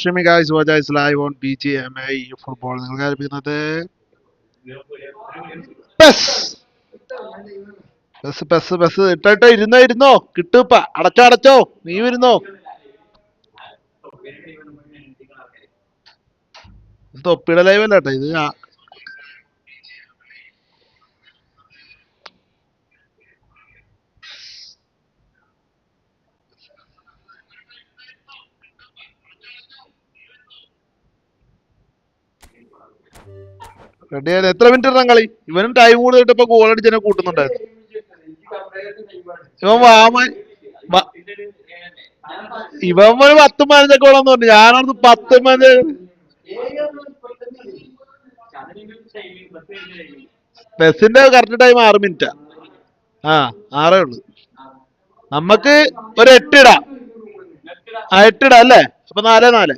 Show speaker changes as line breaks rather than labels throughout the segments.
streaming guys. Watch us live on BGMI football. നിങ്ങൾ ആരംഭിക്കുന്നത് pes pes ഇട്ടോ ഇരുന്നോ കിട്ടുപ്പ അടച്ചോ നീ വരുന്നോ തൊപ്പിയുടെ ലൈവ് അല്ല കേട്ടോ ഇത് റെഡിയായി എത്ര മിനിറ്റ് ഇടാൻ കളി ഇവനും ടൈം കൂടുതലിട്ട് ഇപ്പൊ ഗോൾ അടിച്ചതിനെ കൂട്ടുന്നുണ്ടായിരുന്നു ഇവൻ ഇവൻ ഒരു 10-15 ഗോളെന്ന് പറഞ്ഞു ഞാനത് 10 ബസിന്റെ കറക്റ്റ് ടൈം 6 മിനിറ്റാ 6 ഉള്ളു നമ്മക്ക് ഒരു 8 ഇടാം 8 ഇടാം അല്ലേ അപ്പൊ 4-4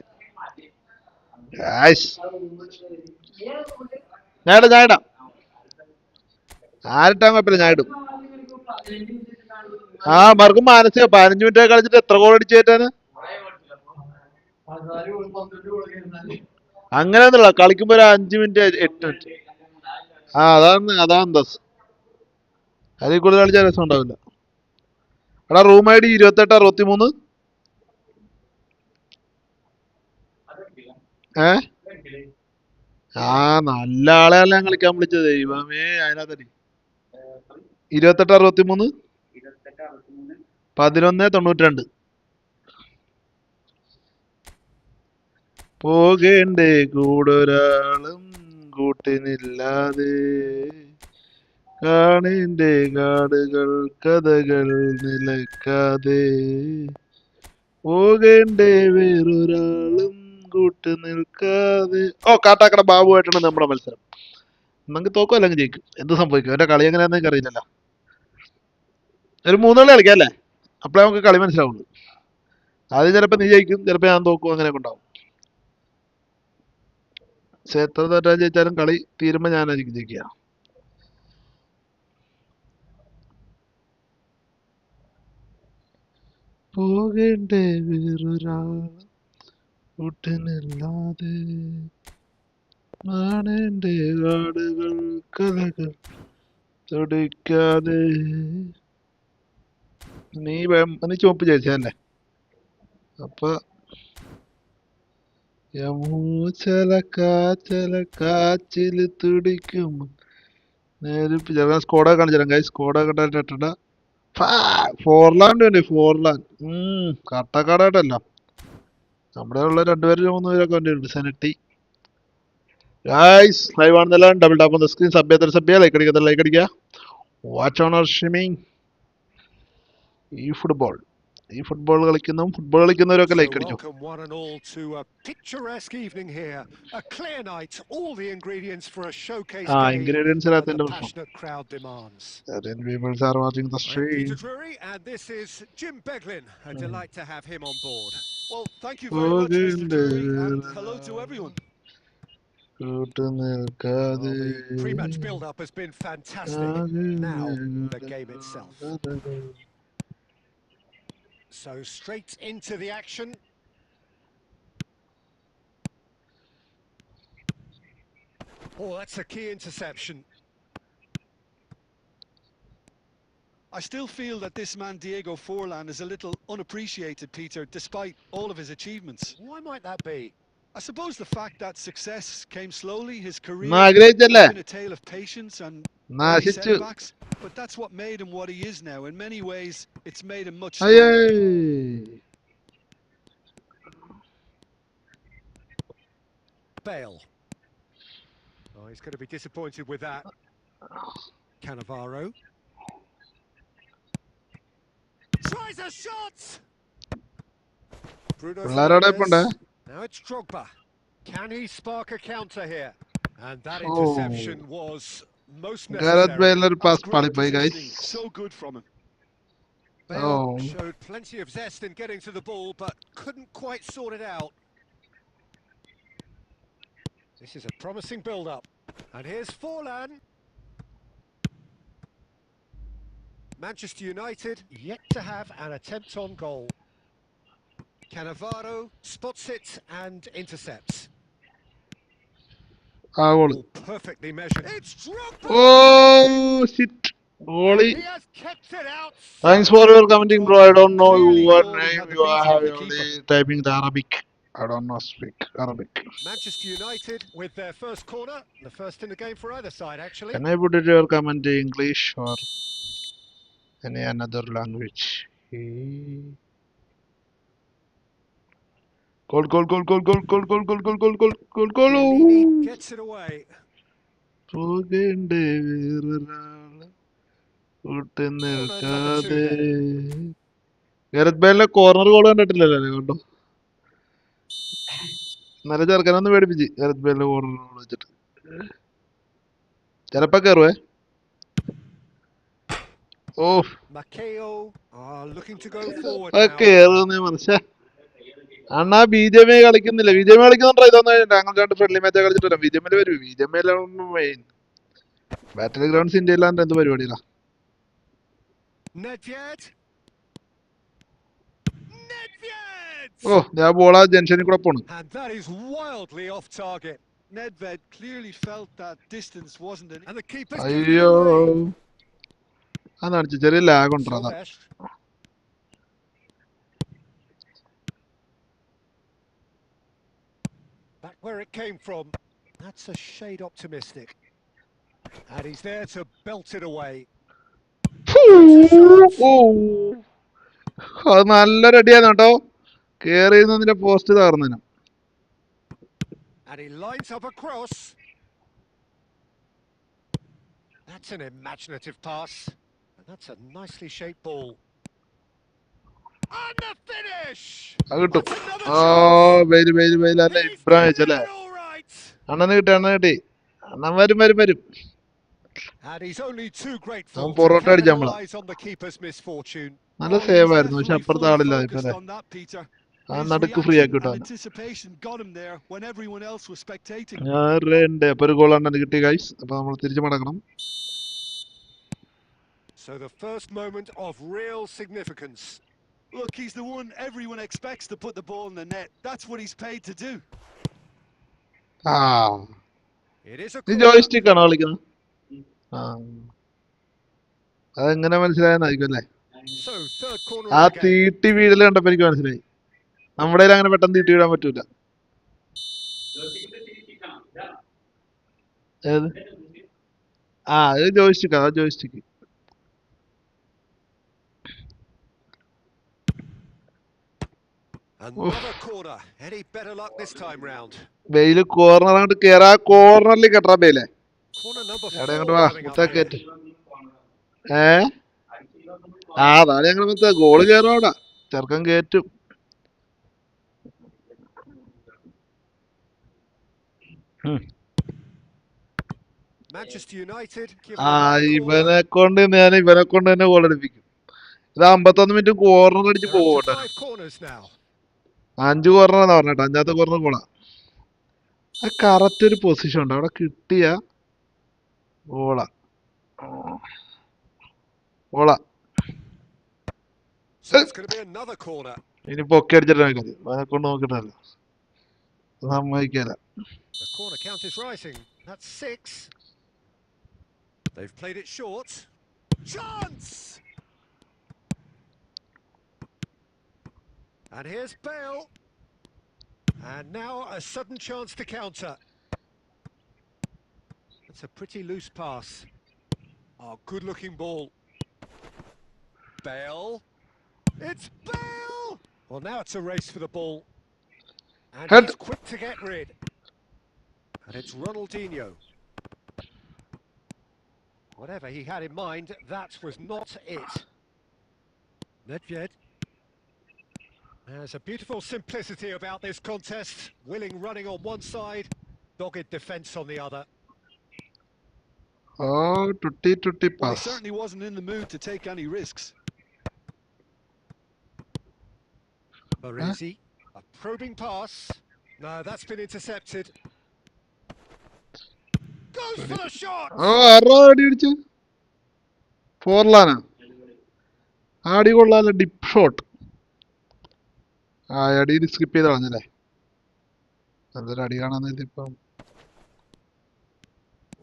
ഞാൻ ഇടാം ആരിട്ടാൻ കുഴപ്പമില്ല ഞാൻ ഇടും മർക്കും മാനസിക 15 മിനിറ്റ് കളിച്ചിട്ട് എത്ര ഗോൾ അടിച്ചു കയറ്റാന് അങ്ങനെയൊന്നുമില്ല കളിക്കുമ്പോ ഒരു 5 മിനിറ്റ് 8 മിനിറ്റ് അതാണ് അതിൽ കൂടുതൽ കളിച്ചാൽ രസം ഉണ്ടാവില്ല എടാ റൂം ഐ ഡി 2863 നല്ല ആളെയല്ല ഞാൻ കളിക്കാൻ വിളിച്ചത് ദൈവമേ അതിനകത്തടി 2863 1192 പോകേണ്ടേ കൂടൊരാളും കൂട്ടിനില്ലാതെ കാണേണ്ടേ കാടുകൾ കഥകൾ നിലക്കാതെ പോകേണ്ടേ വേറൊരാളും കൂട്ട് നിൽക്കാതെ കാട്ടാക്കട ബാബുവായിട്ടാണ് നമ്മുടെ മത്സരം നമുക്ക് തോക്കും അല്ലെങ്കിൽ ജയിക്കും എന്ത് സംഭവിക്കും എന്റെ കളി എങ്ങനെയാന്ന് എനിക്ക് അറിയില്ലല്ലോ ഒരു 3 കളി കളിക്കാം അല്ലേ അപ്പോഴേ നമുക്ക് കളി മനസ്സിലാവുള്ളൂ ആദ്യം ചിലപ്പോ നീ ജയിക്കും ചിലപ്പോ ഞാൻ തോക്കും അങ്ങനെയൊക്കെ ഉണ്ടാവും പക്ഷെ എത്ര തെറ്റാ ജയിച്ചാലും കളി തീരുമ്പോ ഞാനായിരിക്കും ജയിക്കുക പോകേണ്ടേ വേറൊരാൾ കൂട്ടിനില്ലാതെ കാണേണ്ടേ കാടുകൾ കഥകൾ തുടിക്കാതെ നീ ചുവപ്പ് ജയിച്ചല്ലേ അപ്പൊ ചില കാച്ചില് തുടിക്കും സ്കോഡ കാണിച്ചു കൈ സ്കോഡ കണ്ടിട്ടുണ്ട ഫോർലാൻഡ് കട്ടക്കാടായിട്ടല്ലോ നമ്മുടെ ഉള്ള 2 പേര് 3 പേരൊക്കെ കണ്ടിട്ടുണ്ട് സെനറ്റി ഗൈസ് ലൈവ് ആണെന്നല്ല double tap on the screen സഭ്യ ലൈക്ക് അടിക്കുക വാച്ച് ഓൺ അവർ സ്ട്രീമിംഗ് ഈ ഫുട്ബോൾ കളിക്കുന്നവരൊക്കെ ലൈക്ക് അടിച്ചു ഇൻഗ്രീഡിയൻസ് ഇല്ലാത്തതിന്റെ peoples are watching the stream
Pre-match build-up has been fantastic. Now, the game itself. So straight into the action. That's a key interception.
I still feel that this man Diego Forlan is a little unappreciated, Peter, despite all of his achievements.
Why might that be?
I suppose the fact that success came slowly, his career
has
been a tale of patience and early setbacks, but that's what made him what he is now. In many ways, it's made him much stronger.
Bale. He's going to be disappointed with that. Cannavaro. Tries a shot! Bruno Fernandes. Now it's Drogba. Can he spark a counter here? And that interception was most necessary.
Great positioning. So good from him.
Bale showed plenty of zest in getting to the ball, but couldn't quite sort it out. This is a promising build-up. And here's Forlan. Manchester United yet to have an attempt on goal. Cannavaro spots it and intercepts.
Goal.
All perfectly measured. It's Drogba!
Oh, shit. Goalie.
And he has kept it out.
Thanks for your commenting, bro. I don't know
Clearly
what
thought he
name
had the
you
beating
have
of the
only
keeper.
typing the Arabic. I don't know speak Arabic.
Manchester United with their first corner. The first in the game for either side, actually.
Can I put it your comment in English or any another language? Goal, goal, goal, goal, goal, goal, goal, goal, goal, goal, goal, goal,
Chiellini
goal.
gets it away.
പോകേണ്ടേ വേറൊരാള് കൂട്ടി
Corner number 2
നിൽക്കാതെ.
then.
ഗാരത്ത് ബേലിന്റെ corner goal കണ്ടിട്ടില്ലല്ലോ കണ്ടോ? നല്ല ചെറുക്കനൊന്ന് പേടിപ്പിച്ച് ഗാരത്ത് ബേലിന്റെ corner goal വെച്ചിട്ട്. ചിലപ്പോ കയറുവേ. ഓ
Maceo are looking to go forward now.
കേറുന്നേ മനസ്സാ. അണ്ണാ BGMI കളിക്കുന്നില്ല. BGMI കളിക്കുന്നുണ്ടോ? ഇതൊന്നും ഞങ്ങൾ രണ്ട് ഫ്രണ്ട്ലി മാച്ച് കളിച്ചിട്ട് വരാം. BGMI വരും. BGMI മെയിൻ ബാറ്റിൽ ഗ്രൗണ്ട്സ് ഇന്ത്യയിലാണ്ട് എന്ത് പരിപാടിയില്ല.
Nedved.
ഓ ഞാൻ ബോളാ ജംഗ്ഷനിൽ കൂടെ പോണു.
And that is wildly off target.
Nedved clearly felt that distance wasn't an...
And the keeper's given it
അയ്യോ
away.
അതാണ് ചെറിയ ലാഗ് ഉണ്ടോ അതാ.
Sobesh. Back where it came from. That's a shade optimistic. And he's there to belt it away.
ഓ അത് നല്ല റെഡിയാണ് കേട്ടോ. കേറി നിന്റെ പോസ്റ്റ് തകർന്നു.
And he lines up a cross. That's an imaginative pass. And that's a nicely shaped ball. And the finish!
അത് കിട്ടും.
That's another
oh
chance!
വെയില് വെയില് വെയില് അല്ലേ
He's
ഇബ്രാഹിം
given
വെച്ചല്ലേ.
it all right!
അണ്ണന് കിട്ടി അണ്ണൻ കിട്ടി. അണ്ണൻ വരും വരും വരും.
And he's only too grateful
അവൻ
to
പൊറോട്ട അടിച്ച നമ്മളാ.
capitalise on the keeper's misfortune.
നല്ല
Oh, he
സേവ്
was
ആയിരുന്നു. പക്ഷെ
definitely
അപ്പുറത്തെ
fully
ആളില്ല ഇപ്പൊ
focused
അല്ലേ.
on that, Peter.
ആ
His
നടുക്ക് ഫ്രീ
reaction
ആക്കി
and
വിട്ടാണ്.
anticipation got him there when everyone else was spectating.
അപ്പൊ ഒരു ഗോൾ അണ്ണന് കിട്ടി ഗൈസ്. അപ്പൊ നമ്മൾ തിരിച്ചു മടങ്ങണം.
So the first moment of real significance.
Look, he's the one everyone expects to put the ball in the net. That's what he's paid to do.
ആ
It is a
നീ
corner.
Joystick ആണോ കളിക്കുന്നത്? ആ അതെങ്ങനെ മനസ്സിലായെന്നായിരിക്കും അല്ലേ.
So third corner
ആ
of the game.
തീട്ടി വീഴല് കണ്ടപ്പോ എനിക്ക് മനസ്സിലായി. നമ്മുടെ കയ്യിൽ അങ്ങനെ പെട്ടെന്ന് തീട്ടി വീഴാൻ പറ്റൂല. ഏത്? ആ അത് ജോയിസ്റ്റിക്. അതാ joystick.
Another corner. Any better luck this time round?
Bale corner അങ്ങോട്ട് കേറാ. കോർണറിൽ കെട്ടാ ബെയിലെ.
Corner number
എവിടെ
4
അങ്ങോട്ട് വാ
coming up
മുത്ത
here.
കേറ്റ്. ആ അതാണ് ഞങ്ങൾ മുത്ത ഗോള് കയറും അവിടെ. ചെറുക്കൻ കേറ്റും.
Manchester United given
ആ
another corner.
ഇവനെ കൊണ്ട് തന്നെ ഗോൾ അടിപ്പിക്കും. ഇത് 51 മിനിറ്റ് കോർണർ അടിച്ച്
They're up to
പോകട്ടെ.
5 corners now.
5 കോർണറാന്ന് പറഞ്ഞിട്ട് 5ാമത്തെ കോർണർ ഗോളാ. ആ കറക്റ്റ് ഒരു പൊസിഷൻ ഉണ്ട് അവിടെ കിട്ടിയ ഗോളാ. ഗോളാ.
So it's going to be another corner.
ഇനി പൊക്കി അടിച്ചിട്ട് മതി. അവനെ കൊണ്ട് നോക്കിട്ടല്ല സമ്മതിക്കല.
The corner count is rising. That's 6. They've played it short. Chance! And here's Bale. And now a sudden chance to counter. That's a pretty loose pass. Oh, good-looking ball. Bale. It's Bale! Well, now it's a race for the ball. And
Head.
he's quick to get rid. And it's Ronaldinho. Whatever he had in mind, that was not it. Nedved. There's a beautiful simplicity about this contest. Willing running on one side, dogged defence on the other.
Oh Totti
Well, he
pass.
certainly wasn't in the mood to take any risks.
Baresi, a probing pass. No, that's been intercepted. Goes for the shot!
ഓ ആരോ അടി അടിച്ചു. ഫോർലാനാ. ആടി കൊള്ളാല dip shot. ആ അടിയിൽ skip ചെയ്ത് കളഞ്ഞല്ലേ? നല്ലൊരു അടി കാണാൻ ഇപ്പം.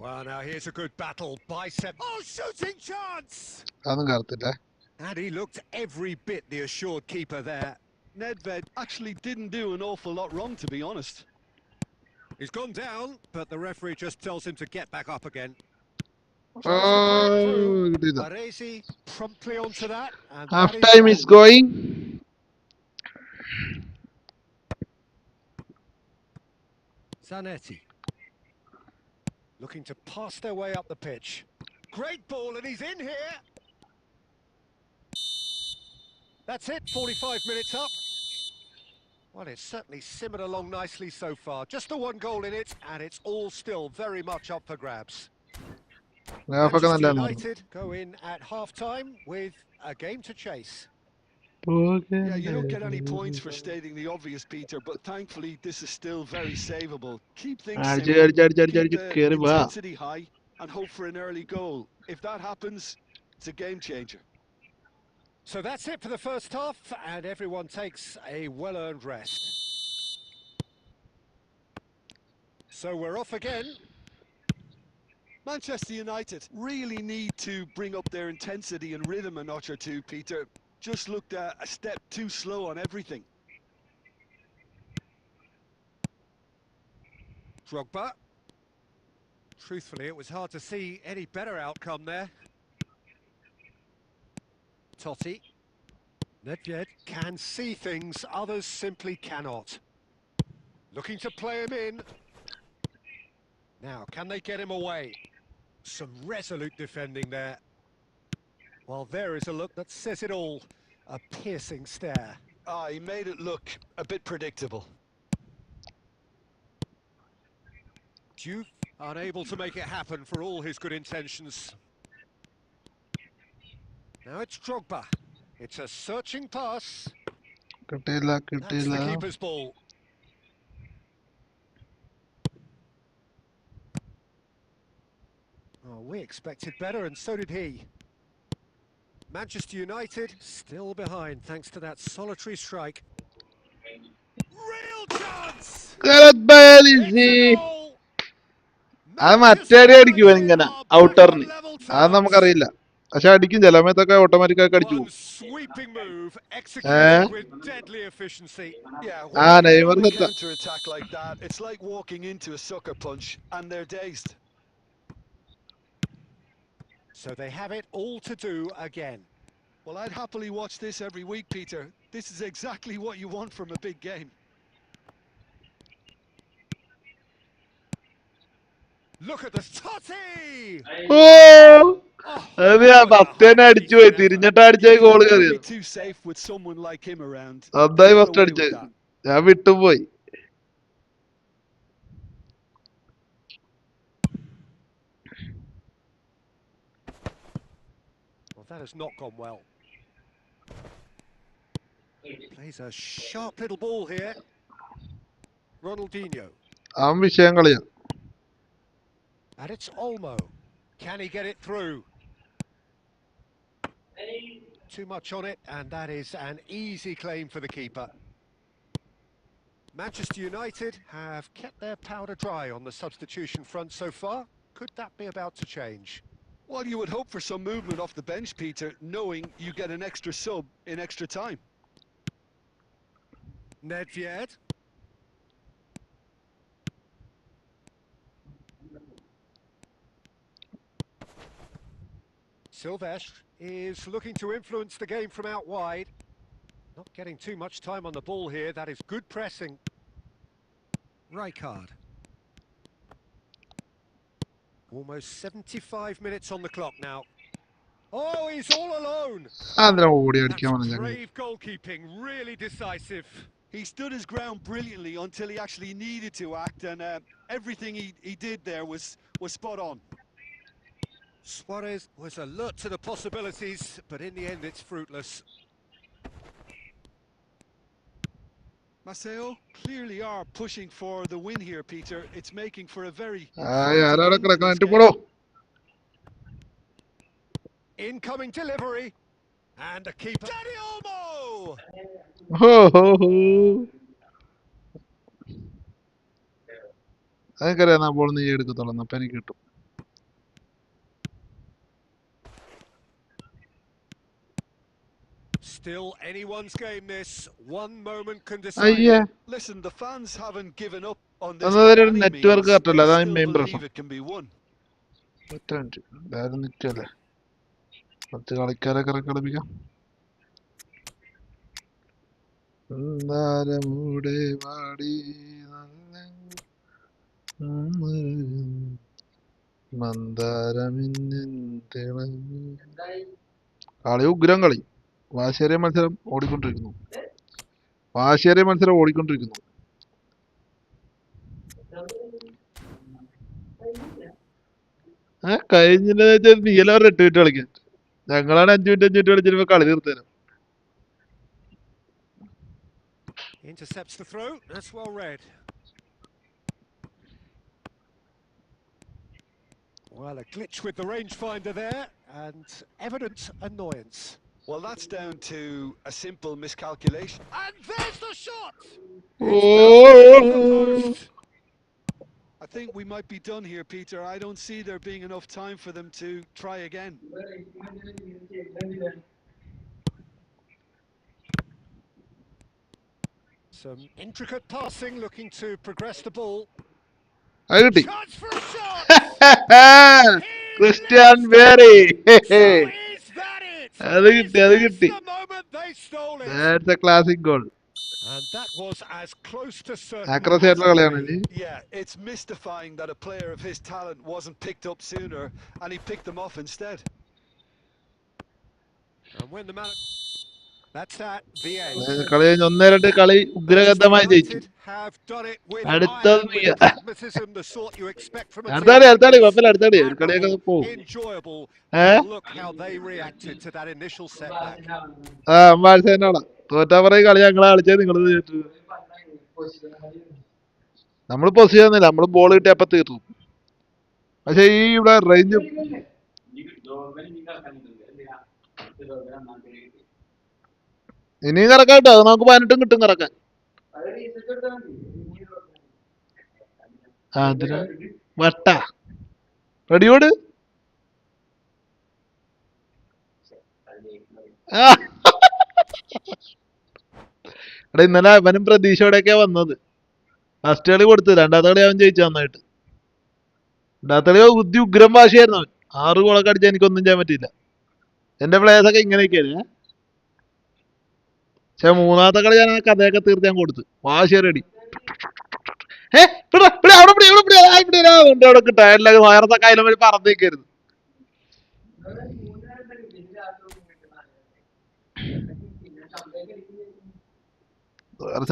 Well, now here's a good battle. Bicep. Oh, shooting chance!
അതൊന്നും കറത്തില്ലേ?
And he looked every bit the assured keeper there.
Nedved actually didn't do an awful lot wrong, to be honest.
He's gone down, but the referee just tells him to get back up again.
Oh
Tries to play it through.
കിട്ടിയില്ല.
Baresi promptly onto that, and
half
that is
time
one.
Is going.
Zanetti looking to pass their way up the pitch. Great ball, and he's in here. That's it, 45 minutes up. Well, it's certainly simmered along nicely so far. Just the one goal in it, and it's all still very much up for grabs.
ഹാഫൊക്കെ
Manchester
നല്ലതായിരുന്നു.
United go in at half-time with a game to chase.
Yeah, you don't get any points for stating the obvious, Peter, but thankfully this is still very savable. Keep things
അടിച്ച്
simple,
അടിച്ച് അടിച്ച് അടിച്ച്
keep
അടിച്ച്
the
കയറി വാ.
intensity high, and hope for an early goal. If that happens, it's a game changer.
So that's it for the first half, and everyone takes a well-earned rest. So we're off again.
Manchester United really need to bring up their intensity and rhythm a notch or two, Peter. Just looked a step too slow on everything.
Drogba. Truthfully, it was hard to see any better outcome there. Totti. Nedved can see things others simply cannot. Looking to play him in. Now, can they get him away? Some resolute defending there. Well, there is a look that says it all. A piercing stare.
He made it look a bit predictable.
Diouf unable to make it happen for all his good intentions. Now it's Drogba. It's a searching pass.
കിട്ടിയില്ല
That's
കിട്ടിയില്ല.
the keeper's ball. Oh, we expected better, and so did he. Manchester United still behind thanks to that solitary strike. Real chance!
Gareth Bale is
It's a
the.
goal!
അത്
Manchester
മറ്റേടി അടിക്കും
United
ഇങ്ങനെ
are back on
ഔട്ടറിന്.
level
അത്
terms.
നമുക്കറിയില്ല. പക്ഷെ അടിക്കും ചില സമയത്തൊക്കെ ഓട്ടോമാറ്റിക്കായി അടിച്ചു
One
പോകും.
sweeping move executed with deadly efficiency.
Yeah,
ആ
when they get
Neymar
on the
സെറ്റാ.
counter-attack like that, it's like walking into a sucker punch, and they're dazed.
So they have it all to do again.
Well, I'd happily watch this every week, Peter. This is exactly what you want from a big game.
Look at the Totti!
Oh
Oh,
അത്
that
ഞാൻ
was a
first അടിച്ചു പോയി.
half-decent effort.
തിരിഞ്ഞിട്ട് അടിച്ച
You can
goal
never be
കയറിയത്.
too safe with someone like him around.
അതായി
He got
first
away
അടിച്ചത്.
with that.
ഞാൻ വിട്ടുപോയി.
Well, that has not gone well. Plays a sharp little ball here. Ronaldinho.
അവൻ വിഷയം കളിയാ.
And it's Olmo. Can he get it through? Too much on it, and that is an easy claim for the keeper. Manchester United have kept their powder dry on the substitution front so far. Could that be about to change?
Well, you would hope for some movement off the bench, Peter, knowing you get an extra sub in extra time.
Nedved. Silvestre is looking to influence the game from out wide. Not getting too much time on the ball here. That is good pressing. Rijkaard. Almost 75 minutes on the clock now. Oh, he's all alone.
അതിനെ ഓടി അടിക്കാൻ
That's
വന്ന ഞങ്ങൾ.
brave goalkeeping, really decisive.
He stood his ground brilliantly until he actually needed to act, and everything he did there was spot on.
Suarez was alert to the possibilities, but in the end it's fruitless.
Maceo clearly are pushing for the win here, Peter. It's making for a very
ആയി
fighting
ആരാടെ
end to
കിടക്കാൻ
this
എന്റെ
game.
പോടോ.
Incoming delivery, and the keeper. Daddy Olmo!
ഹോ ഹോ ഹോ. അതൊക്കെറിയാം ആ ball നീ എടുക്കത്തുള്ളൂ, അപ്പൊ എനിക്ക് കിട്ടും.
Still anyone's game this. One moment can decide
അയ്യേ,
it.
Listen, the fans haven't given up on this by
അതൊരു
any
നെറ്റ്വർക്ക്
means.
കറക്റ്റല്ല,
They
അതാണ്
still
മെയിൻ പ്രശ്നം.
believe it can be won.
ഒറ്റ മിനിറ്റ്, വേറെ നിൽക്കല്ലേ, കുറച്ച് കളിക്കാരെ കളിപ്പിക്കാം. മൂടെ വാടി മന്ദാരമിന്നിൻ തിളങ്ങി. കളി ഉഗ്രം കളി, വാശിയേറിയ മത്സരം ഓടിക്കൊണ്ടിരിക്കുന്നു, വാശിയേറിയ മത്സരം ഓടിക്കൊണ്ടിരിക്കുന്നു. കഴിഞ്ഞില്ലെന്ന് വെച്ചാൽ നീലവർ 8 മിനിറ്റ് കളിക്കാൻ, ഞങ്ങളാണ് 5 മിനിറ്റ് കളിച്ചിരുമ്പോ കളി തീർത്തേനും.
Intercepts the throw. That's well read. Well, a glitch with the rangefinder there, and evident annoyance.
Well, that's down to a simple miscalculation.
And there's the shot! It's downrange off the
Oh!
post.
I think we might be done here, Peter. I don't see there being enough time for them to try again.
Some intricate passing, looking to progress the ball.
അത് കിട്ടി.
Chance for a shot!
Christian Berry,
So is that it?
അത്
Is
കിട്ടി, അത്
this
കിട്ടി.
the moment they stole it?
That's a classic goal.
And that was as close to certain
accuracy
as
ആയിട്ടുള്ള
could
കളിയാണ്
be.
ഇനി.
Yeah, it's mystifying that a player of his talent wasn't picked up sooner and he picked them off instead.
And when the man... That's that, the end.
കളി കഴിഞ്ഞ് 1-2 കളി ഉഗ്രഗന്ധമായി ജയിച്ചു.
United have done it with
അടുത്തത്
iron,
നീ.
with pragmatism, the sort you expect from a
അടുത്ത
team
കളി,
like
അടുത്ത കളി,
this.
കുഴപ്പമില്ല, അടുത്ത കളി ഒരു കളിയൊക്കെ
Admirable,
പോകും.
enjoyable,
uh
and look how they reacted to that initial setback.
ബാഴ്സേനാണ് തോറ്റാ പറയും, കളി ഞങ്ങളെ കളിച്ചത് നിങ്ങൾ തോറ്റു. നമ്മള് പൊസിഷൻ ഒന്നുമില്ല, നമ്മള് ബോൾ കിട്ടിയപ്പോ തീർന്നു. പക്ഷെ ഈ ഇവിടെ റേഞ്ച് ഇനിയും കറക്കാൻ കിട്ടും, അത് നമുക്ക് 18 കിട്ടും കറക്കാൻ. അതിന് വട്ട റെഡിയോട്. എടാ ഇന്നലെ അവനും പ്രതീക്ഷയോടെയൊക്കെയാ വന്നത്. ഫസ്റ്റ് കളി കൊടുത്ത്, രണ്ടാമത്തെ കളി അവൻ ജയിച്ചു നന്നായിട്ട്. രണ്ടാമത്തെ കളി ബുദ്ധി ഉഗ്രം ഭാഷയായിരുന്നു അവൻ. 6 ഗോളൊക്കെ അടിച്ചാൽ എനിക്കൊന്നും ചെയ്യാൻ പറ്റില്ല. എന്റെ പ്ലേയേഴ്സ് ഒക്കെ ഇങ്ങനെയൊക്കെയാണ്. പക്ഷെ മൂന്നാമത്തെ കളി ഞാൻ ആ കഥയൊക്കെ തീർത്ത് ഞാൻ കൊടുത്ത്, വാശിയേറി. അവിടെ കിട്ടാ വയറത്തൊക്കെ അതിലും വഴി പറന്നേക്കായിരുന്നു.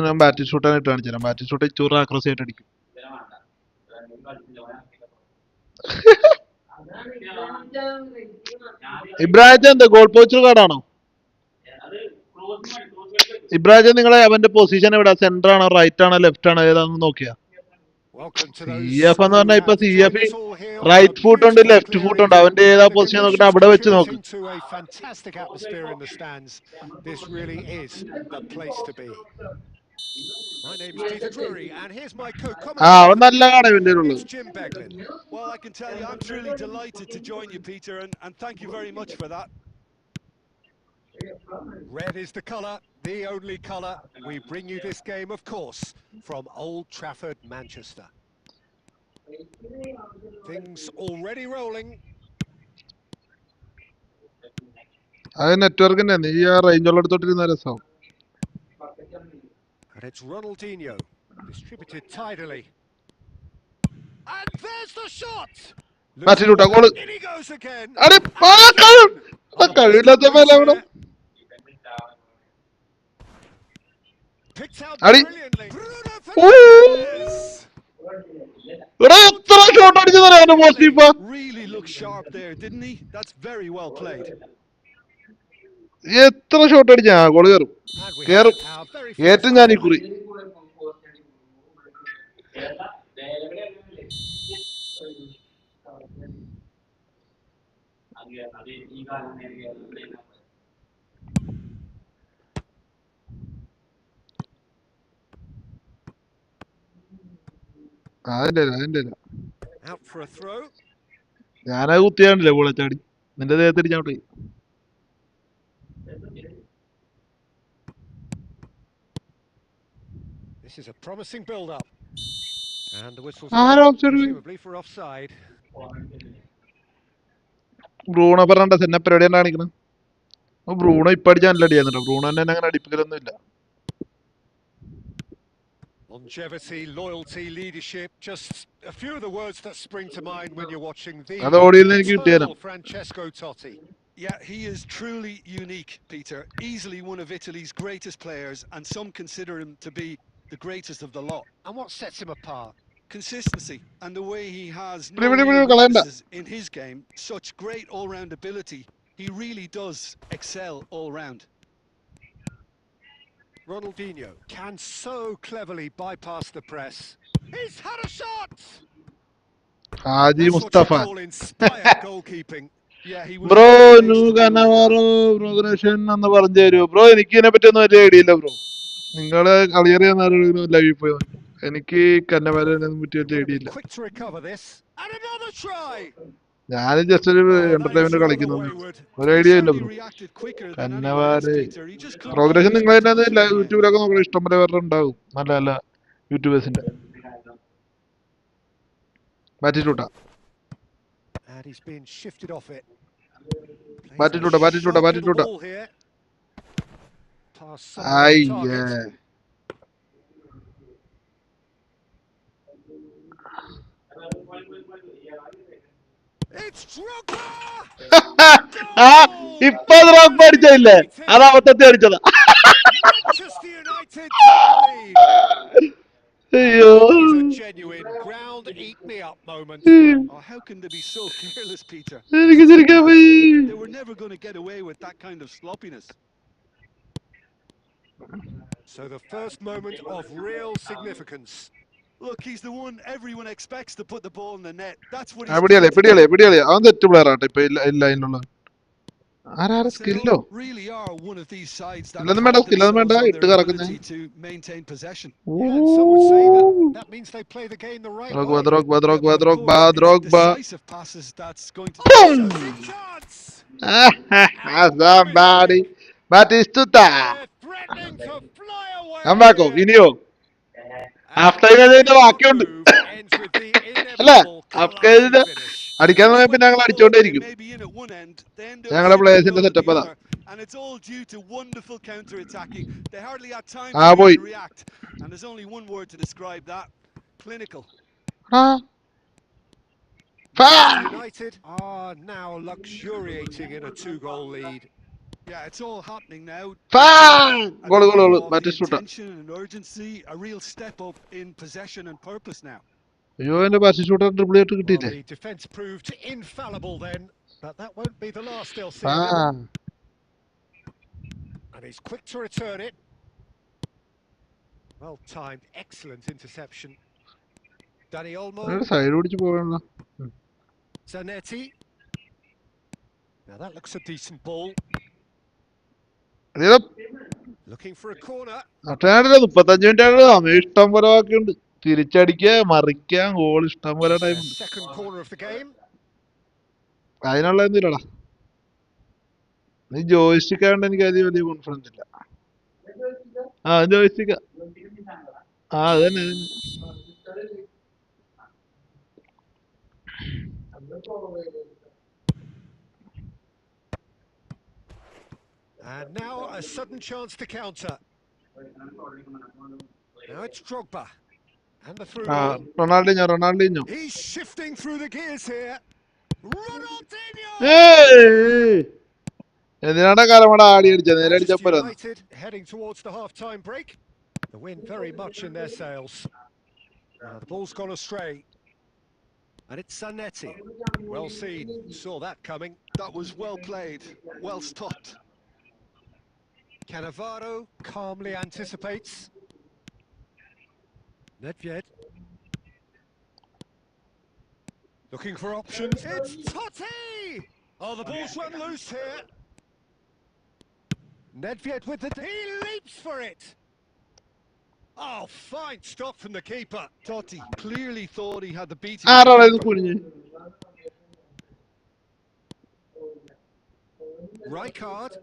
ഞാൻ ബാറ്റ് ഷൂട്ടായിട്ട് കാണിച്ചു തരാം. ബാറ്റ് ഷൂട്ട് ചൂറ് ആക്രോസ് ആയിട്ട് അടിക്കും. ഇബ്രാഹിം എന്താ ഗോൾ പോസ്റ്റ് കാർഡാണോ? ഇബ്രാഹിം നിങ്ങളെ അവന്റെ പൊസിഷൻ എവിടെ, സെന്റർ ആണോ, റൈറ്റ് ആണോ, ലെഫ്റ്റ് ആണോ, ഏതാണെന്ന് നോക്കിയാ?
Welcome to
C
those
F എന്ന്
who
പറഞ്ഞാൽ ഇപ്പൊ
have
C
joined
F
us all here on a
right foot ഉണ്ട്,
beautifully
ലെഫ്റ്റ്
clear
ഫുട്ട് ഉണ്ട്.
evening.
അവന്റെ ഏതാ
The
പൊസിഷൻ നോക്കിട്ട്
conditions
അവിടെ വെച്ച് നോക്ക്.
contributing to a fantastic atmosphere in the stands. This really is the place to be. My name's Peter Drury, and here's my co-commentator
അവൻ
for the
നല്ല
game.
കാണാൻ ഇവന്റെ ഉള്ളു.
It's Jim Beglin.
Well, I can tell you, I'm truly delighted to join you, Peter, and thank you very much for that.
Red is the colour, the only colour. We bring you this game, of course, from Old Trafford, Manchester. Things already rolling.
അത് നെറ്റ്വർക്കിന്റെ, നീ ആ range ഉള്ളിടത്തോട്ടിരുന്ന രസം.
And it's Ronaldinho, distributed tidily. And there's the shot!
മാറ്റി വിട്ടാ goal.
In he goes again!
അടി കഴിവില്ലാത്ത പോലെ അവിടെ
Picked out
അടി.
brilliantly. Bruno
ഊ.
Fernandes!
എടാ എത്ര ഷോട്ട് അടിച്ചതാ അവന്റെ പോസ്റ്റ് ഇപ്പൊ.
Really looked sharp there, didn't he? That's very well played.
എത്ര ഷോട്ട് അടിച്ചാ ഗോള് കയറും,
And we
കേറും,
have our very
ഏറ്റവും
first
ഞാൻ ഈ
corner.
കുറി. അതിന്റെ ഇല്ല.
Out for a throw.
ഞാനത് കുത്തിയാണ്ടില്ലേ പൂളച്ചാടി നിന്റെ ദേഹത്തിരിഞ്ഞോട്ട്.
This is a promising build-up. And the whistle's
ആരാ
gone,
offside?
presumably for offside.
Bruno പറഞ്ഞ എന്നെ പരിപാടി തന്നെ കാണിക്കണം. ബ്രൂണോ ഇപ്പൊ അടിച്ചാൽ നല്ല അടിയാന്നിട്ടോ. ബ്രൂണോ തന്നെ അങ്ങനെ അടിപ്പിക്കലൊന്നും ഇല്ല.
Longevity, loyalty, leadership, just a few of the words that spring to mind when you're watching the
അത് ഓടിയിൽ നിന്ന് എനിക്ക് കിട്ടിയാലും.
eternal Francesco Totti.
Yeah, he is truly unique, Peter. Easily one of Italy's greatest players, and some consider him to be the greatest of the lot.
And what sets him apart?
Consistency and the way he has no
പിടി, പിടി,
real
പിടി, കളയണ്ട.
weaknesses in his game. Such great all-round ability. He really does excel all round.
Ronaldinho can so cleverly bypass the press. He's had a shot!
Haji
That's what
Mustafa.
you call inspired goalkeeping.
Yeah, he was
ബ്രോ
well placed
നൂ
to deal with that.
Cannavaro progression എന്ന് പറഞ്ഞു തരുമോ bro? എനിക്ക് ഇതിനെ പറ്റി ഒന്നും വലിയ ഐഡിയ ഇല്ല ബ്രോ. നിങ്ങള് കളിയറിയാൻ ലൈവിൽ പോയി നോക്കി. എനിക്ക് കന്നവാരനെ പറ്റി വലിയ
They've got to
idea
be
ഇല്ല.
quick to recover this. And another try!
ഞാൻ ജസ്റ്റ് ഒരു
Oh, that is
entertainment
rather
കളിക്കുന്നുണ്ട്.
wayward.
ഒരു
He
ഐഡിയ ഇല്ല
certainly
bro.
reacted quicker than anyone else,
കന്നവാര്
Peter. He just couldn't
progression
keep his
നിങ്ങൾ തന്നെ
composure in the end.
യൂട്യൂബിലൊക്കെ നോക്കണം. ഇഷ്ടംപോലെ പേരുടെ ഉണ്ടാവും നല്ല നല്ല യൂട്യൂബേഴ്സിന്റെ. മാറ്റിട്ടൂട്ടാ
And he's been shifted off it. Plays
മാറ്റിട്ടൂട്ടാ
a
മാറ്റിട്ടൂട്ടാ
sharp little
മാറ്റിട്ടൂട്ടാ.
ball here. Pass somewhere on
അയ്യേ
target. It's Drogba!
ആ ഇപ്പൊ റോക്ക് അടിച്ചില്ലേ? അത് അബദ്ധത്തിൽ അടിച്ചതാ.
Manchester United take the lead.
അയ്യോ
That is a genuine ground eat me up moment.
Oh, how can they be so careless, Peter?
എനിക്ക് ചിരിക്കാൻ പോയി.
They were never going to get away with that kind of sloppiness.
So the first moment of real significance.
Look, he's the one everyone expects to put the ball in the net. That's what
ആ
he's
പിടിയാളെ
trying to
പിടിയാളെ
do.
പിടിയാളെ അവൻ തെറ്റ് player ആട്ടെ ഇപ്പൊ ലൈനിലുള്ള. ആരാ സ്കില്ലോ?
Arsenal really are one of these sides that
സ്കില്ലൊന്നും വേണ്ട
pride
സ്കില്ലൊന്നും വേണ്ട.
themselves on
ഇട്ട്
their
കറക്കുന്ന.
ability to maintain possession.
Yeah, and some would say that means they play the game the right way.
ദ്രോഗ്ബ
Yeah,
ദ്രോഗ്ബ
but of
ദ്രോഗ്ബ
course, it's
ദ്രോഗ്ബ.
decisive passes that's going to
Boom!
decide.
Big chance!
Somebody Batistuta.
They're threatening to fly away
അമ്പാക്കോ
here.
ഇനിയോ? Half time കഴിഞ്ഞതിന്റെ ബാക്കിയുണ്ട്.
Ends with the
അല്ലേ?
inevitable
half
classy
കഴിഞ്ഞ
finish.
അടിക്കാൻ
Just
തുടങ്ങിയ
when
പിന്നെ
you
ഞങ്ങൾ
thought they
അടിച്ചോണ്ടേയിരിക്കും.
may be in at one end, they end up
ഞങ്ങളുടെ
zipping
പ്ലേയേഴ്സിന്റെ
over the
സെറ്റപ്പ് അതാ.
other, and it's all due to wonderful counter-attacking. They hardly had time
ആ
to
പോയി.
even react, and there's only one word to describe that: clinical.
Manchester United are now luxuriating in a two-goal lead.
Yeah, it's all happening now. A
goal goal
degree
goal
of
ബാറ്റിസ്റ്റുട്ട.
intention and urgency, a real step up in possession and purpose now.
അയ്യോ എന്റെ ബാറ്റിസ്റ്റുട്ട triple ആയിട്ട്
Well,
കിട്ടിയില്ലേ?
the defence proved infallible then, but that won't be the last they'll see
ആ
of him. And he's quick to return it. Well timed, excellent interception. Dani Olmo,
side പിടിച്ച് പോകണല്ലോ.
Zanetti. Now that looks a decent ball. Looking for a corner.
35 minute സമയം ഇഷ്ടം പോലെ ബാക്കിയുണ്ട്. തിരിച്ചടിക്കുക മറിക്കാൻ goal ഇഷ്ടം പോലെ time ഉണ്ട്.
Second corner of the game.
അതിനുള്ള എന്തില്ലടാ. നീ ജോയിസ്റ്റിക് ആയതുകൊണ്ട് എനിക്ക് അതിൽ വലിയ കോൺഫിഡൻസ് ഇല്ല. ആ ജോയിസ്റ്റിക്ക. ആ അത് തന്നെ.
And now a sudden chance to counter. Now it's Drogba. And the through ball.
Ronaldinho.
He's shifting through the gears here. Ronaldinho!
എന്തിനാണ് കാലമട ആടി അടിച്ചത്? നേരെ
Manchester
അടിച്ചപ്പോരാ.
United heading towards the half-time break. The wind very much in their sails. Now the ball's gone astray. And it's Zanetti. Well seen. Saw that coming.
That was well played, well stopped.
Cannavaro calmly anticipates. Nedved. Looking for options. It's Totti! Oh, the ball's run loose here. Nedved with the... He leaps for it! Oh, fine stop from the keeper.
Totti clearly thought he had the beating of the
ആരാടാ ഇത്
keeper.
കുനിഞ്ഞ്?
Rijkaard.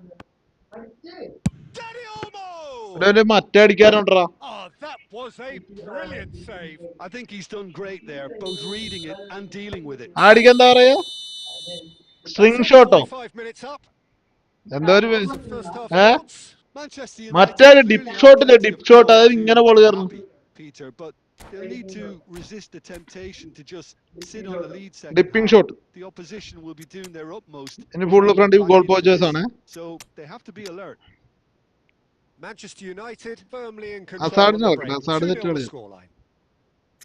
Danny Olmo!
ഒരു മറ്റേ അടിക്കാനുണ്ടോ?
Oh, that was a brilliant save.
I think he's done great there, both reading it and dealing with it.
അടിക്കാൻ എന്താ പറയാ?
That's
string
it,
ഷോട്ടോ?
45 minutes up.
എന്താ ഒരു
That's the first half
ഏ?
thoughts.
Manchester
മറ്റേ
United
dip
clearly have
ഷോട്ടില്ലേ,
plenty
dip
of
shot, അത്
cause
ഇങ്ങനെ
to
ball
be
കയറുന്നു.
happy, Peter, but they'll need to resist the temptation to just sit on the lead second
dipping
half.
Shot.
The opposition will be doing their utmost
ഇനി
to
full
get
front
back
goal
into
poachers
this.
ആണ്.
So they have to be alert.
Manchester United firmly in control
Hazard
on the
നടക്കട്ടെ,
break.
Hazard
2-0
തെറ്റ്
the
കളിയാ.
scoreline.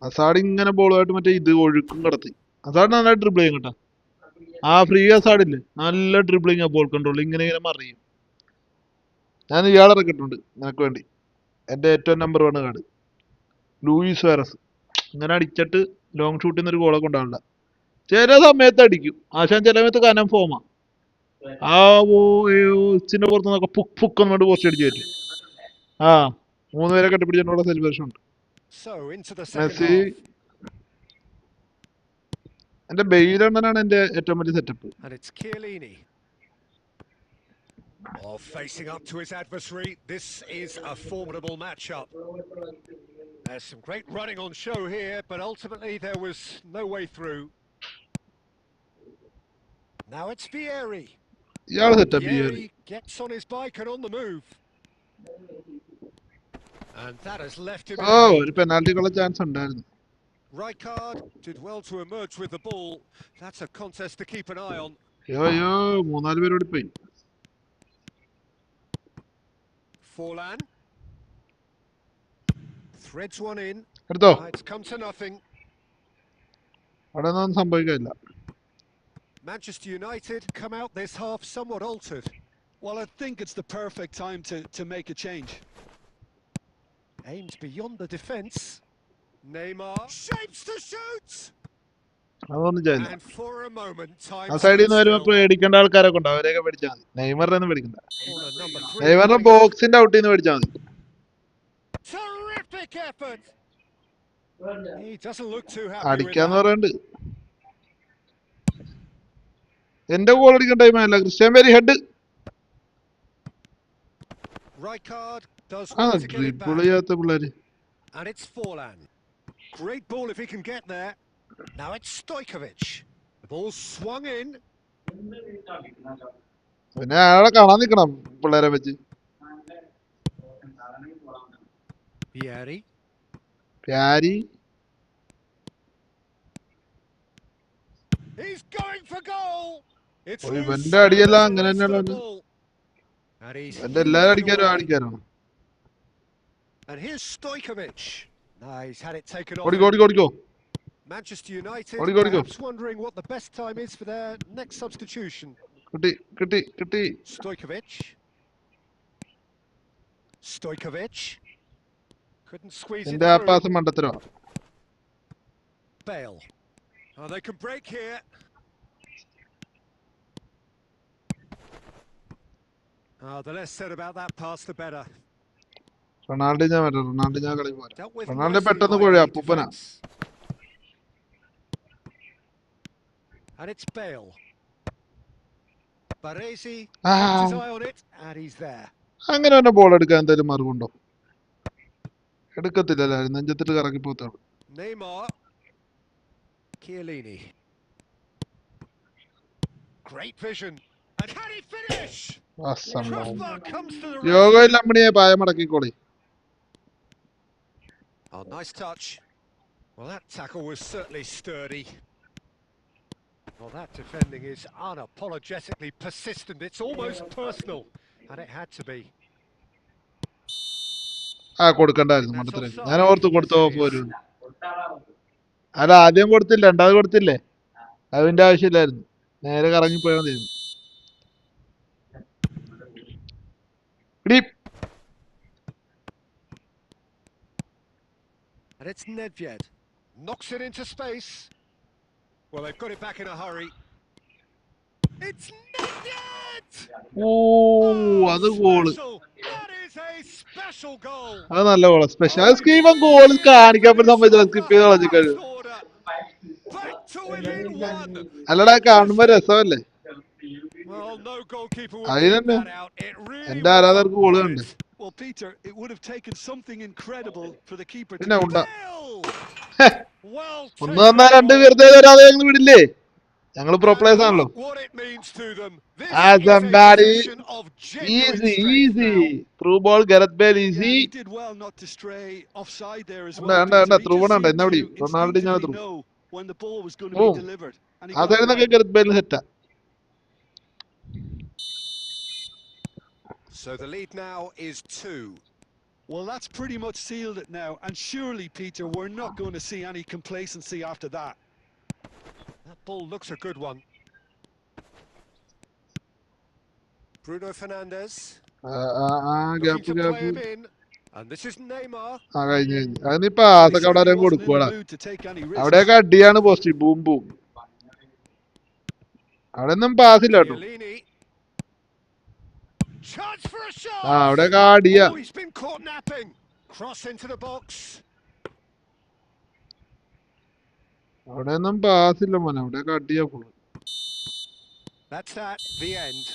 Hazard ഇങ്ങനെ ബോളുമായിട്ട് മറ്റേ ഇത് ഒഴുക്കും കടത്തി. അസാഡ് നന്നായിട്ട് ഡ്രിബിൾ ചെയ്യും കേട്ടോ. ആ ഫ്രീ അസാഡില്ലേ, നല്ല ഡ്രിബിളിങ് ആ, ബോൾ കൺട്രോൾ ഇങ്ങനെ ഇങ്ങനെ മറിയും. ഞാൻ ഇയാളെ ഇറക്കിയിട്ടുണ്ട് നിനക്ക് വേണ്ടി, എൻ്റെ ഏറ്റവും നമ്പർ 1 കാർഡ് ലൂയിസ് വാരസ്. ഇങ്ങനെ അടിച്ചിട്ട് ലോങ് ഷൂട്ടിൽ നിന്ന് ഒരു ഗോളൊക്കെ ഉണ്ടാവില്ല. ചില സമയത്ത് അടിക്കും ആശാൻ, ചില സമയത്ത് കനം ഫോമാ. ആ ഇച്ചിന്റെ പുറത്ത് നിന്നൊക്കെ പുക്ക് പുക്ക് എന്നിട്ട് പോസ്റ്റ് അടിച്ചു പറ്റും. ആ 3 പേരെ കെട്ടിപ്പിടിച്ചിട്ടുള്ള സെലിബ്രേഷൻ ഉണ്ട്.
So into the second
Messi
half.
എന്റെ ബെയിലെണ്ണനാണ് എന്റെ ഏറ്റവും വലിയ setup.
And it's Chiellini. Oh, facing up to his adversary. This is a formidable matchup. There's some great running on show here, but ultimately there was no way through. Now it's Vieri.
ഇയാള് setup
Vieri gets on his bike and on the move. And that has left him in
oh
a heap.
ഒരു പെനാൽറ്റിക്കുള്ള chance ഉണ്ടായിരുന്നു.
Rijkaard did well to emerge with the ball. That's a contest to keep an eye on.
അയ്യോ 3-4 പേരോട് പോയി.
Forlan threads one in.
എടുത്തോ,
It's come to nothing.
അവിടെ ഒന്നും സംഭവിക്കില്ല.
Manchester United come out this half somewhat altered.
Well, I think it's the perfect time to make a change.
Aims beyond the defence. Neymar shapes to shoot.
അതൊന്നും ചെയ്യില്ല.
And for a moment, time
ആ സൈഡിൽ
stood
നിന്ന് വരുമ്പോ
still.
പേടിക്കേണ്ട ആൾക്കാരൊക്കെ ഉണ്ട്, അവരെയൊക്കെ പേടിച്ചാൽ മതി. നെയ്മറിനെ ഒന്നും പേടിക്കണ്ട.
Corner number 3.
നെയ്മറിനെ
coming up.
ബോക്സിന്റെ ഔട്ടിൽ നിന്ന് പേടിച്ചാൽ മതി.
Terrific effort. He doesn't look too happy with
അടിക്കാന്ന്
that.
പറയണ്ട്. എന്റെ ഗോൾ അടിക്കേണ്ട ടൈമല്ല. Christian Vieri head.
Rijkaard does
ആ
well to get it
dribble
back.
ചെയ്യാത്ത പിള്ളേര്.
And it's Forlan. Great ball if he can get there. Now it's Stojkovic. The ball swung in.
പിന്നെ അയാളെ കാണാൻ നിക്കണം പിള്ളേരെ വെച്ച്.
Vieri.
Pyari
He's going for goal. It's
oh,
loose.
ഇവന്റെ അടിയെല്ലാം
There's a
അങ്ങനെ
race for the
തന്നെയാണ്.
ball. And he's
എന്റെ എല്ലാരും
used it
അടിക്കാനും
away.
അടിക്കാനാണ്.
And here's Stojkovic. Now he's had it taken off
ഓടിക്കോ
him.
ഓടിക്കോ ഓടിക്കോ.
Manchester United
Go, go, go.
perhaps wondering what the best time is for their next substitution.
കിട്ടി കിട്ടി കിട്ടി.
Stojkovic. Stojkovic. Couldn't squeeze it
എന്റെ ആ
through.
Pass മണ്ടത്തരോ.
Bale. Oh, they can break here. Oh, the less said about that pass, the better.
റൊണാൾഡിഞ്ഞ വരാം, റൊണാൾഡിഞ്ഞ കളി പോരാ.
Dealt with
Ronaldo
nicely
പെട്ടെന്ന്
by
കൊഴ
the
അപ്പൂപ്പനാ.
defence. And it's Bale. Baresi keeps his eye on it, and he's there.
അങ്ങനെ തന്നെ ball എടുക്കാൻ എന്തെങ്കിലും മാർഗമുണ്ടോ? എടുക്കത്തില്ലല്ലോ, നെഞ്ചത്തിട്ട് കറക്കി പോത്താണ്.
Neymar. Chiellini. Great vision. And can he finish? Crossbar comes to the
yoga
rescue.
ഇല്ല അമ്മണിയെ പായ മടക്കിക്കോളി.
Oh, nice touch. Well, that tackle was certainly sturdy. Well, that defending is unapologetically persistent. It's almost personal. And it had to be.
ആ കൊടുക്കണ്ടായിരുന്നു മണ്ടത്തിലേക്ക്. ഞാൻ ഓർത്ത് കൊടുത്തോ പോരും. അല്ല ആദ്യം കൊടുത്തില്ല, രണ്ടാമത് കൊടുത്തില്ലേ, അതിന്റെ ആവശ്യമില്ലായിരുന്നു. നേരെ കറങ്ങിപ്പോയാൽ മതിയായിരുന്നു.
And it's Nedved. Knocks it into space. Well, they've got it back in a hurry. It's Nedved!
ഓ അത് goal.
Special. That is is a special goal.
അത് നല്ല ഗോളാ. സ്പെഷ്യൽ
Oh,
സ്കീം ഗോളിൽ
brilliant
കാണിക്കാൻ പറ്റുന്ന
finish
സംബന്ധിച്ച്
of
സ്കിപ്പ്
the
ചെയ്ത് കളഞ്ഞു കഴിയും.
highest order. Back to within one.
അല്ലടാ കാണുമ്പോ
Interesting.
രസമല്ലേ?
Well, no goalkeeper would
അതിന്
keep
തന്നെ
that out. It really
എന്റെ
was a
ആരാധകർക്ക് ഗോള്
bullet.
കണ്ടേ.
Well, Peter, it would have taken something incredible for the keeper to
പിന്നെ
keep
ഉണ്ടാ
it.
Well
ഒന്ന്
taken
വന്നാ
on
രണ്ട്
goal.
വെറുതെ വരാതെ ഞങ്ങൾ വിടില്ലേ? ഞങ്ങൾ പ്രോ
And
പ്ലേയേഴ്സ് ആണല്ലോ.
look what it means to them. This is a
Somebody
position of genuine
easy
strength now.
Through ball Gareth Bale
Yeah,
easy.
and he did well not to stray offside there as
കണ്ട
well,
കണ്ട
Peter.
കണ്ട
He
through
just
വേണ്ട
seemed
എന്നാ വിളി
to
Ronaldo
instinctively
through.
know when the ball was going to
oh
be delivered, and he
ആ
got it
സൈഡിൽ
right.
നിന്നൊക്കെ ഗരത് ബേലിന് സെറ്റാ.
So the lead now is 2.
Well, that's pretty much sealed it now, and surely, Peter, we're not going to see any complacency after that.
That ball looks a good one. Bruno Fernandes looking
gap
to play
gap.
him in, and this is Neymar.
ആ കഴിഞ്ഞ് കഴിഞ്ഞ്. അതിന്
Well, he
പാസ്സൊക്കെ അവിടെ
certainly
ആരെയും
wasn't in the
കൊടുക്കൂടാ.
mood to take any risks.
അവിടെയൊക്കെ അടിയാണ് post boom boom. അവിടെ ഒന്നും പാസില്ല കേട്ടോ.
Chiellini. Chance for a shot.
അവിടെയൊക്കെ അടിയാ.
Oh, he's been caught napping. Cross into the box.
അവിടെ ഒന്നും പാസില്ല മോനെ. അവിടെയൊക്കെ അടിയാ full.
That's that. The end.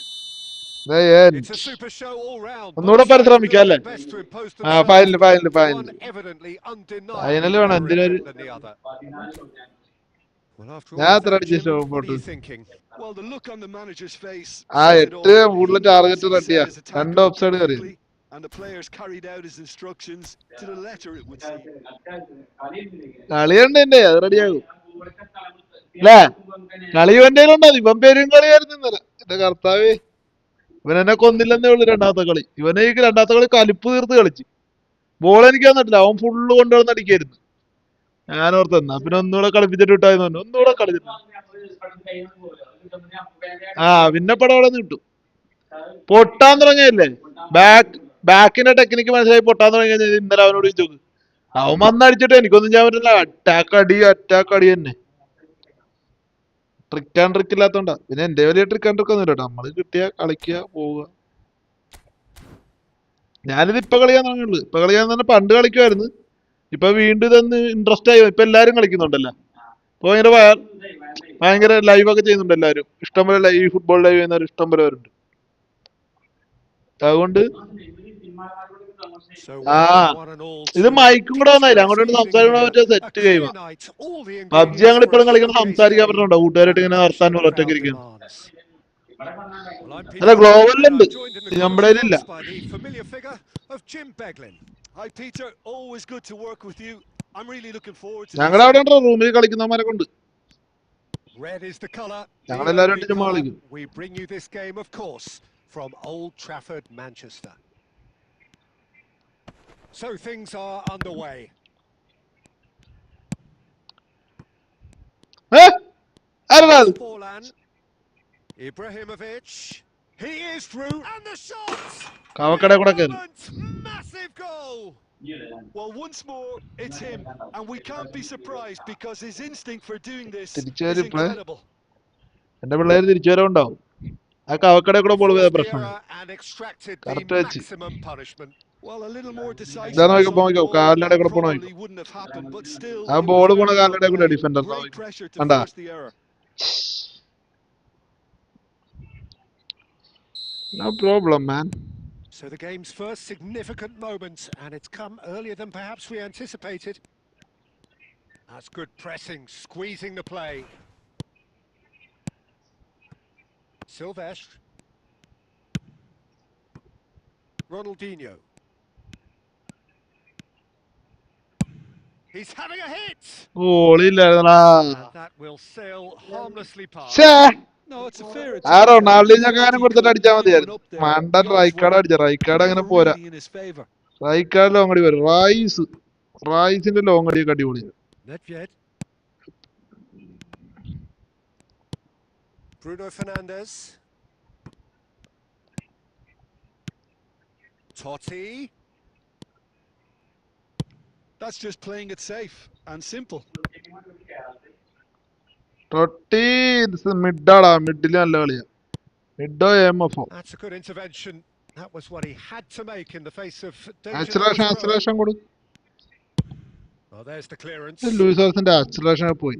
It's a super show all round.
ഒന്നുകൂടെ
Both sides
പരിശ്രമിക്കാം
doing
അല്ലേ?
their best to impose
final
themselves,
final
but
final
one evidently undeniably
final വേണം.
better
എന്തിനൊരു
equipped than the other. Well, after all
ഞാൻ
of
എത്ര
that,
അടിച്ച
Jim, what
pot.
are you thinking?
Well, the look on the manager's face
ആ
says it
8
all. He
കൂടുതൽ
knows
target
he
തട്ടിയാ.
set his attack
2
up
of side കയറി.
perfectly, and the players carried out his instructions to the letter, it would seem.
കളിയുണ്ട് എന്റെ അത് റെഡിയാകും അല്ലേ? കളി ഇവന്റെ ഉണ്ടാവും. ഇവൻ പേരും കളിയായിരുന്നു ഇന്നലെ. എന്റെ കർത്താവ് ഇവൻ എന്നെ കൊന്നില്ലെന്നേ ഉള്ളു. രണ്ടാമത്തെ കളി ഇവനെ ഈ രണ്ടാമത്തെ കളി കലിപ്പ് തീർത്ത് കളിച്ച് ബോൾ എനിക്ക് വന്നിട്ടില്ല. അവൻ ഫുള്ള് കൊണ്ടുവന്ന് അടിക്കായിരുന്നു. ഞാൻ ഓർത്തെന്നാ പിന്നെ ഒന്നുകൂടെ കളിപ്പിച്ചിട്ട് വിട്ടായിരുന്നു. ഒന്നുകൂടെ കളിച്ചിട്ട് പിന്നെ പടം അവിടെ നിന്ന് കിട്ടും. പൊട്ടാൻ തുടങ്ങിയല്ലേ? ബാക്കിന്റെ ടെക്നിക്ക് മനസ്സിലായി പൊട്ടാൻ തുടങ്ങി കഴിഞ്ഞാൽ ഇന്നലെ അവനോട് ചോദിച്ചു. അവൻ വന്നടിച്ചിട്ട് എനിക്കൊന്നും ചെയ്യാൻ പറ്റില്ല. അറ്റാക്ക് അടി തന്നെ. ട്രിക്ക് ആൻഡ് ട്രിക്ക് ഇല്ലാത്തോണ്ടാ. പിന്നെ എന്റെ വലിയ ട്രിക്ക് ആൻഡ് ട്രിക്ക് ഒന്നും ഇല്ല. നമ്മള് കിട്ടിയ കളിക്കുക പോവുക. ഞാനിത് ഇപ്പൊ കളിയാൻ തുടങ്ങിയുള്ളൂ. ഇപ്പൊ കളിയാന്ന് പറഞ്ഞാൽ പണ്ട് കളിക്കുമായിരുന്നു. ഇപ്പൊ വീണ്ടും ഇതൊന്ന് ഇൻട്രസ്റ്റ് ആയി. ഇപ്പൊ എല്ലാരും കളിക്കുന്നുണ്ടല്ലോ. ഇപ്പൊ ഭയങ്കര ലൈവ് ഒക്കെ ചെയ്യുന്നുണ്ട് എല്ലാരും. ഇഷ്ടംപോലെ ഈ ഫുട്ബോൾ ലൈവ് ചെയ്യുന്നവർ ഇഷ്ടംപോലെ പേരുണ്ട്. അതുകൊണ്ട്
So
ആ
welcome one and all
ഇത്
to a
മൈക്കും കൂടെ വന്നായില്ല.
peaceful
അങ്ങോട്ട്
evening
സംസാരിക്കണ
here.
പറ്റിയ
A
set
clear
ഗെയിമാ.
night, all the
PUBG
ingredients
ഞങ്ങൾ
for a
ഇപ്പോഴും കളിക്കുന്ന
showcase
സംസാരിക്കാൻ
game,
പറ്റുന്നുണ്ടോ?
and
കൂട്ടുകാരായിട്ട്
the
ഇങ്ങനെ
passion
വർത്താൻ
the
ഒറ്റയ്ക്ക്
crowd
ഇരിക്കുന്നു.
demands. Well, I'm
അല്ല
Peter Wright, and
ഗ്ലോബലിലുണ്ട്.
I'm joined in the commentary
നമ്മുടേലില്ല.
box by the familiar figure of Jim Beglin.
Hi, Peter. Always good to work with you. I'm really looking forward to this
ഞങ്ങളുടെ അവിടെ
one.
ഉണ്ടോ റൂമിൽ കളിക്കുന്നവന്മാരെ കൊണ്ട്.
Red is the colour, the
ഞങ്ങളെല്ലാരും
only
ചുമ്മാ
colour.
കളിക്കും.
We bring you this game, of course, from Old Trafford, Manchester. So things are underway.
ആരാ
It's Forlan. Ibrahimovic. He is through, and the shot!
കവക്കട കൂടെ കയറി.
Moment! Massive goal!
Well, once more, it's him, and we can't be surprised because his instinct for doing this
തിരിച്ചു
is
വരും ഇപ്പഴേ.
incredible.
എന്റെ പിള്ളേര് തിരിച്ചു വരവുണ്ടാവും. ആ കവക്കട കൂടെ ബോൾ ചെയ്ത
Forced the
പ്രശ്നം
error and extracted the
correct വെച്ച്.
maximum punishment.
Well, a little more
ഇതാ
decisiveness
നോക്കി
on the
പോയിക്കോ.
ball,
കാലിനടെ
that
കൂടെ പോണ
probably
നോക്കും.
wouldn't have happened, but still,
ആ
it
ബോൾ
was
പോണ
very well
കാലിനടെ കൂടെ
played.
Defender
Great pressure to
കണ്ടാ.
force the error.
No problem man.
So the game's first significant moment, and it's come earlier than perhaps we anticipated. That's good pressing, squeezing the play. Silvestre. Ronaldinho. He's having a hit!
ഗോളില്ലായിരുന്നടാ.
And that will sail harmlessly past.
No, it's a fair
ആ
attempt.
Ronaldinho
Thought
Kanam
he
കൊടുത്തിട്ട്
could
അടിച്ചാൽ
line one
മതിയായിരുന്നു.
up there.
മണ്ടൻ
The odds
Rijkaard
were
അടിച്ച. Rijkaard അങ്ങനെ
never
പോരാ.
really in his favour.
Rijkaard long അടി വരും. റൈസിന്റെ ലോങ് അടിയൊക്കെ അടിപൊളി.
Nedved. Bruno Fernandes. Totti.
That's just playing it safe and simple.
മിഡാടാ. മിഡില് നല്ല കളിയാ. മിഡോ എം എഫോ.
That's a good intervention. That was what he had to make in the face of danger that was
acceleration
growing.
കൊടുക്കും.
Well, there's the clearance.
Luis ഓർസിന്റെ acceleration പോയി.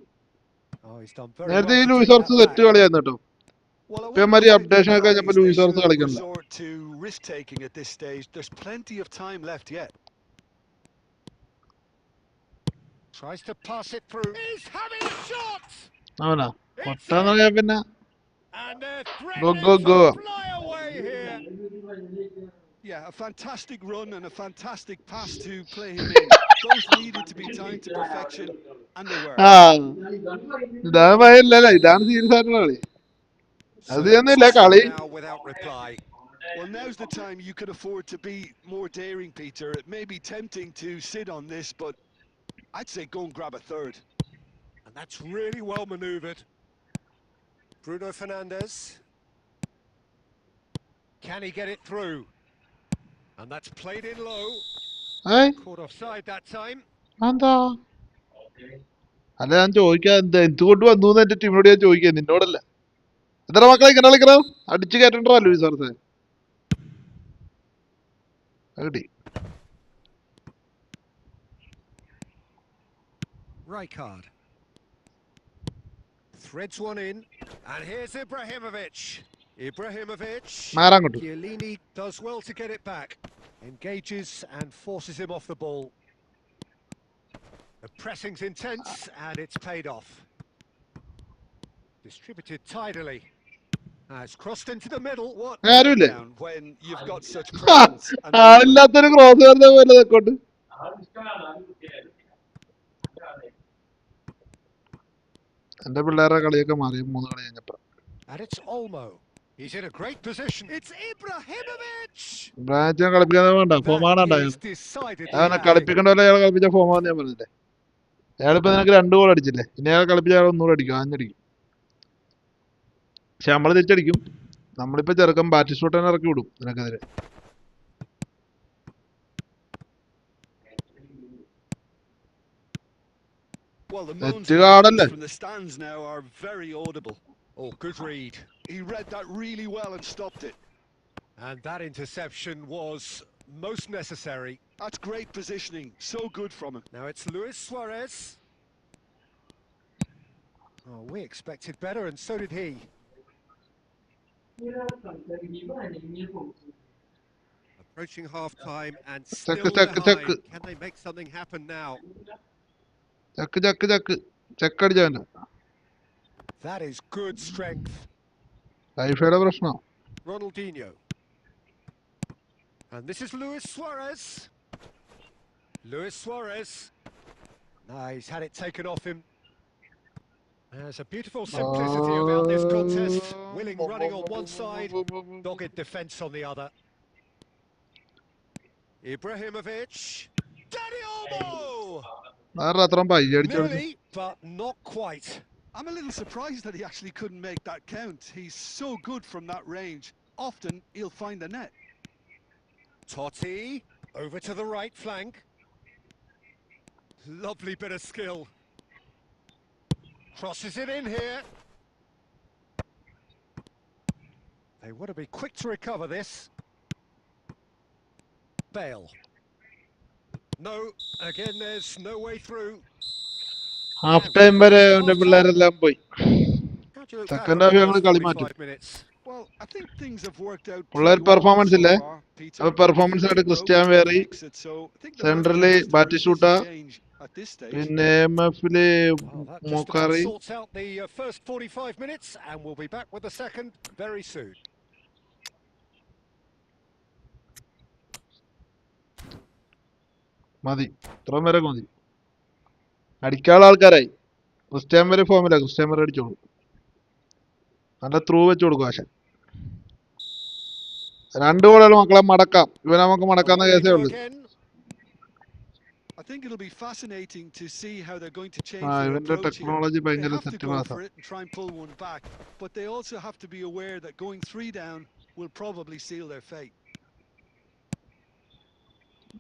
Oh, he's done very
നേരത്തെ
well
ഈ
to
Luis
take
Ors
that
set
back.
കളിയായിരുന്നു കേട്ടോ.
Well, I
ഇപ്പൊ
wouldn't
ഇമാരി
quite
updation ഒക്കെ
call
കഴിഞ്ഞപ്പോ
these. They
Luis Ors
shouldn't
കളിക്കണില്ല.
resort to risk-taking at this stage. There's plenty of time left yet.
Tries to pass it through. He's having a shot!
അവനാ
It's
പൊട്ടാന്ന്
in!
പറയാ പിന്നെ
And they're
go
threatening
go
to
go.
fly away here.
Yeah, a fantastic run and a fantastic pass to play him in. Both needed to be timed to perfection, and they were.
ആ ഇതാണ് ഭയമില്ലല്ലോ, ഇതാണ് serious ആയിട്ടുള്ള കളി.
So
അത്
they'll
ചെയ്യുന്നില്ല
toss him
കളി.
now without reply.
Well, now's the time you could afford to be more daring, Peter. It may be tempting to sit on this, but I'd say go and grab a third.
And that's really well manoeuvred. Bruno Fernandes. Can he get it through? And that's played in low. Caught offside that time.
എന്താ അല്ല ഞാൻ ചോദിക്കാൻ എന്താ എന്തുകൊണ്ട് വന്നു എന്റെ ടീമിനോട് ഞാൻ ചോദിക്കാൻ, നിന്നോടല്ല. എത്ര മക്കളെ ഇങ്ങനെ കളിക്കണോ? അടിച്ചു കയറ്റണ്ടോ ലൂയിസ് ഓർസ്? കിട്ടി.
Rijkaard. Threads one in. And here's Ibrahimovic.
മാറാൻ കിട്ടും.
Chiellini does well to get it back. Engages and forces him off the ball. The pressing's intense and it's paid off. Distributed tidily. It's crossed into the middle. What?
ആരുമില്ലേ?
Down when you've got such presence. And
ആളില്ലാത്തൊരു cross വരുന്ന പോലെ തെക്കോട്ട്. എന്റെ പിള്ളേരുടെ കളിയൊക്കെ മാറി 3 കളി കഴിഞ്ഞപ്പോ.
And it's Olmo. He's in a great position. It's Ibrahimovic.
ബ്രാഞ്ചിനെ കളിപ്പിക്കാൻ വേണ്ട, ഫോമാണ് ഉണ്ടായത്. അവനെ കളിപ്പിക്കേണ്ട പോലെ അയാളെ കളിപ്പിച്ച ഫോമാന്ന് ഞാൻ പറഞ്ഞില്ലേ. അയാളിപ്പോ നിനക്ക് 2 ഗോൾ അടിച്ചില്ലേ, ഇനി അയാൾ കളിപ്പിച്ച അയാൾ 100 അടിക്കും, 5 അടിക്കും. പക്ഷെ നമ്മള് തിരിച്ചടിക്കും. നമ്മളിപ്പോ ചെറുക്കം ബാറ്റിസ്റ്റൂട്ട് തന്നെ ഇറക്കി വിടും നിനക്കെതിരെ.
Well, the moans and groans from the stands now are very audible.
Oh, good read.
He read that really well and stopped it.
And that interception was most necessary.
That's great positioning. So good from him.
Now it's Luis Suarez. Oh, we expected better, and so did he. Approaching half-time and still behind. Can they make something happen now? That is good strength. Ronaldinho. And this is Luis Suarez. He's had it taken off him. There's a beautiful simplicity about this contest. Willing running on one side, dogged defence on the other. Ibrahimovic. Dani Olmo! Nearly, but not quite.
I'm a little surprised that he actually couldn't make that count. He's so good from that range. Often he'll find the net.
Totti, over to the right flank. Lovely bit of skill. Crosses it in here. They want to be quick to recover this. Bale. No, again there's no way through.
Half time വരെ അവന്റെ പിള്ളേരെല്ലാം പോയി. Second half ഞങ്ങൾ കളി മാറ്റും.
Well, I think things have worked out.
പിള്ളേർ performance ഇല്ലേ? അപ്പൊ പെർഫോമൻസ് ആയിട്ട് ക്രിസ്ത്യാൻ വേറി, സെൻട്രലി ബാറ്റിസ്റ്റൂട്ട, പിന്നെ MF-ല് മോക്കാറി.
First 45 minutes and we'll be back with the second very soon.
മതി, ഇത്രയും വരെ മതി. അടിക്കാനുള്ള ആൾക്കാരായി. ക്രിസ്ത്യാൻ വരെ ഫോമില്ല, ക്രിസ്ത്യാൻ വരെ അടിച്ചോളൂ. നല്ല ത്രൂ വെച്ച് കൊടുക്കും ആശൻ. 2 ഗോളുകൾ മക്കളെ മടക്കാം. ഇവനെ നമുക്ക് മടക്കാവുന്ന കേസേ ഉള്ളൂ.
I think it'll be fascinating to see how they're going to change their
ഇവന്റെ
approach
ടെക്നോളജി
here. They
ഭയങ്കര
have to
set
go
ക്ലാസ്സാ.
for it and try and pull one back, but they also have to be aware that going 3 down will probably seal their fate.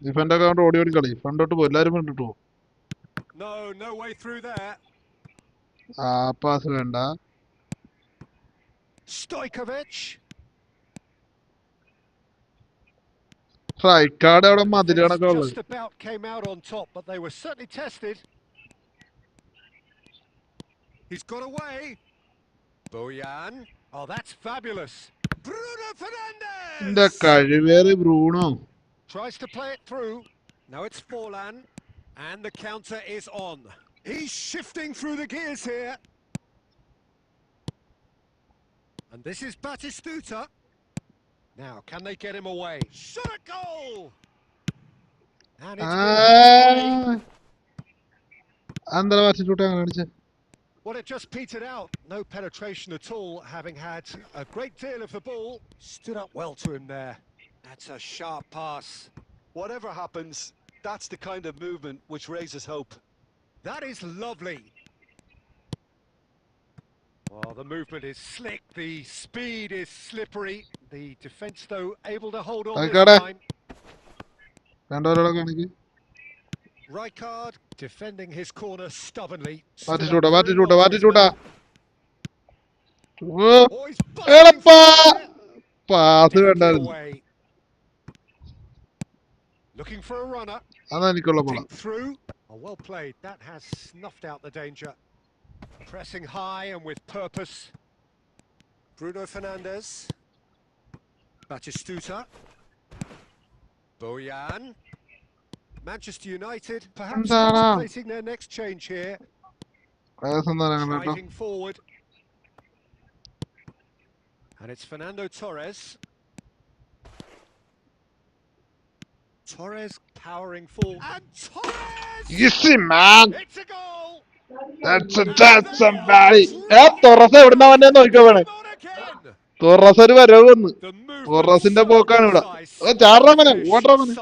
Defend ഒക്കെ ഓടി ഓടി കളി. ഫ്രണ്ടോട്ട് പോകും, എല്ലാവരും ഫ്രണ്ടിട്ട് പോകും.
No way through there.
Pass വേണ്ട.
Stojkovic.
സ്ട്രൈക്കാട് അവിടെ
The
മതിൽ
defence
കണക്കെ ഉള്ളത്.
just about came out on top, but they were certainly tested. He's got away. Bojan. Oh, that's fabulous. Bruno
എന്റെ
Fernandes
കഴിവേറി Bruno.
tries to play it through. Now it's Forlan, and the counter is on. He's shifting through the gears here. And this is Batistuta. Now, can they get him away? Shot a goal! And it's been halfway.
എന്താ വരച്ചിട്ട് അങ്ങനെ അടിച്ചേ?
Well, it just petered out. No penetration at all, having had a great deal of the ball. Stood up well to him there. That's a sharp pass.
Whatever happens, that's the kind of movement which raises hope.
That is lovely. Well, the movement is slick, the speed is slippery. The defence, though, able to hold on this time.
രണ്ടോരോടെ കാണിക്ക്.
Rijkaard defending his corner stubbornly.
മാറ്റിച്ചൂട്ടാ.
Oh, he's busting through there.
Pass
Deftly
വേണ്ടായിരുന്നു.
away. Looking for a runner.
അതാ എനിക്കുള്ള പോള.
Think through. Oh, well played. That has snuffed out the danger. Pressing high and with purpose. Bruno Fernandes. Batistuta. Bojan. Manchester United perhaps contemplating their next change here. Driving forward. And it's Fernando Torres. Torres powering forward. And Torres!
Easy, man.
It's a goal!
That's somebody. Torres എവിടുന്നാ വന്നെ നോക്കിക്കോ വേണേ. Torres ഒരു വരവ് വന്ന്. Torresന്റെ പോക്കാണ് ഇവിടെ. ചാടറാമനെ ഓടറാമനെ.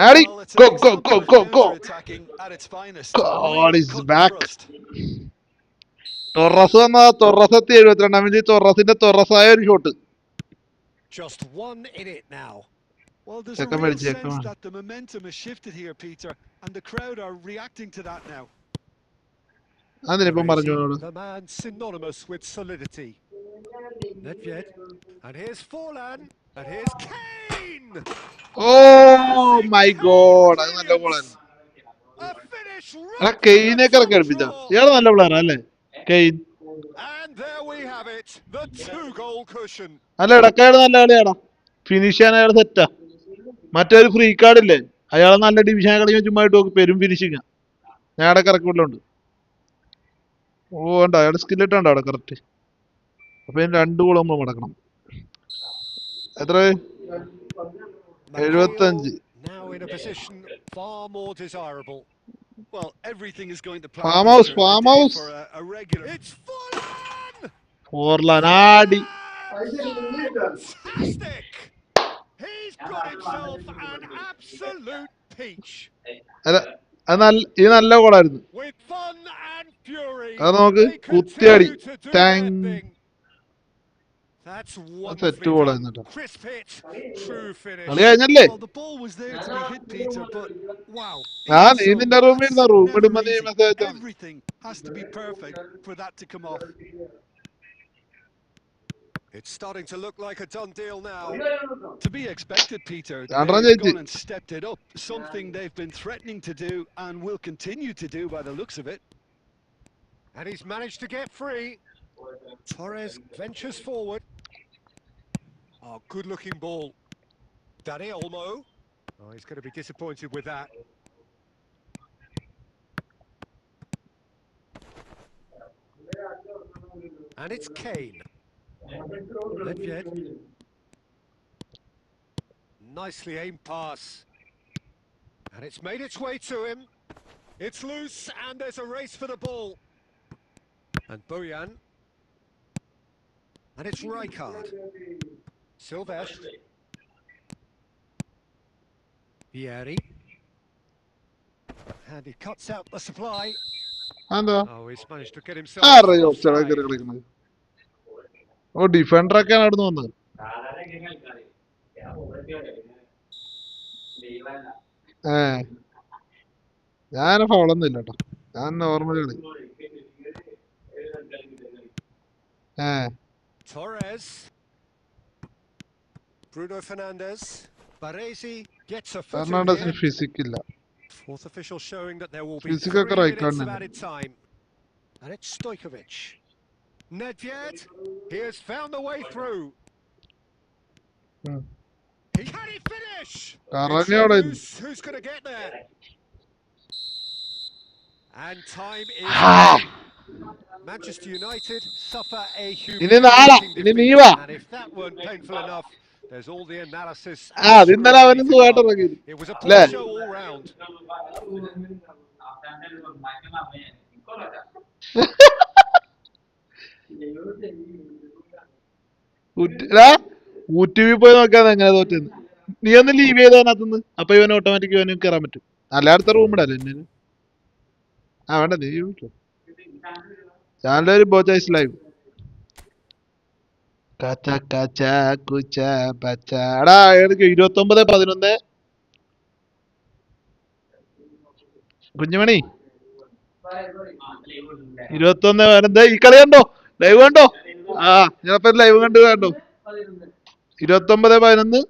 ആടി go. God is back. Torres വന്ന Torres എത്തി 72-ാം മിനിറ്റിൽ Torresന്റെ Torres-ആയ ഒരു shot.
Just one in it now.
Well, there's a real sense that the momentum has shifted here, Peter, and the crowd are reacting to that now.
അതിനിപ്പം പറഞ്ഞു.
The man synonymous with solidity. Nedved. And here's Forlan. And here's Kane.
Oh my God. അത് നല്ല ഗോളായിരുന്നു.
A finish
എടാ കെയിനെയൊക്കെ ഇറക്കി കളിപ്പിച്ചാ. ഇയാള് നല്ല പ്ലെയറാ അല്ലേ cane?
And there we have it. The 2-goal cushion.
അല്ല ഇടക്കയാള് നല്ല കളിയാടാ. ഫിനിഷ് ചെയ്യാൻ അയാൾ സെറ്റാ. മറ്റൊരു ഫ്രീ കാർഡ് ഇല്ലേ, അയാളെ നല്ല ഡിവിഷൻ കളിക്കാൻ ചുമ്മാ ഇട്ട് നോക്ക്, പെരും ഫിനിഷിങ്ങാ. ഞാൻ അവിടെ കറക്കൂട്ടുണ്ട്. ഓ ഉണ്ടോ അയാൾ സ്കില്ലിട്ടുണ്ടോ അവിടെ കറക്റ്റ്. അപ്പൊ 2 ഗോളാകുമ്പോ മടക്കണം. എത്ര? 75.
Now in a position far more desirable.
Well, everything is going to plan.
Farm house.
For a regular.
It's Forlan.
Forlanadi.
Fantastic. He's got himself an absolute peach.
ഇത് നല്ല ഗോളായിരുന്നു.
With fun and fury.
അത് നോക്ക് കുത്തിയാടി.
That's wonderfully done. Crisp hit, true finish.
Well, the ball was there to be hit, Peter, but wow. Everything has to be perfect for that to come off.
It's starting to look like a done deal now.
To be expected, Peter. They've gone and stepped it up. Something they've been threatening to do and will continue to do by the looks of it.
And he's managed to get free. Torres ventures forward. Oh, good-looking ball. Dani Olmo. Oh, he's going to be disappointed with that. And it's Kane. Nedved. Nicely aimed pass. And it's made its way to him. It's loose, and there's a race for the ball. And Bojan. And it's Rijkaard. Silvestre. Vieri. And he cuts out the supply. Oh, he's managed to get himself offside.
Oh defender ഒക്കെയാണ് അവിടെ നിന്ന് വന്നത്. ഞാൻ ഫൗളൊന്നും ഇല്ല കേട്ടോ, ഞാൻ normal കളി.
Torres. Bruno Fernandes. Baresi gets a foot in
ഫെർണാണ്ടസിന്
here.
Physique ഇല്ല.
Fourth official showing that there will be
ഫിസിക്കൊക്കെ
3 minutes of
റൈക്കാർഡിനുണ്ട്.
added time. And it's Stojkovic. Nedved, he has found the way through. He had it finish! It's
കറങ്ങി അവിടെ
loose. Who's going to get there? And time is running. Manchester United suffer a
ഇനി നാളെ,
humiliating
ഇനി നീ
defeat.
വാ.
And if that weren't painful enough, there's all the analysis
അത്
and
ഇന്നലെ അവന്
scrutiny to
സുഖമായിട്ട്
come.
ഇറങ്ങി
It was a
അല്ലേ?
poor show all round.
യൂട്യൂബിൽ പോയി നോക്കാതെ എങ്ങനെ തോറ്റെന്ന്. നീ ഒന്ന് ലീവ് ചെയ്തതിനകത്തുനിന്ന്, അപ്പൊ ഇവന് ഓട്ടോമാറ്റിക് ഇവന് കയറാൻ പറ്റും. അല്ല അടുത്ത റൂം ഇടല്ലേ എന്നെ. ആ വേണ്ട, നീ ചാനലൊരു ബോച്ചൈസ് ലൈവ്. കച്ച കച്ച കുച്ച പച്ച. എടാ എനിക്ക് 29-11 കുഞ്ഞുമണി 21 ഈ കളി കണ്ടോ? ലൈവ് കണ്ടോ? ആ ഞാനിപ്പോ ലൈവ് കണ്ടു. 29-11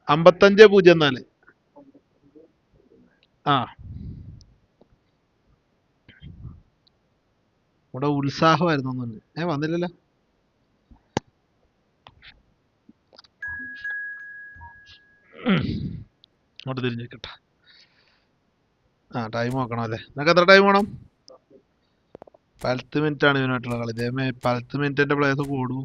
55-04. ആ ഇവിടെ ഉത്സാഹമായിരുന്നു ഒന്നുണ്ട്. വന്നില്ലല്ലോ. അങ്ങോട്ട് തിരിഞ്ഞേക്കട്ടെ. ആ ടൈം നോക്കണം അല്ലേ? നിനക്ക് എത്ര ടൈം വേണം? 10 മിനിറ്റ് ആണ് ഇവനായിട്ടുള്ള കളി. ഇതേമേ 10 മിനിറ്റിന്റെ പ്ലേസ് കൂടും.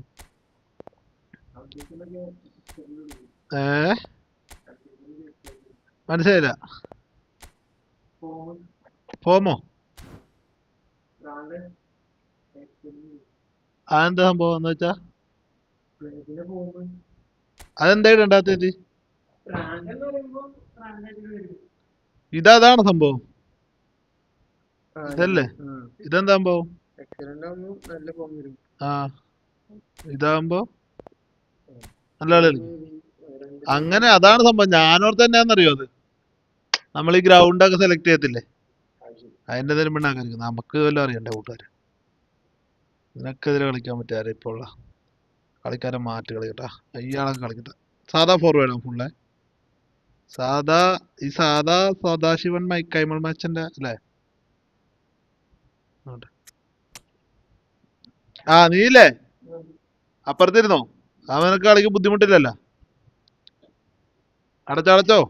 മനസ്സിലായില്ല. ഫോമോ? അതെന്താ സംഭവം എന്ന് വെച്ചാ? അതെന്താ രണ്ടാമത്തേത്? ഇതാണ് സംഭവം. ഇതല്ലേ? ഇതെന്താ സംഭവം? ആ ഇതാകുമ്പോ നല്ല കളി കളിക്കും. അങ്ങനെ അതാണ് സംഭവം. ഞാനോർത്ത് തന്നെയാണെന്നറിയോ അത്? നമ്മൾ ഈ ഗ്രൗണ്ടൊക്കെ സെലക്ട് ചെയ്യത്തില്ലേ, അതിന്റെ എന്തെങ്കിലും പെണ്ണാക്കാൻ നമുക്ക് വല്ലതും അറിയണ്ടേ കൂട്ടുകാർ? നിനക്കെതിരെ കളിക്കാൻ പറ്റിയ ഇപ്പൊ ഉള്ള കളിക്കാരെ മാറ്റി കളിക്കട്ടാ. ഇയാളൊക്കെ കളിക്കട്ടെ. സാധാ ഫോർവേഡ് ഫുള്ളെ ഈ സദാശിവൻ കൈമൾ മാച്ചിന്റെ അല്ലേ? ആ നീല്ലേ അപ്പുറത്തിരുന്നോ? അവനൊക്കെ കളിക്ക് ബുദ്ധിമുട്ടില്ലല്ലോ. അടച്ചോ.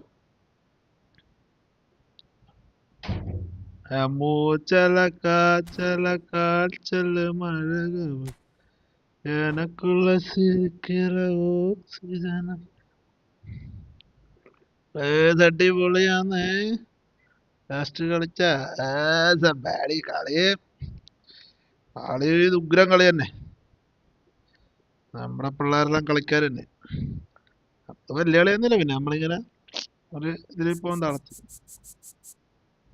മൂച്ചല കാച്ചല കാച്ചല മഴ എനക്കുള്ള സിരിക്കിற ഓക്സിജനം. അടിപൊളിയാന്നേ ലാസ്റ്റ് കളിച്ച ബാഡി കളി. ഉഗ്രം കളി തന്നെ. നമ്മുടെ പിള്ളേരെല്ലാം കളിക്കാർ തന്നെ. അപ്പൊ വലിയ കളിയൊന്നുമില്ല. പിന്നെ നമ്മളിങ്ങനെ ഒരു ഇതിലിപ്പോ തളച്ചു.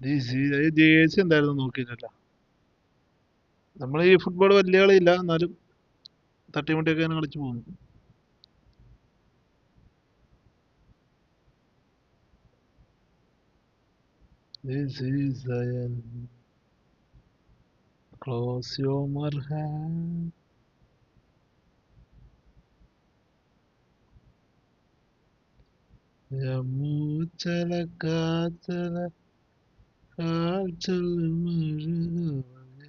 ജേഴ്സി എന്തായിരുന്നു നോക്കിയിട്ടില്ല. നമ്മൾ ഈ ഫുട്ബോൾ വലിയ കളിയില്ല, എന്നാലും തട്ടിമുട്ടിയൊക്കെ കളിച്ചു പോകുന്നു. This is the end. Close your hand. മൂച്ചല കാച്ചല കാച്ചൽ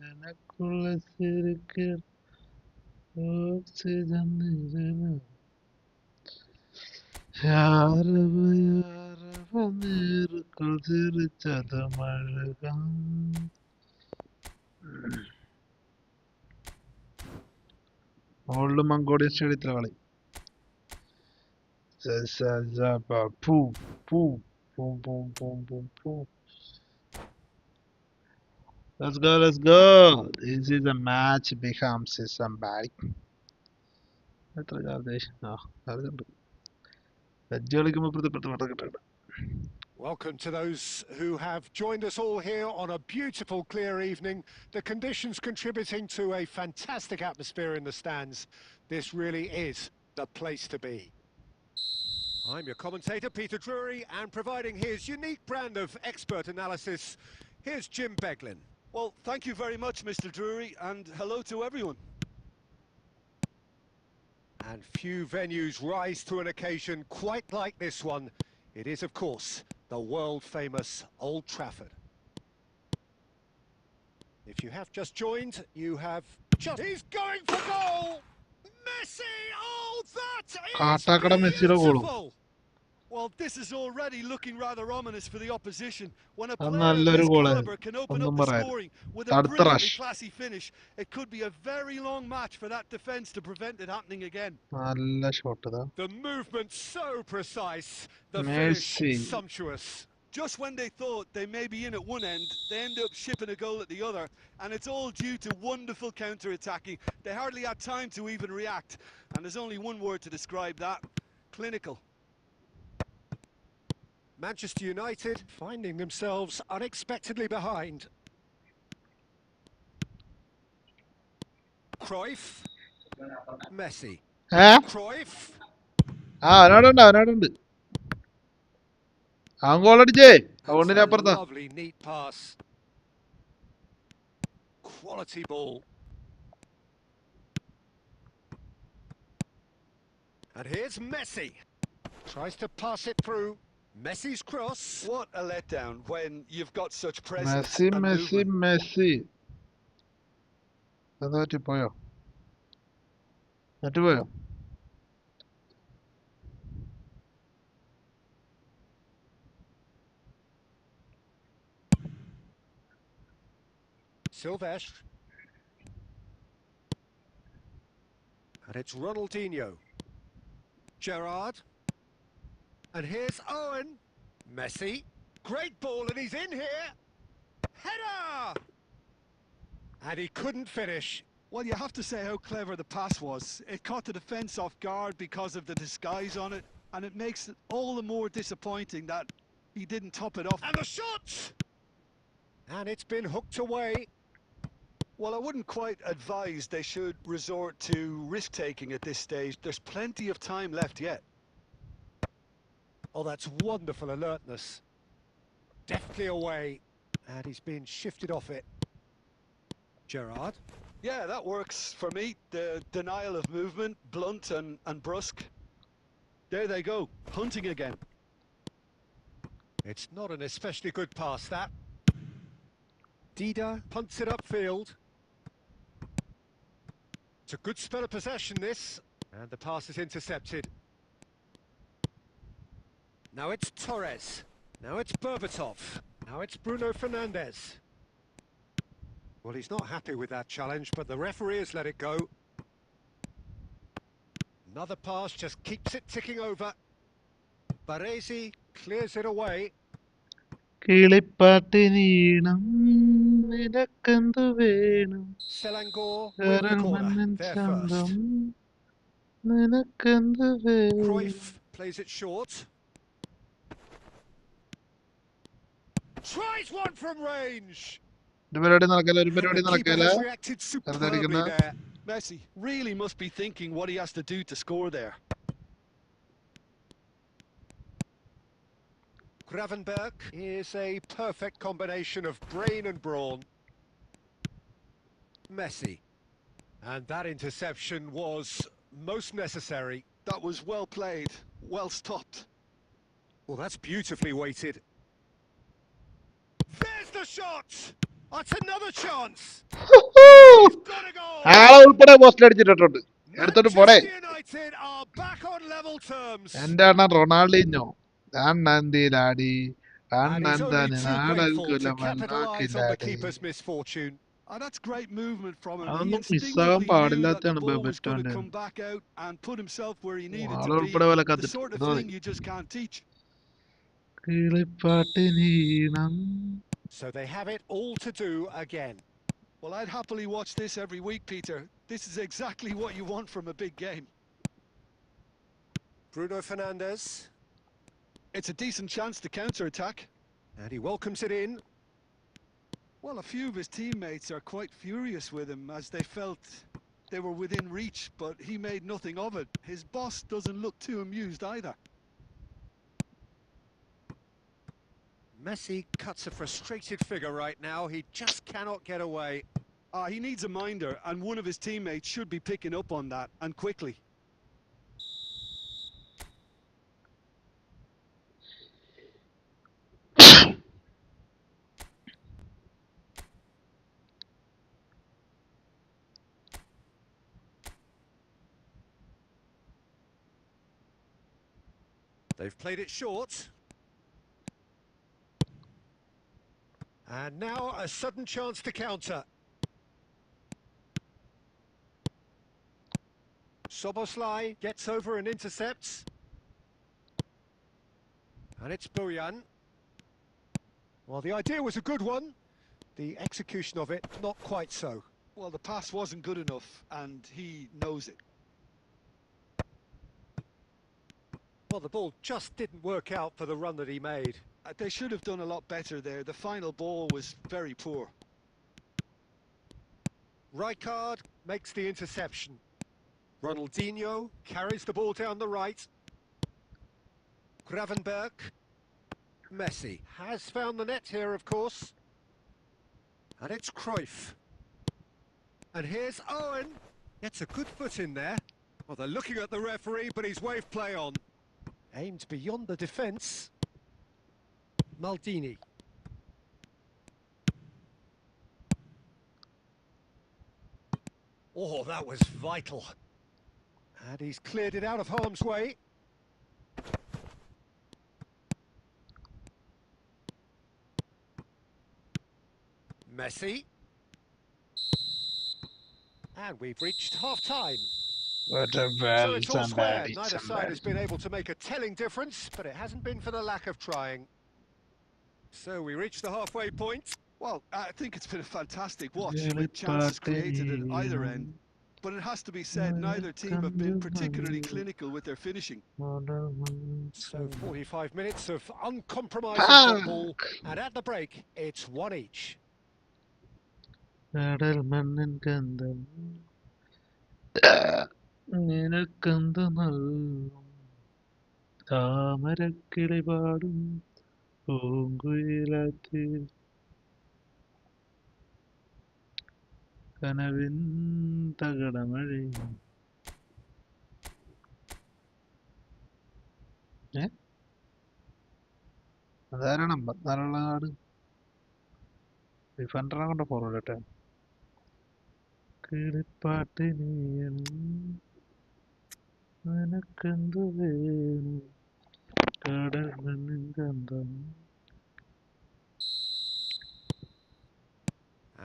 എനക്കുള്ള സിരിക്ക് ഓക്സിജൻ നേർക്കുൾ ചിരിച്ചത് മഴകം. ഓൾഡ് മങ്കോഡിയൻ സ്റ്റേഡിയത്തിലെ കളി. Let's go, let's go. This is a match becomes somebody. എത്ര അതുണ്ട്. ലജ്ജ കളിക്കുമ്പോ
Welcome to those who have joined us all here on a beautiful, clear evening. The conditions contributing to a fantastic atmosphere in the stands. This really is the place to be. I'm your commentator, Peter Drury, and providing his unique brand of expert analysis, here's Jim Beglin.
Well, thank you very much, Mr. Drury, and hello to everyone.
And few venues rise to an occasion quite like this one. It is, of course, the world-famous Old Trafford. If you have just joined, you have just... He's going for goal! Messi! Oh, that
Kattakada
is
മെസ്സിയുടെ ഗോളും.
beautiful!
Well, this is already looking rather ominous for the opposition. When a
അത്
player of
നല്ലൊരു
his
ഗോളായിരുന്നു.
caliber can open
ഒന്നും
up the
പറയാൻ.
scoring with a
അടുത്ത
brilliantly
rush.
classy finish, it could be a very long match for that defence to prevent it happening again.
നല്ല shot ഇതാ.
The movement so precise, the
Messi.
finish sumptuous.
Just when they thought they may be in at one end, they end up shipping a goal at the other, and it's all due to wonderful counter-attacking. They hardly had time to even react, and there's only one word to describe that: clinical.
Manchester United finding themselves unexpectedly behind. Cruyff. Messi. Cruyff.
അവനോടുണ്ട്. അവൻ ഗോളടിച്ചേ.
That's
അതുകൊണ്ടിന്
a
അപ്പുറത്താ.
lovely, neat pass. Quality ball. And here's Messi. Tries to pass it through. Messi's cross.
What a letdown when you've got such presence
Messi
and
Messi
movement.
Messi. എന്താ പോയോ? പോയോ?
Silvestre. And it's Ronaldinho. Gerrard. And here's Owen. Messi. Great ball, and he's in here. Header! And he couldn't finish.
Well, you have to say how clever the pass was. It caught the defence off guard because of the disguise on it, and it makes it all the more disappointing that he didn't top it off.
And the shot! And it's been hooked away.
Well, I wouldn't quite advise they should resort to risk-taking at this stage. There's plenty of time left yet.
Oh, that's wonderful alertness. Deftly away. And he's been shifted off it. Gerrard.
Yeah, that works for me. The denial of movement, blunt and brusque. There they go, hunting again.
It's not an especially good pass, that. Dida punts it upfield. It's a good spell of possession, this. And the pass is intercepted. Now it's Torres. Now it's Berbatov. Now it's Bruno Fernandes. Well, he's not happy with that challenge, but the referee has let it go. Another pass just keeps it ticking over. Baresi clears it away.
കിളിപ്പാട്ടിനീണം നിനക്കെന്തു വേണം
Selangor with the corner. There first.
നിനക്കെന്തു വേണം.
Cruyff plays it short. Tries one from range.
ഒരു പരിപാടി നടക്കല ഒരു
And
പരിപാടി
the keeper
നടക്കല.
has reacted superbly there.
Messi really must be thinking what he has to do to score there.
Gravenberg is a perfect combination of brain and brawn. Messi. And that interception was most necessary.
That was well played, well stopped.
Well, that's beautifully weighted. There's the shot! That's another chance! Gotta go!
ആളെ ഉൾപ്പെടെ post അടിച്ചിട്ടുണ്ട്. എടുത്തോട്ട് പോടെ.
Manchester United are back on level terms.
എന്റെ അണ്ണൻ Ronaldinho അണ്ണന്തിലാടി
And he's only
അണ്ണന്താന്
too grateful to
നാടൽക്കുലം
capitalise on the
അണ്ണാക്കില്ലാടി.
keeper's misfortune.
Oh, that's great movement from him. He
അതൊന്നും
instinctively
മിസ്സാകാൻ
knew that the
പാടില്ലാത്തതാണ്
ball was going to
ബെബറ്റോന്റെ.
come back out and put himself where he needed
ആളെ
to
ഉൾപ്പെടെ
be.
വല്ല
The
കത്തിട്ട്
sort of
ഇതാ മതി.
thing you just can't teach.
കിളിപ്പാട്ടിനീണം.
So they have it all to do again.
Well, I'd happily watch this every week, Peter. This is exactly what you want from a big game.
Bruno Fernandes.
It's a decent chance to counter-attack.
And he welcomes it in.
Well, a few of his teammates are quite furious with him as they felt they were within reach, but he made nothing of it. His boss doesn't look too amused either.
Messi cuts a frustrated figure right now. He just cannot get away.
He needs a minder, and one of his teammates should be picking up on that, and quickly.
They've played it short. And now a sudden chance to counter. Soboslai gets over and intercepts. And it's Bojan. Well, the idea was a good one. The execution of it, not quite so.
Well, the pass wasn't good enough, and he knows it.
Well, the ball just didn't work out for the run that he made.
They should have done a lot better there. The final ball was very poor.
Rijkaard makes the interception. Ronaldinho carries the ball down the right. Gravenberg. Messi has found the net here, of course. And it's Cruyff. And here's Owen. Gets a good foot in there. Well, they're looking at the referee, but he's waved play on. Aimed beyond the defence. Maldini. Oh, that was vital. And he's cleared it out of harm's way. Messi. And we've reached half-time.
What a
So
well,
it's all square.
somebody,
Neither side has been able to make a telling difference, but it hasn't been for the lack of trying. So we reach the halfway point.
Well, I think it's been a fantastic watch with chances created at either end. But it has to be said, neither team have been particularly clinical with their finishing.
So 45 minutes of uncompromising football, and at the break, it's one each.
കടൽ മണ്ണിൻ കന്തം നിനക്കന്ത നൽകും താമരക്കിളി പാടും പൂങ്കുയിലാത്തി കനവിൻ തകടമഴി അതാരാണ് 54 card ഡിഫൻഡറെ കൊണ്ട് forward ഇട്ടെ കിളിപ്പാട്ട് നീയണം നിനക്കെന്തു വേണം കടൽ മണ്ണിൻ കന്തം.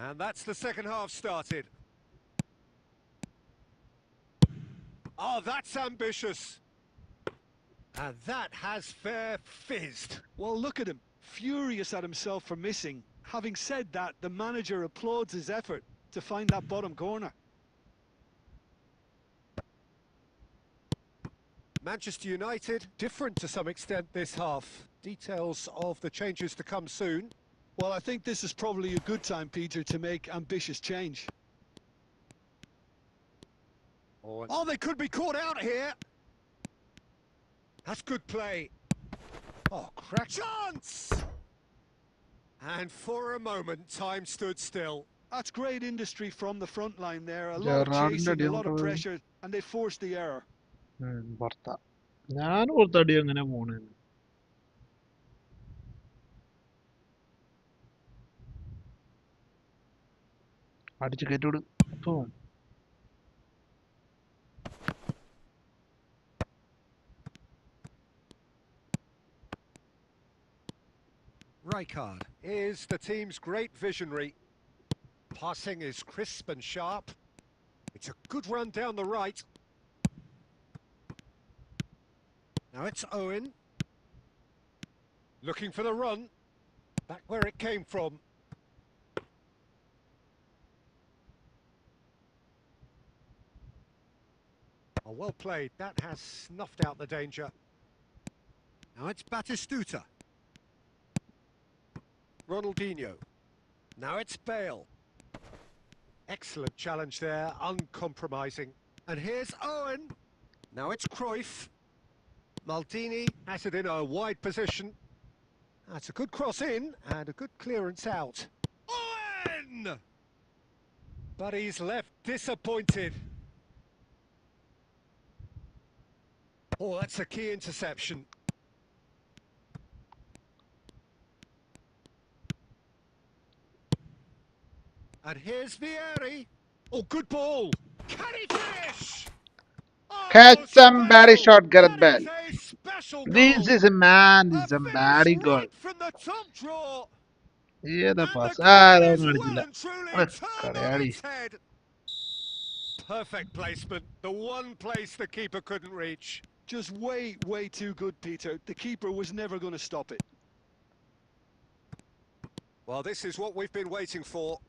And that's the second half started. Oh, that's ambitious. And that has fair fizzed.
Well, look at him, furious at himself for missing. Having said that, the manager applauds his effort to find that bottom corner.
Manchester United, different to some extent this half. Details of the changes to come soon.
Well, I think this is probably a good time, Peter, to make ambitious change.
Oh, they could be caught out here. That's good play. Oh, crack chance! And for a moment, time stood still.
That's great industry from the front line there. A lot of chasing, a lot of pressure, and they forced the error.
പുറത്താ ഞാൻ പുറത്തടി എങ്ങനെ പോണേ അടിച്ച് കയറ്റിവിട് പോവും.
Rijkaard is the team's great visionary. Passing is crisp and sharp. It's a good run down the right. Now it's Owen. Looking for the run. Back where it came from. Oh, well played. That has snuffed out the danger. Now it's Batistuta. Ronaldinho. Now it's Bale. Excellent challenge there, uncompromising. And here's Owen. Now it's Cruyff. Maldini has it in a wide position. That's a good cross in and a good clearance out. Owen! But he's left disappointed. Oh, that's a key interception. And here's Vieri. Oh, good ball. Can he finish? Oh,
Catch somebody shot, Gareth Bale.
that is a special whistle
This
goal.
is a man. This
A
is a
finish
bad goal.
right from the top draw.
Yeah, the
And
pass.
the
Ah,
game
that
is
one
well
അടിച്ചില്ല.
and truly turned on
കളയാടി.
its head. Perfect placement. The one place the keeper couldn't reach.
Just way, way too good, Peter. The keeper was never going to stop it.
Well, this is what we've been waiting for.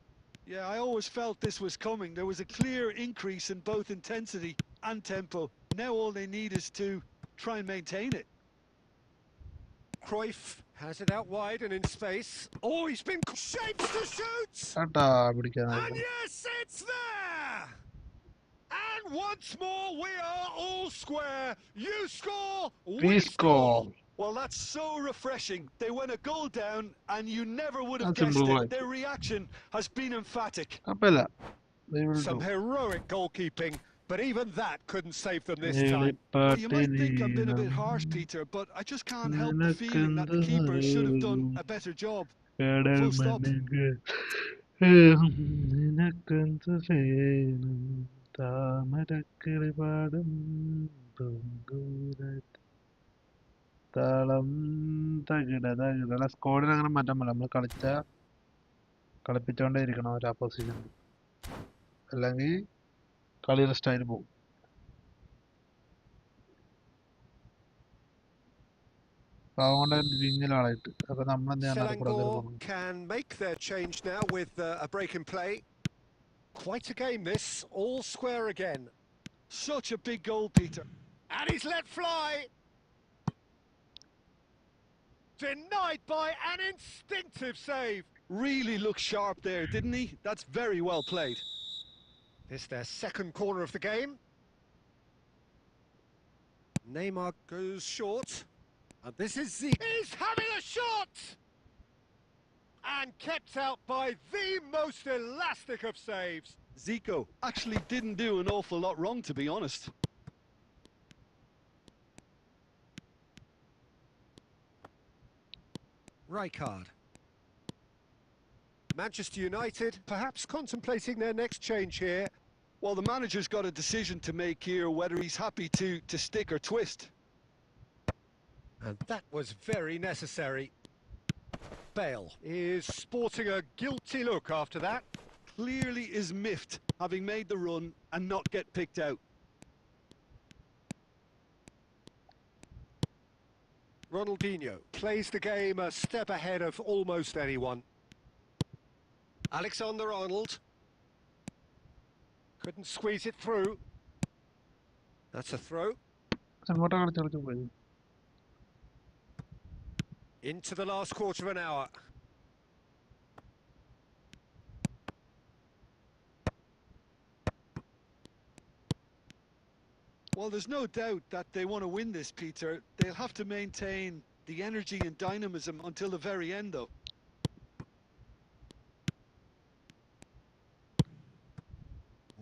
Yeah, I always felt this was coming. There was a clear increase in both intensity and tempo. Now all they need is to try and maintain it.
Cruyff has it out wide and in space. Oh, he's been shapes to shoot!
ആട്ടാ
And
പിടിക്കാനായിരുന്നു.
yes, it's there! And once more, we are all square. You score,
We
we
score.
score.
Well, that's so refreshing. They went a goal down and you never would have
That's a
guessed it.
goal.
Their reaction has been emphatic.
കുഴപ്പമില്ല. They will
Some
do.
heroic goalkeeping, but even that couldn't save them this time.
Well, you might think I'm being a bit
എളിപ്പട്ടിനീണം
harsh, Peter, but I just can't help the feeling that
നിനക്കെന്ത്
the keeper should have done
ഹരവും
a better job.
കടൽ
Full stop.
മണികൾ നിനക്കെന്ത് വേണം താമരക്കിളി പാടും പൂങ്കൂരത്ത് താളം തകിട തകിട സ്കോഡിന് അങ്ങനെ മാറ്റാൻ പറ്റില്ല. നമ്മൾ കളിപ്പിച്ചോണ്ടേ ഇരിക്കണം ഒരു അപ്പോസിഷൻ, അല്ലെങ്കിൽ കളിയുടെ സ്റ്റൈൽ പോകും. അതുകൊണ്ട് വിങ്ങിലാളായിട്ട് അപ്പൊ നമ്മൾ എന്ത് ചെയ്യാൻ കൂടെ കയറി
Selangor
പോകും.
can make their change now with a break in play. Quite a game this, all square again.
Such a big goal, Peter.
And he's let fly. Denied by an instinctive save.
Really looked sharp there, didn't he? That's very well played.
This their second corner of the game. Neymar goes short. And this is Zeke. He's having a shot! And kept out by the most elastic of saves.
Zico actually didn't do an awful lot wrong, to be honest.
Rijkaard. Manchester United perhaps contemplating their next change here.
Well, the manager's got a decision to make here, whether he's happy to stick or twist.
And that was very necessary. Bale is sporting a guilty look after that.
Clearly is miffed, having made the run and not get picked out.
Ronaldinho plays the game a step ahead of almost anyone. Alexander-Arnold couldn't squeeze it through. That's a throw.
അങ്ങോട്ടാ കളിച്ചു പോയി.
Into the last quarter of an hour.
Well, there's no doubt that they want to win this, Peter. They'll have to maintain the energy and dynamism until the very end, though.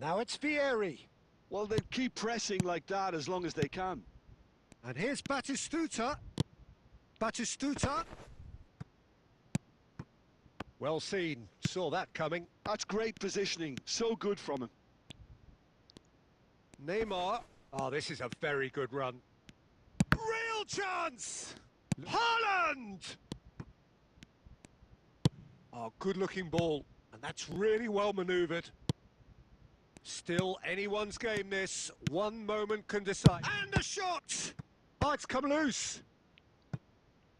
Now it's Vieri.
Well, they'll keep pressing like that as long as they can.
And here's Batistuta. Batistuta. Well seen. Saw that coming.
That's great positioning. So good from him.
Neymar. Oh, this is a very good run. Real chance! Haaland! Oh, good-looking ball. And that's really well manoeuvred. Still anyone's game, this. One moment can decide. And a shot! Oh, it's come loose.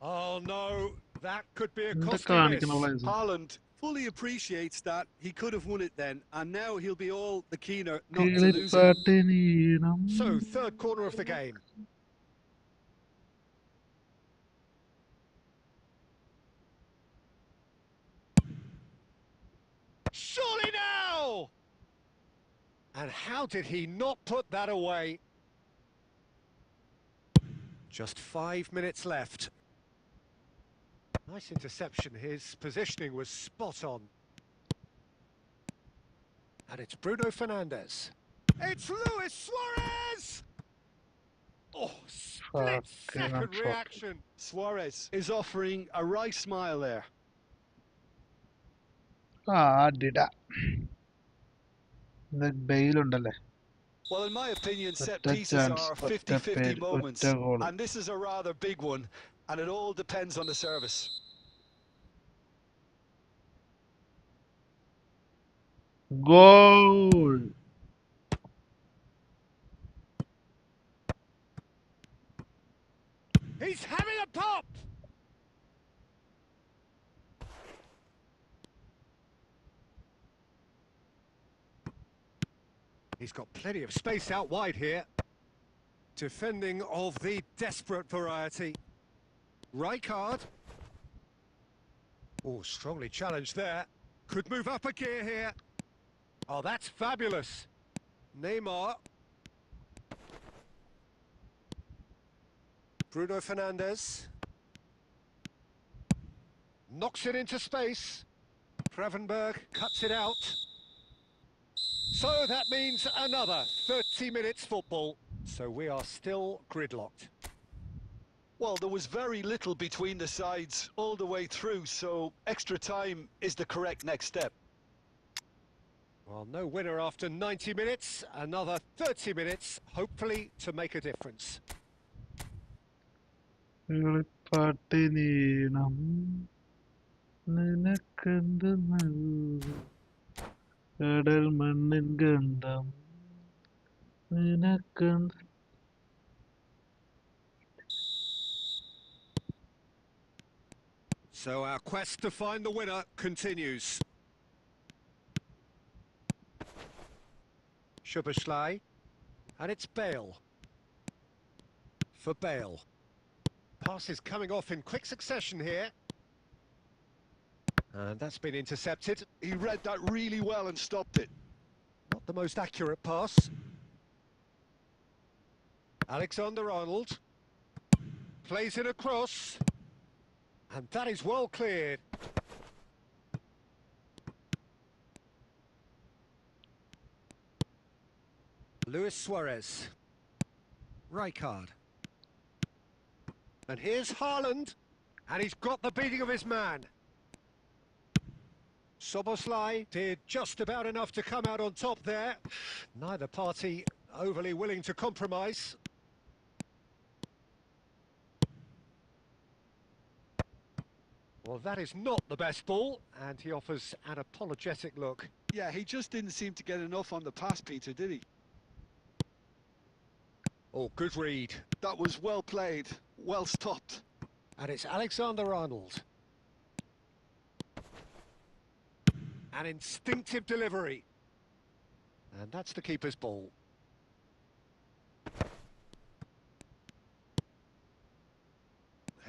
Oh, no. That could be a
എന്തൊക്കെ
costly miss.
കാണിക്കുന്ന place.
Haaland fully appreciates that he could have won it then, and now he'll be all the keener not to lose it.
കിളിപ്പാട്ടിനീണം.
So, third corner of the game. Surely now! And how did he not put that away? Just 5 minutes left. Nice interception. His positioning was spot on. And it's Bruno Fernandes. It's Luis Suarez! Oh, split-second
shot.
reaction.
Suarez is offering a wry smile there.
ആ അടിടാ. ബെയിലുണ്ടല്ലേ.
Well, in my opinion, set
ഒറ്റ
pieces
chance,
are
ഒറ്റ
50-50
പേര്, ഒറ്റ
moments,
goal.
and this is a rather big one, and it all depends on the service.
Goal.
He's having a pop! He's got plenty of space out wide here. Defending of the desperate variety. Rijkaard. Oh, strongly challenged there. Could move up a gear here. Oh, that's fabulous. Neymar. Bruno Fernandes. Knocks it into space. Gravenberg cuts it out. So that means another 30 minutes football. So we are still gridlocked.
Well, there was very little between the sides all the way through, so extra time is the correct next step.
Well, no winner after 90 minutes. Another 30 minutes, hopefully to make a difference.
കളിപ്പാട്ടിനീണം നിനക്കെന്ത് നൽകും? കടൽ മണ്ണിൻ ഗന്ധം നിനക്കെന്ത്?
So our quest to find the winner continues. Szoboszlai, and it's Bale. For Bale. Pass is coming off in quick succession here. And that's been intercepted.
He read that really well and stopped it.
Not the most accurate pass. Alexander-Arnold. Plays it across. And that is well cleared. Luis Suarez. Rijkaard. And here's Haaland. And he's got the beating of his man. Szoboszlai did just about enough to come out on top there. Neither party overly willing to compromise. Well, that is not the best ball, and he offers an apologetic look.
Yeah, he just didn't seem to get enough on the pass, Peter, did he?
Oh, good read.
That was well played, well stopped.
And it's Alexander-Arnold. An instinctive delivery. And that's the keeper's ball.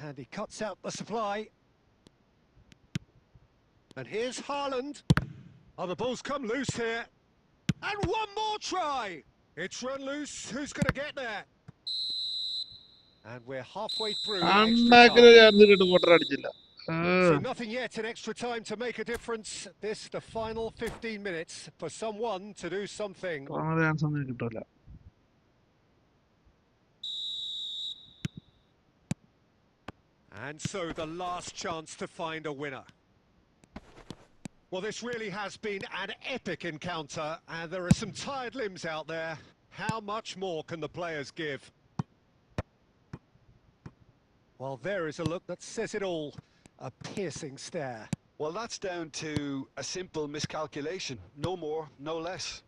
And he cuts out the supply. And here's Haaland. Oh, the ball's come loose here. And one more try. It's run loose. Who's going to get there? And we're halfway through
അണ്ണാക്കിന്
extra time.
Chance കിട്ടും, motor അടിച്ചില്ല.
So nothing yet in extra time to make a difference. This the final 15 minutes for someone to do something.
Chance ഒന്നും കിട്ടൂല.
And so the last chance to find a winner. Well, this really has been an epic encounter, and there are some tired limbs out there. How much more can the players give? Well, there is a look that says it all. A piercing stare.
Well, that's down to a simple miscalculation. No more, no less.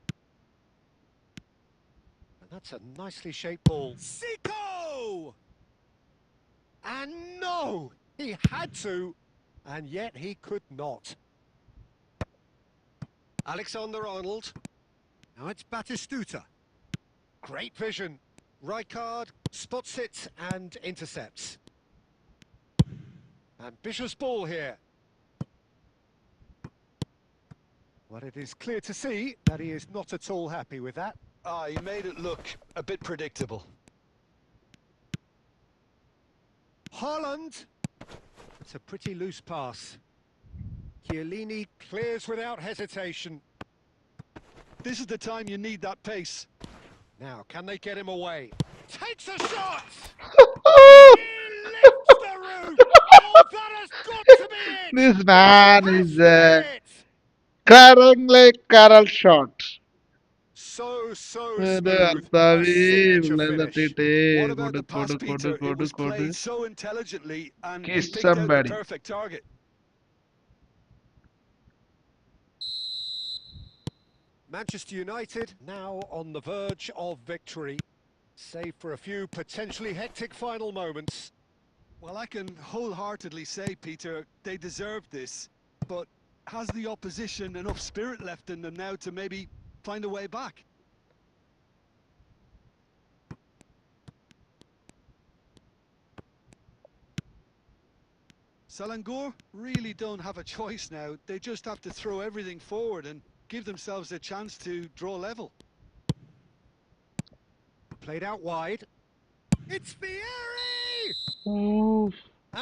And that's a nicely shaped ball. Zico! And no! He had to, and yet he could not. Alexander-Arnold. Now it's Batistuta. Great vision. Rijkaard spots it and intercepts. Ambitious ball here. Well, it is clear to see that he is not at all happy with that.
He made it look a bit predictable.
Haaland. It's a pretty loose pass. Chiellini clears without hesitation.
This is the time you need that pace.
Now, can they get him away? Takes a shot! He lifts the roof! Oh, that has got to be it!
This man
Has
is
to be it!
Carol shot.
So
ഇത്
smooth. A
കർത്താവേ,
signature
പിള്ളേർ
finish.
തട്ടിയിട്ടേ.
What about
കൊടു
the pass,
കൊടു കൊടു
Peter? It
കൊടു
was
കൊടു.
played so intelligently, and he
Kiss
picked out the
somebody.
perfect target.
Manchester United now on the verge of victory, save for a few potentially hectic final moments.
Well, I can wholeheartedly say, Peter, they deserved this, but has the opposition enough spirit left in them now to maybe find a way back? Selangor really don't have a choice now. They just have to throw everything forward and give themselves a chance to draw level.
Played out wide. It's Vieri!
Oof.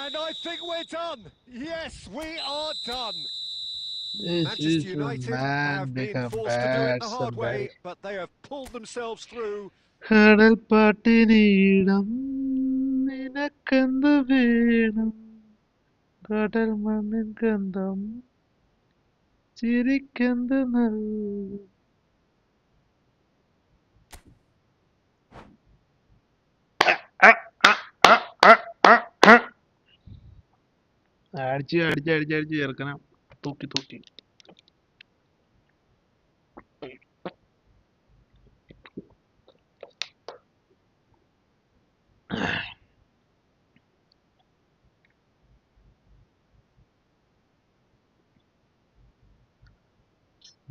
And I think we're done. Yes, we are done.
This
Manchester
is
United
man
have been
become
forced to do it
bad
the hard way,
somebody.
but they have pulled themselves through.
കടൽ പാട്ടിനീടം നിനക്കെന്ത് വേണം, കടൽ മണ്ണിൻ ഗന്ധം ചിരിക്കെന്ത് നല്ല. അടിച്ച് അടിച്ച് അടിച്ച് അടിച്ച് ചേർക്കണം, തൂക്കി തൂക്കി.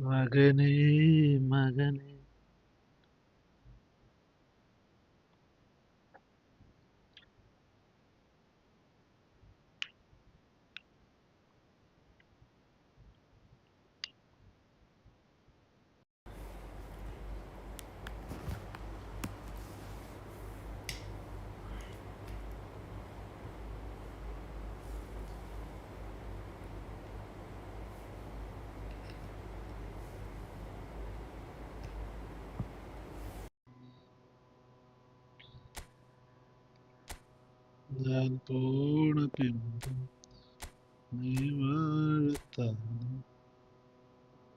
മകനേ മകനേ. ഞാൻ പോണ പിമ്പം നീ വാഴത്തന്നു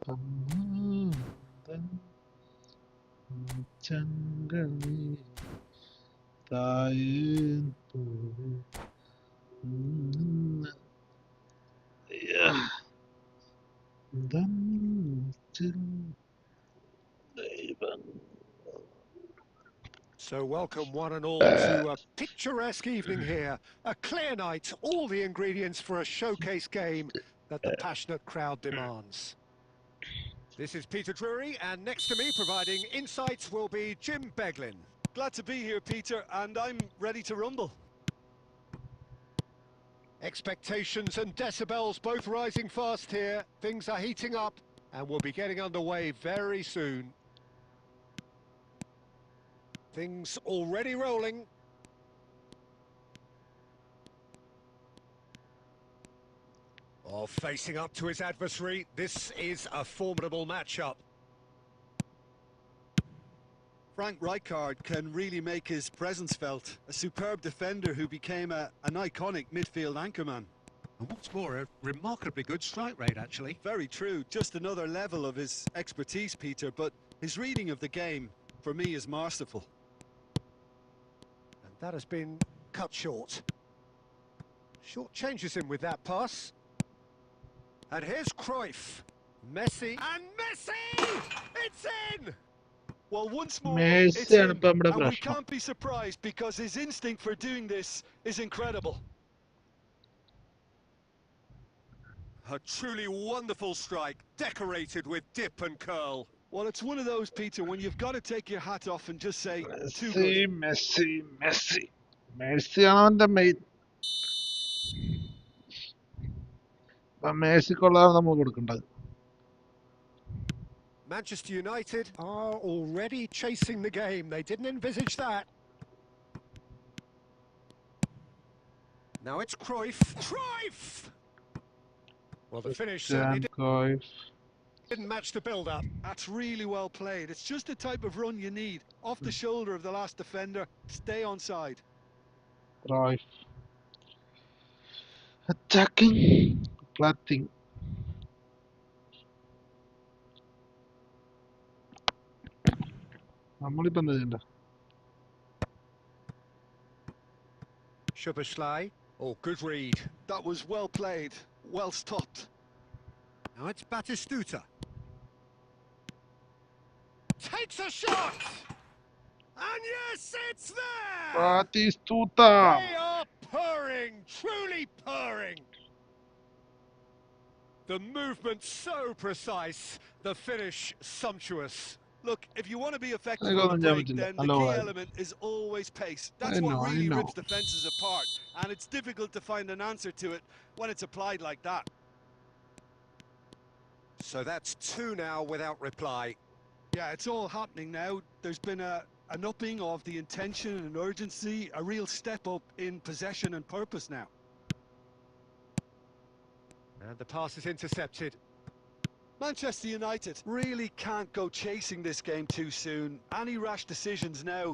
പമ്മാന്തൻ ചങ്കളി തായേൻ പൂവേ. ദൈവം.
So welcome one and all to a picturesque evening here. A clear night, all the ingredients for a showcase game that the passionate crowd demands. This is Peter Drury, and next to me providing insights will be Jim Beglin.
Glad to be here, Peter, and I'm ready to rumble.
Expectations and decibels both rising fast here. Things are heating up and we'll be getting underway very soon. Things already rolling. Oh, facing up to his adversary, this is a formidable matchup.
Frank Rijkaard can really make his presence felt. A superb defender who became an iconic midfield anchorman.
And what's more, a remarkably good strike rate, actually.
Very true. Just another level of his expertise, Peter, but his reading of the game, for me, is masterful.
And that has been cut short. Short changes him with that pass. And here's Cruyff. Messi. And Messi! It's in!
Well, once more,
Messi
it's in,
ആണ് ഇപ്പൊ നമ്മുടെ
and we
പ്രശ്നം.
can't be surprised because his instinct for doing this is incredible.
A truly wonderful strike, decorated with dip and curl.
Well, it's one of those, Peter, when you've got to take your hat off and just say, too
Messi
good.
Messi Messi മെസ്സിയാണ് അവന്റെ main. അപ്പൊ മെസ്സിക്കുള്ളതാണ് നമ്മൾ കൊടുക്കേണ്ടത്.
Manchester United are already chasing the game. They didn't envisage that. Now it's Cruyff. Cruyff! Well, the finish certainly didn't match the build-up.
That's really well played. It's just the type of run you need. Off the shoulder of the last defender, stay onside.
Cruyff. Attacking, platting. നമ്മളിപ്പോ എന്താ ചെയ്യണ്ട?
Shubaslai. Oh, good read.
That was well played, well stopped.
Now it's Batistuta. Takes a shot! And yes, it's there!
ബാറ്റിസ്തൂത്ത.
They are purring, truly purring. The movement so precise, the finish sumptuous.
Look, if you want to be effective on the
എനിക്കൊന്നും ചെയ്യാൻ
break,
പറ്റില്ല.
then the
നല്ല
key
ഓളായിരുന്നു.
element is always pace.
I
That's what
know, I
really
know.
rips defences apart, and it's difficult to find an answer to it when it's applied like that.
So that's two now without reply.
Yeah, it's all happening now. There's been an upping of the intention and urgency, a real step up in possession and purpose now.
And the pass is intercepted.
Manchester United really can't go chasing this game too soon. Any rash decisions now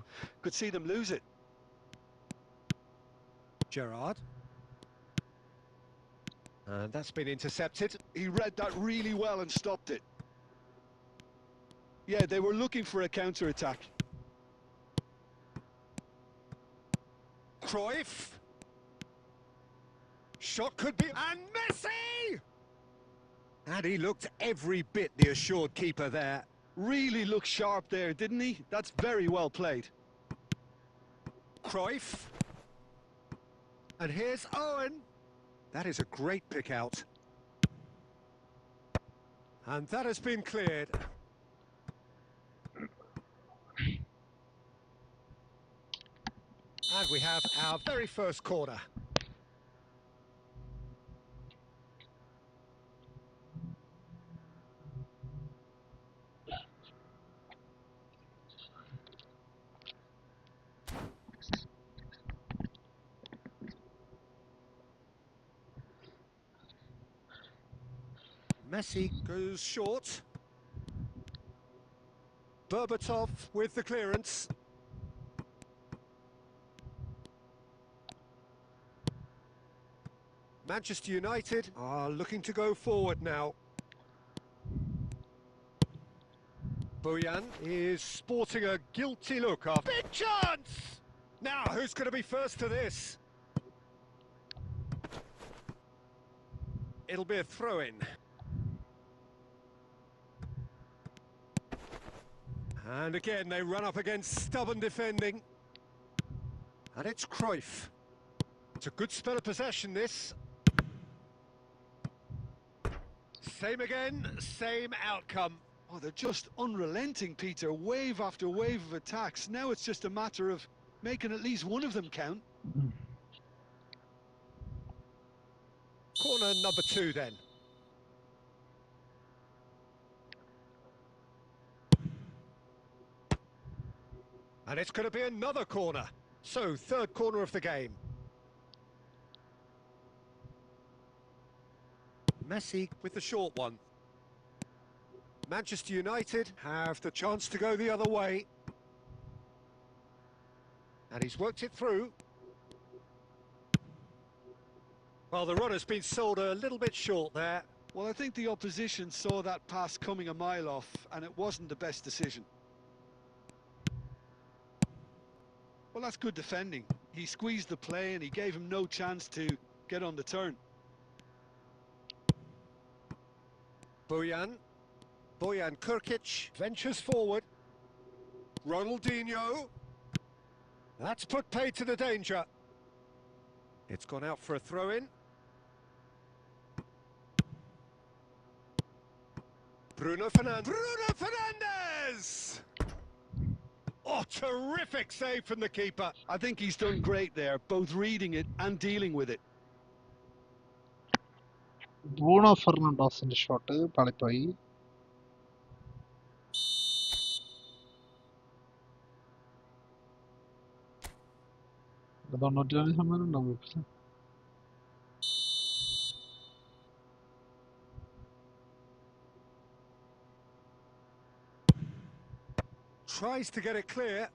could see them lose it.
Gerrard. And that's been intercepted.
He read that really well and stopped it. Yeah, they were looking for a counter-attack.
Cruyff. Shot could be... And Messi! And he looked every bit the assured keeper there.
Really looked sharp there, didn't he? That's very well played.
Cruyff. And here's Owen. That is a great pick out. And that has been cleared. And we have our very first corner. Messi goes short. Berbatov with the clearance. Manchester United are looking to go forward now. Bojan is sporting a guilty look after. Big chance! Now, who's going to be first to this? It'll be a throw-in. And again, they run up against stubborn defending. And it's Cruyff. It's a good spell of possession, this. Same again, same outcome.
Oh, they're just unrelenting, Peter. Wave after wave of attacks. Now it's just a matter of making at least one of them count.
Corner number 2 then. And it's going to be another corner. So, third corner of the game. Messi with the short one. Manchester United have the chance to go the other way. And he's worked it through. Well, the run has been sold a little bit short there.
Well, I think the opposition saw that pass coming a mile off, and it wasn't the best decision. Well, that's good defending. He squeezed the play and he gave him no chance to get on the turn.
Bojan Kirkic ventures forward. Ronaldinho. That's put paid to the danger. It's gone out for a throw-in. Bruno Fernandes! Oh, terrific save from the keeper.
I think he's done great there, both reading it and dealing with it.
Bruno ഫെർണാണ്ടസിന്റെ shot പാളിപ്പോയി. $94 ഉണ്ടാവും.
Tries to get it clear.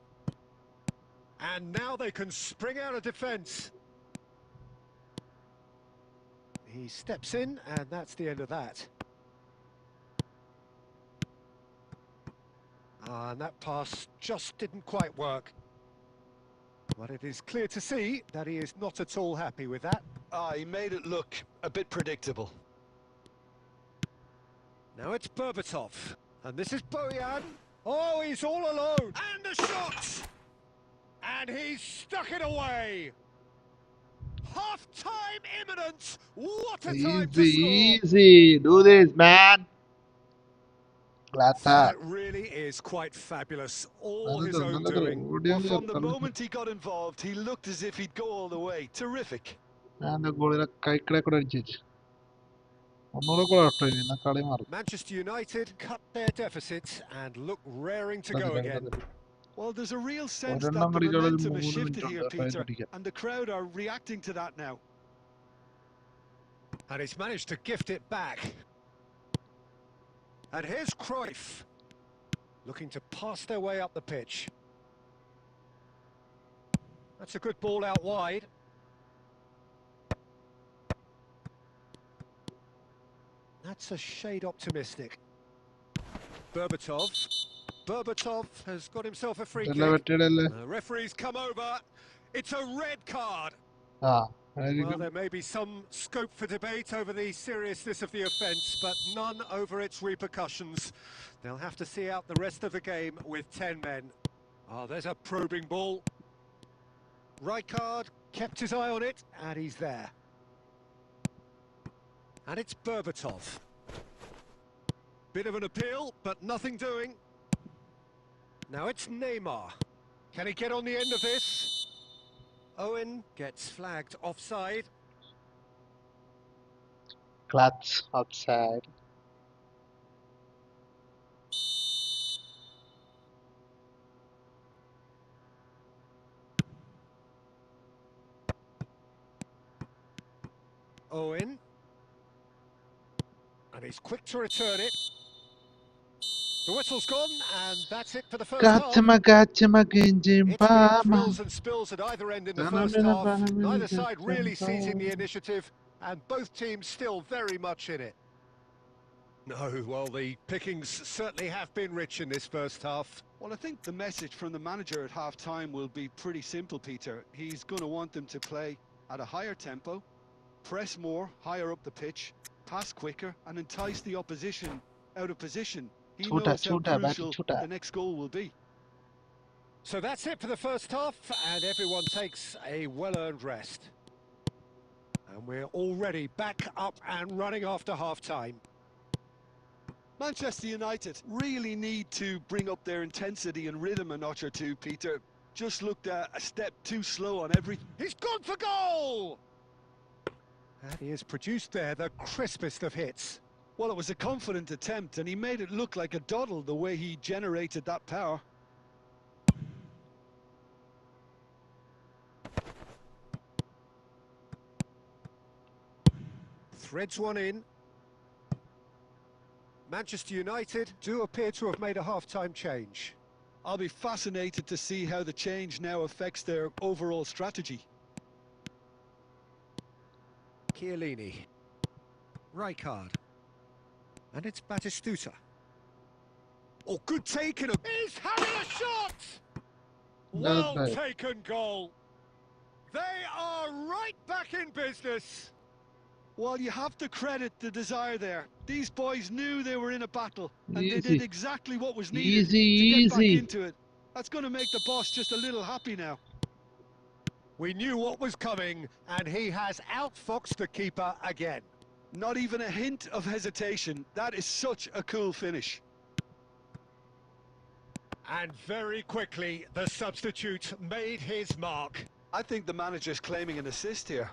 And now they can spring out of defence. He steps in, and that's the end of that. And that pass just didn't quite work. But it is clear to see that he is not at all happy with that.
He made it look a bit predictable.
Now it's Berbatov. And this is Bojan. Oh, he's all alone. And the shot! And he's stuck it away. Half-time imminent. What a time to
Easy,
score.
easy. Do this, man.
That
Glata.
really is quite fabulous. All his
Nalakal,
own
nalakal.
doing.
Well, from the moment he got involved, he looked as if he'd go all the way. Terrific.
And the goal kaikre kuda adichu. ഒന്നുകൂടെ കൂടെ ഇട്ടോ ഇനി എന്നാ കളി മാറും.
Manchester United cut their deficit and look raring to go again.
Well, there's a real sense that
ഒരെണ്ണം
the
കളിക്കാനുള്ള
momentum has
3
shifted
minute
here,
ഉണ്ട് ടൈം
Peter,
പിടിക്കാൻ.
and the crowd are reacting to that now.
And he's managed to gift it back. And here's Cruyff, looking to pass their way up the pitch. That's a good ball out wide. That's a shade optimistic. Berbatov. Berbatov has got himself a free
ഇതെല്ലാം
kick.
വെട്ടിയിടല്ലേ.
The referee's come over. It's a red card.
ആ
Well,
ആയിരിക്കും.
there may be some scope for debate over the seriousness of the offence, but none over its repercussions. They'll have to see out the rest of the game with 10 men. Oh, there's a probing ball. Rijkaard kept his eye on it, and he's there. And it's Berbatov. Bit of an appeal, but nothing doing. Now it's Neymar. Can he get on the end of this? Owen gets flagged offside.
Clutch outside.
Owen. And he's quick to return it. The whistle's gone, and that's it for the first half.
Gachama genjim
It's been
pama.
thrills and spills at either end in the first half. Neither side really seizing the initiative, and both teams still very much in it. No, well, the pickings certainly have been rich in this first half.
Well, I think the message from the manager at half-time will be pretty simple, Peter. He's going to want them to play at a higher tempo, press more, higher up the pitch, pass quicker, and entice the opposition out of position. He knows how crucial the next goal will be.
So that's it for the first half, and everyone takes a well-earned rest. And we're already back up and running after half-time.
Manchester United really need to bring up their intensity and rhythm a notch or two, Peter. Just looked a step too slow on every...
He's gone for goal! And he has produced there the crispest of hits.
Well, it was a confident attempt, and he made it look like a doddle the way he generated that power.
Threads one in. Manchester United do appear to have made a half-time change.
I'll be fascinated to see how the change now affects their overall strategy.
Chiellini. Rijkaard. And it's Batistuta. Oh, good taken. He's having a shot! Well taken goal. They are right back in business.
Well, you have to credit the desire there. These boys knew they were in a battle, and they did exactly what was needed to get back into it. That's going to make the boss just a little happy now.
We knew what was coming, and he has outfoxed the keeper again.
Not even a hint of hesitation. That is such a cool finish.
And very quickly, the substitute made his mark.
I think the manager's claiming an assist here.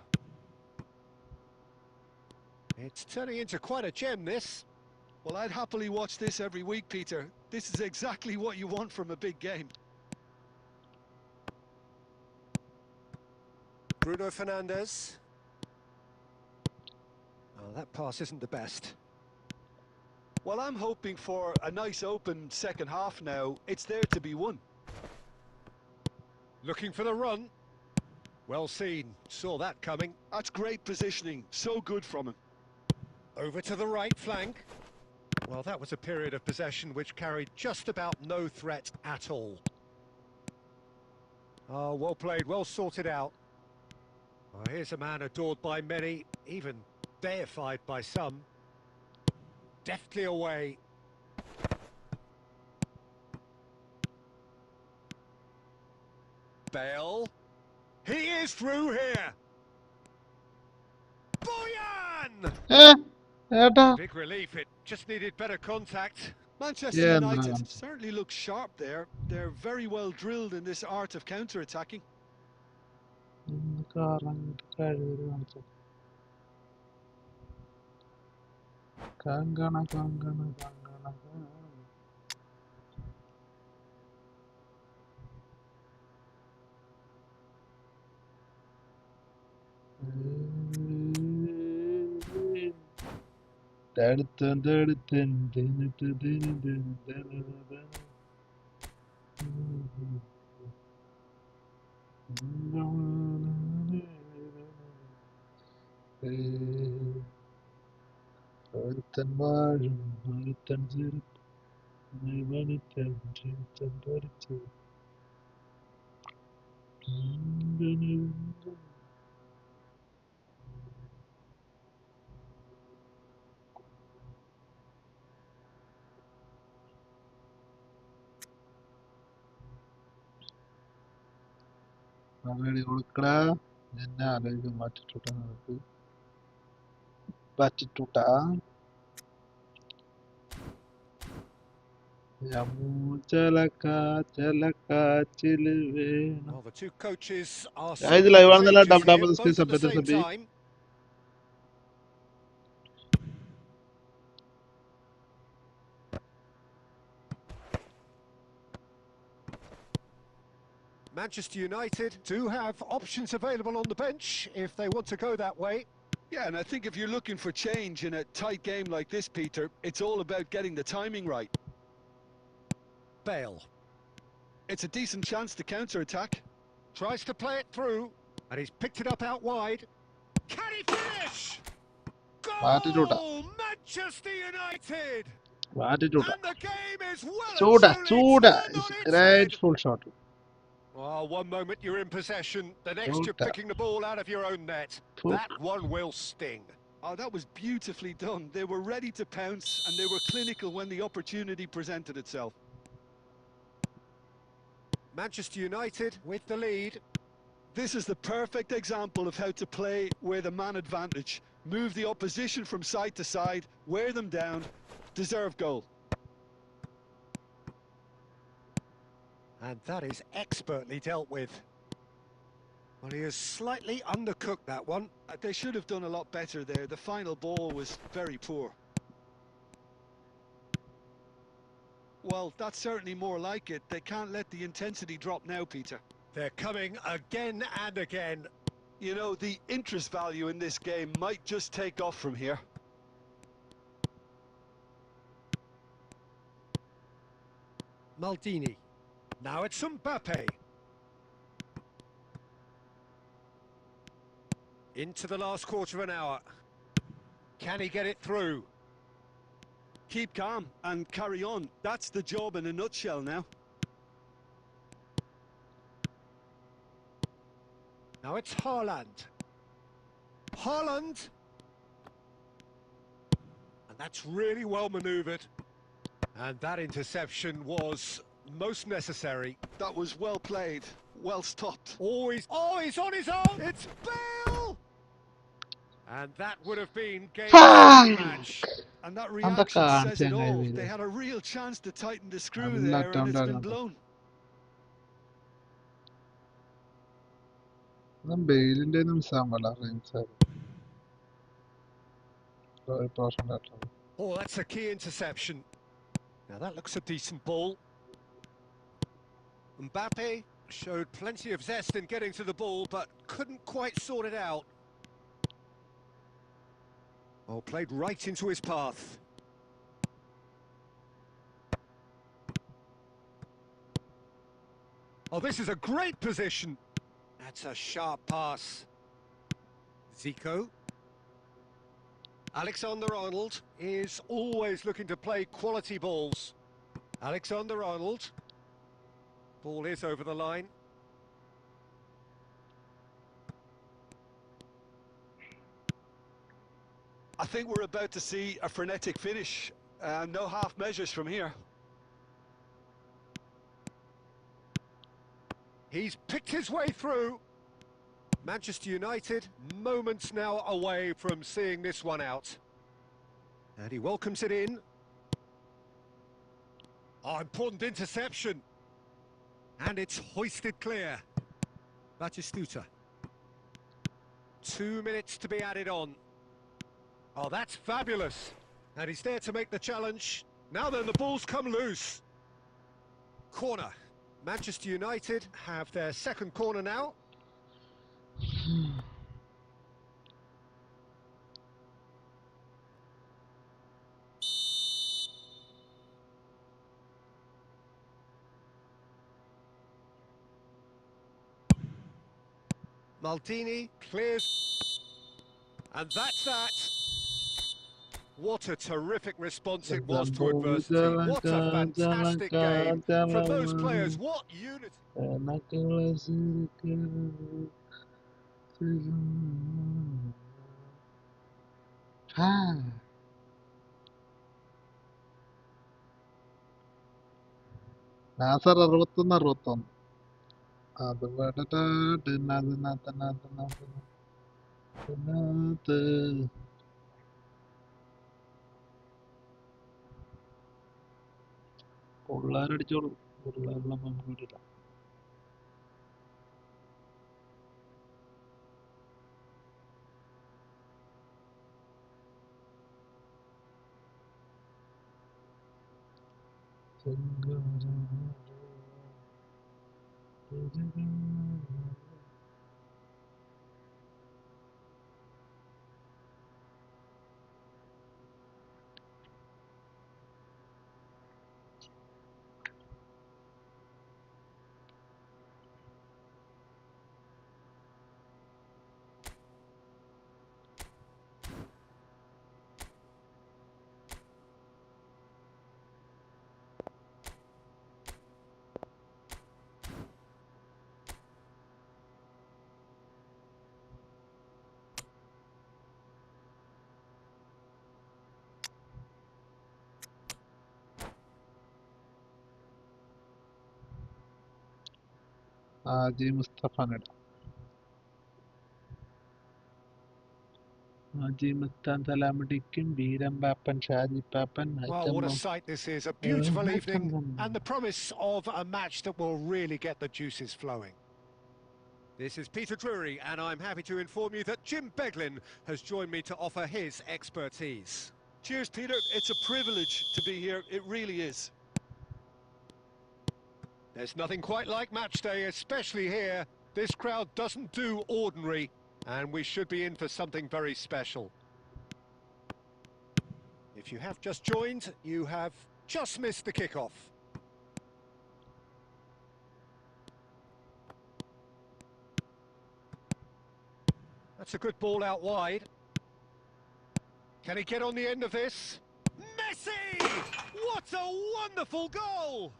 It's turning into quite a gem, this.
Well, I'd happily watch this every week, Peter. This is exactly what you want from a big game.
Bruno Fernandes. Oh, that pass isn't the best.
Well, I'm hoping for a nice open second half now. It's there to be won.
Looking for the run. Well seen. Saw that coming.
That's great positioning. So good from him.
Over to the right flank. Well, that was a period of possession which carried just about no threat at all. Oh, well played, well sorted out. Oh, here's a man adored by many, even deified by some. Deftly away. Bale. He is through here. Boyan! Big relief, it just needed better contact.
Manchester United
Man.
certainly look sharp there. They're very well drilled in this art of counter-attacking.
ഒരുത്തൻ വാഴും ഒരുത്തൻ ഒരുത്തൻ ജീവിതം ഭരിച്ചു അങ്ങനെ കൊടുക്കടാ എന്നെ ആലോചിക്കാൻ മാറ്റിട്ടുട്ടാ നമുക്ക് പറ്റിട്ടുട്ടാ
Well, the two coaches are
ഇത്
seeking
ലൈവാണെന്നല്ല
changes here,
double screen
both at the
subject
same
Sabi
time. Manchester United do have options available on the bench if they want to go that way.
Yeah, and I think if you're looking for change in a tight game like this, Peter, it's all about getting the timing right.
Bale.
It's a decent chance to counter-attack.
Tries to play it through, and he's picked it up out wide. Can he finish? Goal! Manchester United! And the game is well and truly turned on its head.
Grateful shot.
Oh, one moment you're in possession, the next you're picking the ball out of your own net. That one will sting.
Oh, that was beautifully done. They were ready to pounce and they were clinical when the opportunity presented itself.
Manchester United with the lead.
This is the perfect example of how to play with a man advantage. Move the opposition from side to side, wear them down, deserve goal.
And that is expertly dealt with. Well, he has slightly undercooked that one.
They should have done a lot better there. The final ball was very poor. Well, that's certainly more like it. They can't let the intensity drop now, Peter.
They're coming again and again.
You know, the interest value in this game might just take off from here.
Maldini. Now it's Mbappe. Into the last quarter of an hour. Can he get it through?
Keep calm and carry on. That's the job in a nutshell now.
Now it's Haaland. Haaland! And that's really well manoeuvred. And that interception was most necessary.
That was well played, well stopped.
Oh, he's on his own! It's Bale! And that would have been game of the match.
And that reaction says it all. They had a real chance to tighten the screw there and it's been blown.
ബെയിലിന്റെ മിസ്സാകുമ്പോ
Oh, that's a key interception. Now that looks a decent ball. Mbappe showed plenty of zest in getting to the ball, but couldn't quite sort it out. Oh, played right into his path. Oh, this is a great position. That's a sharp pass. Zico. Alexander-Arnold is always looking to play quality balls. Alexander-Arnold. Ball is over the line.
I think we're about to see a frenetic finish. No half measures from here.
He's picked his way through. Manchester United moments now away from seeing this one out. And he welcomes it in. Oh, important interception. And it's hoisted clear. Batistuta. 2 minutes to be added on. Oh, that's fabulous. And he's there to make the challenge. Now then, the ball's come loose. Corner. Manchester United have their second corner now. Maldini clears. And that's that. What a terrific response it was to adversity. What a fantastic game from those players. What unity.
Nasser 61-61. അത് വേണ്ടത് പിള്ളേരടിച്ചോളും. പിള്ളേരെല്ലാം പങ്കിടില്ല. Haji Mustafa Neda. Haji Mustan Salamadikim, Biram Papan, Shaji Papan,
Well, what a sight this is. A beautiful evening and the promise of a match that will really get the juices flowing. This is Peter Drury, and I'm happy to inform you that Jim Beglin has joined me to offer his expertise.
Cheers, Peter. It's a privilege to be here. It really is.
There's nothing quite like match day, especially here. This crowd doesn't do ordinary, and we should be in for something very special. If you have just joined, you have just missed the kickoff. That's a good ball out wide. Can he get on the end of this? Messi! What a wonderful goal!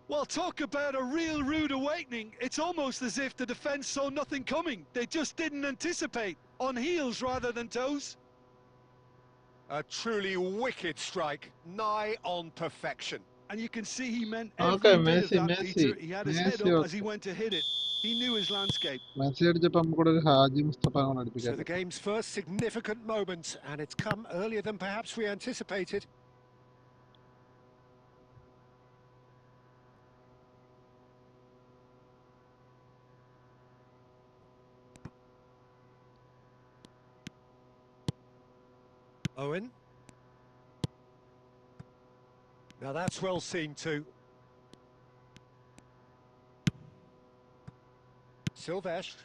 Well, talk about a real rude awakening. It's almost as if the defence saw nothing coming. They just didn't anticipate. On heels rather than toes.
A truly wicked strike, nigh on perfection.
And you can see he meant
Okay,
every bit
Messi,
of that,
Messi.
Peter. He had his head
Messi
up as he went to hit it. He knew his landscape.
Messi അടിച്ചപ്പോ നമുക്കൂടെ ഒരു Haji Mustafa
So
അടിപ്പിക്കാൻ.
the game's first significant moment, and it's come earlier than perhaps we anticipated. Owen. Now that's well seen too. Silvestre.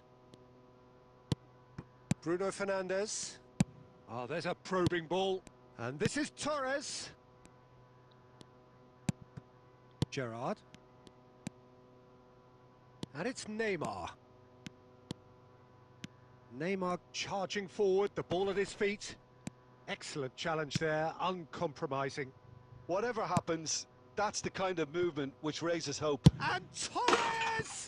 Bruno Fernandes. Oh, there's a probing ball. And this is Torres. Gerrard. And it's Neymar. Neymar charging forward, the ball at his feet. Excellent challenge there, uncompromising.
Whatever happens, that's the kind of movement which raises hope.
And Torres!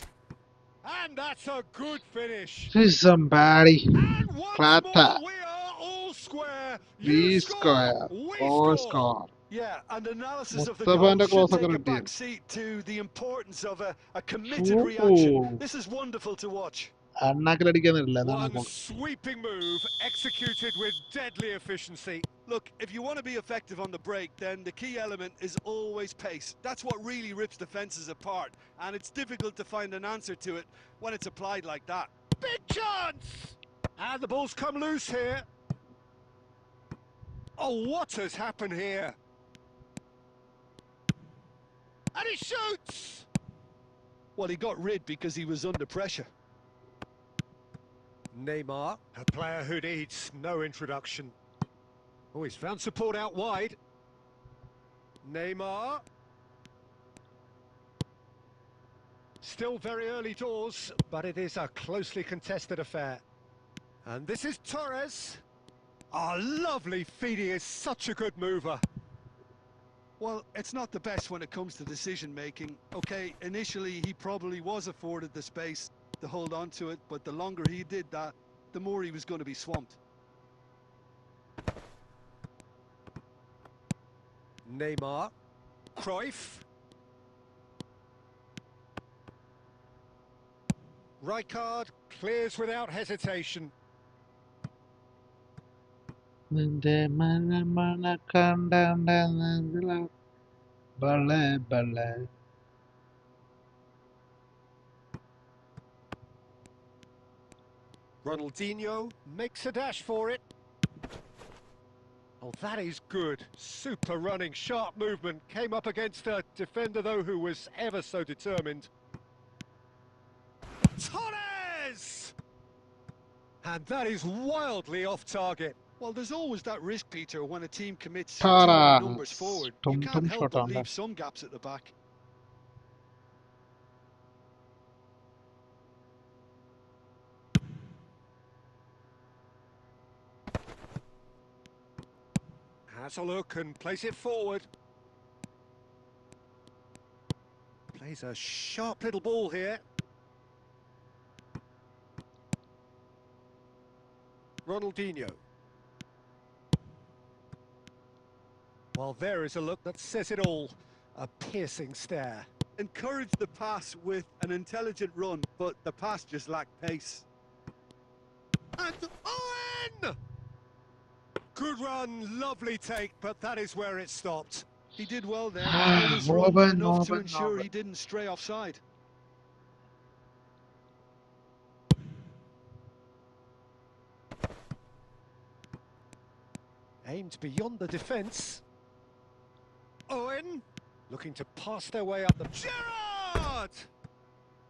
And that's a good finish.
Somebody.
And once
Plata.
more, we are all square. You
B
score,
square.
we
O
score.
score.
Yeah, and analysis of the
Mustafa
goal
and
should
close
take a
up
back seat to the importance of a committed reaction. This is wonderful to watch.
One sweeping move executed with deadly efficiency.
Look, if you want to be effective on the break, then the key element is always pace. That's what really rips defences apart, and it's difficult to find an answer to it when it's applied like that.
Big chance! And the ball's come loose here. Oh, what has happened here? And he shoots!
Well, he got rid because he was under pressure.
Neymar, a player who needs no introduction. Oh, he's found support out wide. Neymar. Still very early doors, but it is a closely contested affair. And this is Torres. Oh, lovely feed, he is such a good mover.
Well, it's not the best when it comes to decision-making. Okay, initially he probably was afforded the space to hold on to it, but the longer he did that, the more he was going to be swamped.
Neymar. Cruyff. Rijkaard clears without hesitation. Ronaldinho makes a dash for it. Oh, that is good. Super running, sharp movement. Came up against a defender, though, who was ever so determined. Torres! And that is wildly off target.
Well, there's always that risk, Peter, when a team commits too many numbers forward. You can't help but leave some gaps at the back.
Has a look and plays it forward. Plays a sharp little ball here. Ronaldinho. Well, there is a look that says it all. A piercing stare.
Encourage the pass with an intelligent run, but the pass just lacked pace.
And Owen! Good run, lovely take, but that is where it stopped.
He did well there, held his run enough to ensure he didn't stray offside.
Aimed beyond the defence. Owen, looking to pass their way up the... Gerrard!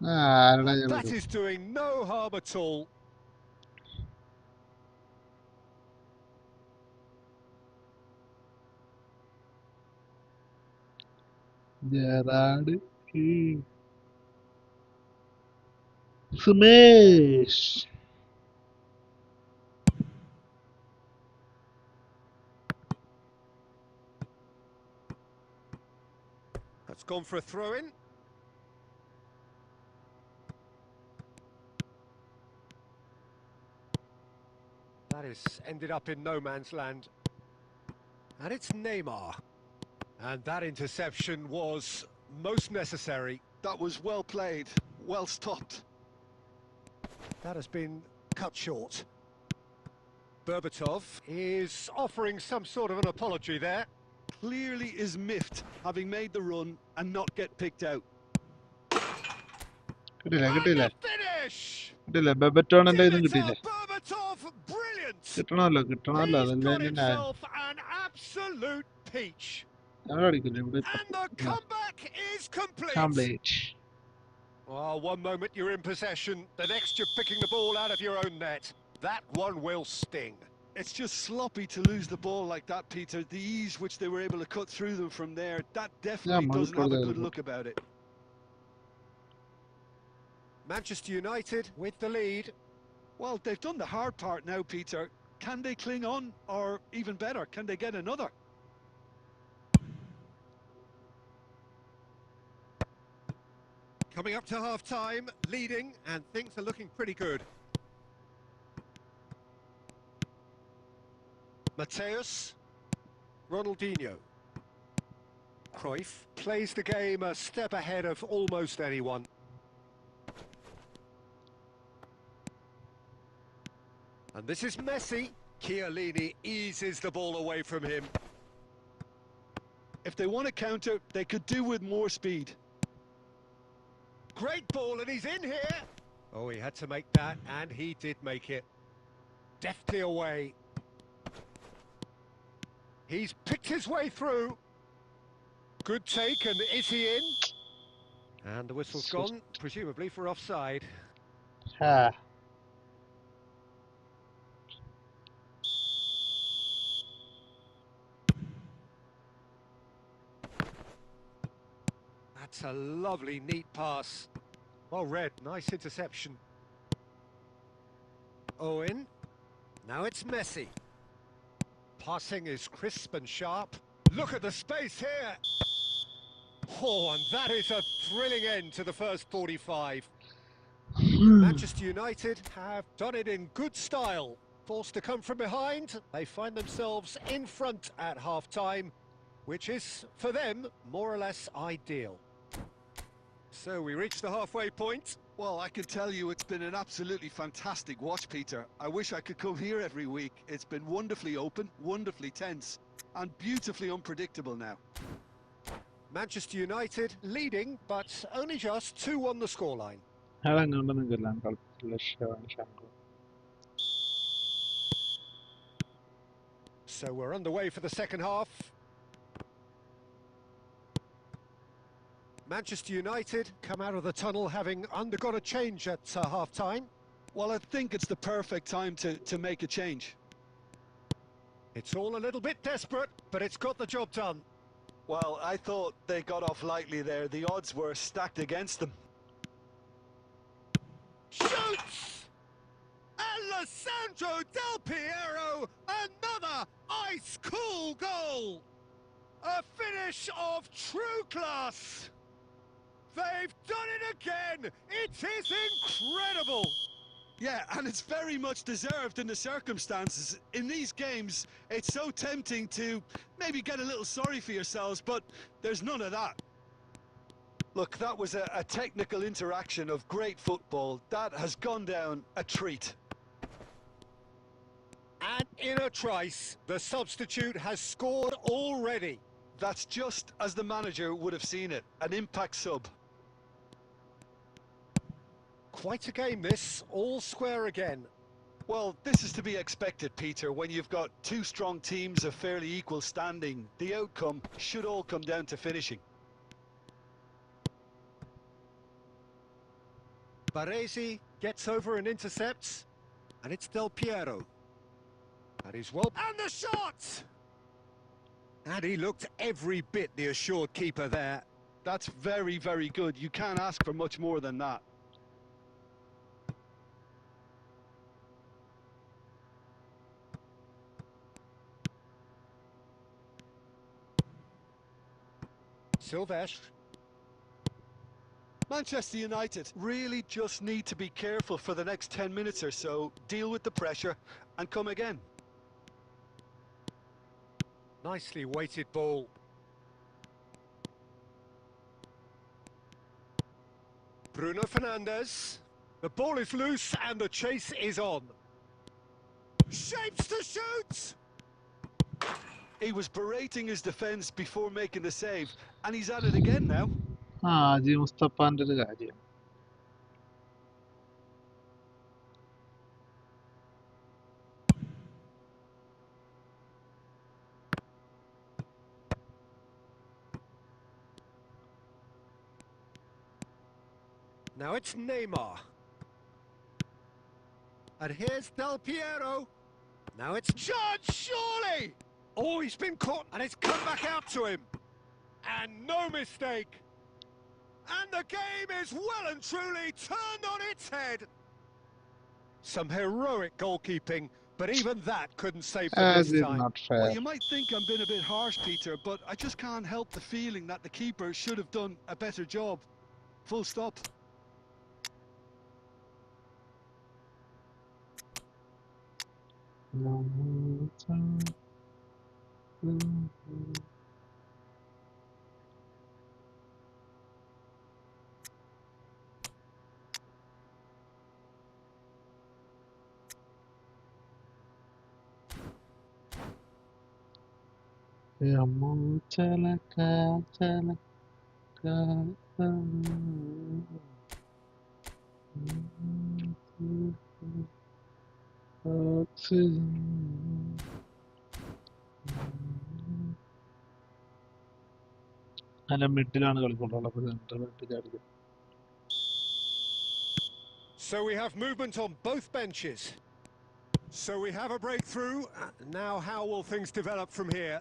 That is doing no harm at all.
Gerard. Smash.
That's gone for a throw-in. That is ended up in no man's land. And it's Neymar. And that interception was most necessary.
That was well played, well stopped.
That has been cut short. Berbatov is offering some sort of an apology there.
Clearly is miffed, having made the run and not get picked out.
Finish!
Berbatov,
brilliant! He's
കിട്ടണമല്ലോ
got himself an absolute peach. And the comeback is complete. Oh, one moment you're in possession, the next you're picking the ball out of your own net. That one will sting.
It's just sloppy to lose the ball like that, Peter. The ease which they were able to cut through them from there, that definitely doesn't have a good look about it.
Manchester United with the lead.
Well, they've done the hard part now, Peter. Can they cling on, or even better, can they get another?
Coming up to half-time, leading, and things are looking pretty good. Mateus, Ronaldinho. Cruyff plays the game a step ahead of almost anyone. And this is Messi. Chiellini eases the ball away from him.
If they want to counter, they could do with more speed.
Great ball, and he's in here. Oh, he had to make that, and he did make it. Deftly away. He's picked his way through. Good take, and is he in? And the whistle's gone, presumably for offside.
Ah.
That's a lovely, neat pass. Well read, nice interception. Owen. Now it's Messi. Passing is crisp and sharp. Look at the space here. Oh, and that is a thrilling end to the first 45. Manchester United have done it in good style. Forced to come from behind, they find themselves in front at half-time, which is, for them, more or less ideal. So we reach the halfway point.
Well, I can tell you it's been an absolutely fantastic watch, Peter. I wish I could come here every week. It's been wonderfully open, wonderfully tense, and beautifully unpredictable now.
Manchester United leading, but only just 2 on the scoreline. So we're underway for the second half. Manchester United come out of the tunnel having undergone a change at half-time.
Well, I think it's the perfect time to make a change.
It's all a little bit desperate, but it's got the job done.
Well, I thought they got off lightly there. The odds were stacked against them.
Shoots! Alessandro Del Piero, another ice-cool goal! A finish of true class! They've done it again! It is incredible!
Yeah, and it's very much deserved in the circumstances. In these games, it's so tempting to maybe get a little sorry for yourselves, but there's none of that. Look, that was a technical interaction of great football. That has gone down a treat.
And in a trice, the substitute has scored already.
That's just as the manager would have seen it, an impact sub.
Quite a game this, all square again.
Well, this is to be expected, Peter. When you've got 2 strong teams of fairly equal standing, the outcome should all come down to finishing.
Baresi gets over and intercepts, and it's Del Piero. That is well... And the shot! And he looked every bit the assured keeper there.
That's very, very good. You can't ask for much more than that.
Silvestre.
Manchester United really just need to be careful for the next 10 minutes or so, deal with the pressure and come again.
Nicely weighted ball. Bruno Fernandes. The ball is loose and the chase is on. Shapes to shoot!
He was berating his defence before making the save, and he's at it again now.
Haji Mustafaന്റെ ഒരു കാര്യം.
Now it's Neymar. And here's Del Piero. Now it's Judge, surely! Oh, he's been caught, and it's come back out to him. And no mistake. And the game is well and truly turned on its head. Some heroic goalkeeping But even that couldn't save them
As
this
is
time.
not
Well,
fair.
you might think I'm being a bit harsh, Peter, but I just can't help the feeling that the keeper should have done a better job. Full stop.
അല്ല മിഡിലാണ് കളിക്കൊണ്ടുള്ളത് അപ്പൊ central ചാടി.
So we have movement on both benches. So we have a breakthrough. Now how will things develop from here?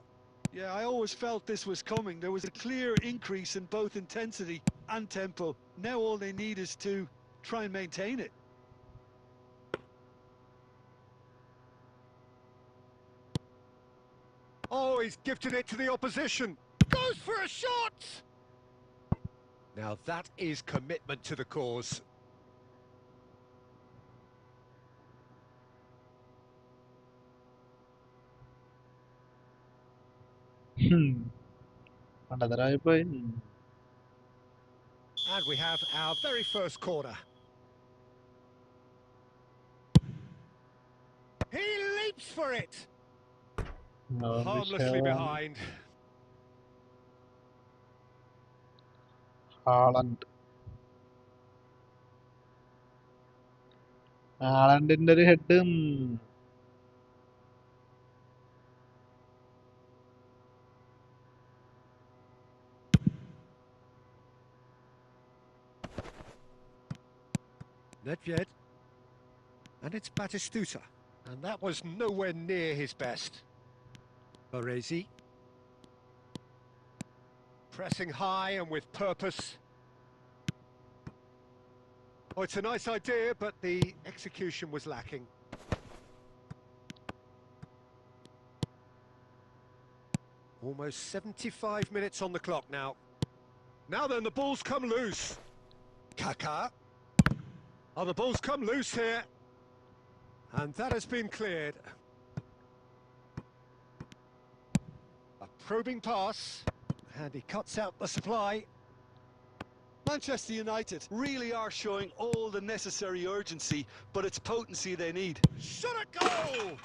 Yeah, I always felt this was coming. There was a clear increase in both intensity and tempo. Now all they need is to try and maintain it.
Oh, he's gifted it to the opposition. Goes for a shot! Now that is commitment to the cause.
പണ്ടതരായിപ്പോയി.
And we have our very first corner. He leaps for it! Harmlessly behind.
ഹാളണ്ടിന്റെ ഒരു head.
Nedved. And it's Batistuta. And that was nowhere near his best. Baresi. Pressing high and with purpose. Oh, it's a nice idea, but the execution was lacking. Almost 75 minutes on the clock now. Now then, the ball's come loose. Kaka. Oh, the ball's come loose here. And that has been cleared. A probing pass. And he cuts out the supply.
Manchester United really are showing all the necessary urgency, but it's potency they need.
Shot a goal!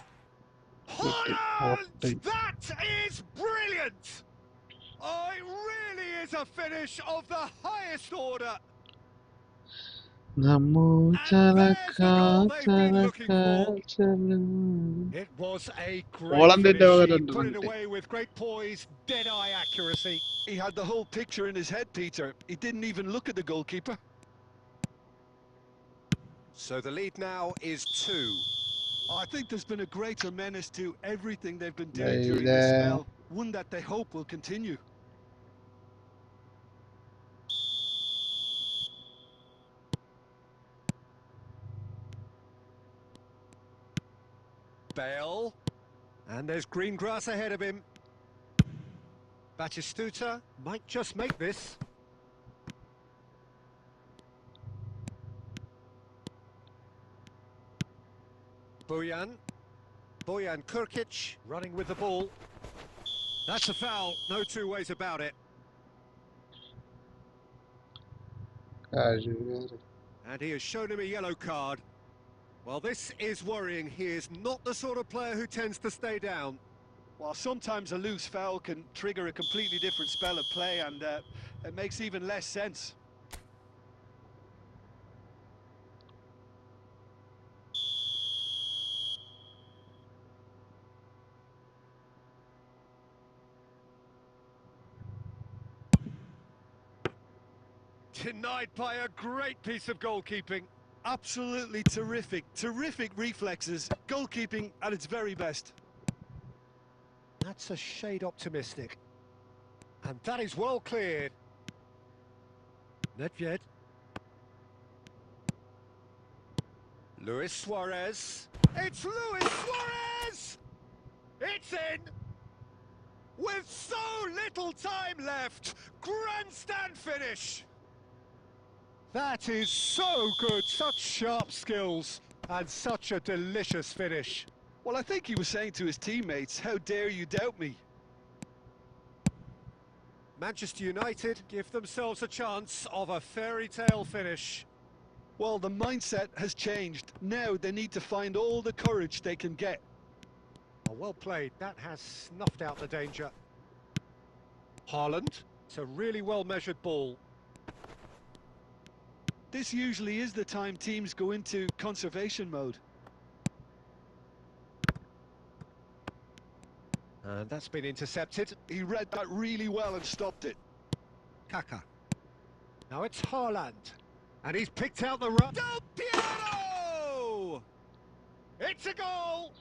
Holland! That is brilliant! Oh, it really is a finish of the highest order. And there's the goal they've been looking for. It was a great finish. He put it away with great poise, dead-eye accuracy.
He had the whole picture in his head, Peter. He didn't even look at the goalkeeper.
So the lead now is 2.
I think there's been a greater menace to everything they've been doing during this spell. One that they hope will continue.
Bale. And there's green grass ahead of him. Batistuta might just make this. Bojan Kurkic running with the ball. That's a foul, no two ways about it. And he has shown him a yellow card. Well, this is worrying. He is not the sort of player who tends to stay down.
While sometimes a loose foul can trigger a completely different spell of play, and it makes even less sense.
Denied by a great piece of goalkeeping.
Absolutely terrific, terrific reflexes. Goalkeeping at its very best.
That's a shade optimistic. And that is well cleared. Nedved. Luis Suarez. It's Luis Suarez! It's in! With so little time left, grandstand finish! That is so good, such sharp skills, and such a delicious finish.
Well, I think he was saying to his teammates, how dare you doubt me?
Manchester United give themselves a chance of a fairy tale finish.
Well, the mindset has changed. Now they need to find all the courage they can get.
Oh, well played, that has snuffed out the danger. Haaland, it's a really well measured ball.
This usually is the time teams go into conservation mode.
And that's been intercepted.
He read that really well and stopped it.
Kaka. Now it's Haaland. And he's picked out the run. Del Piero! It's a goal!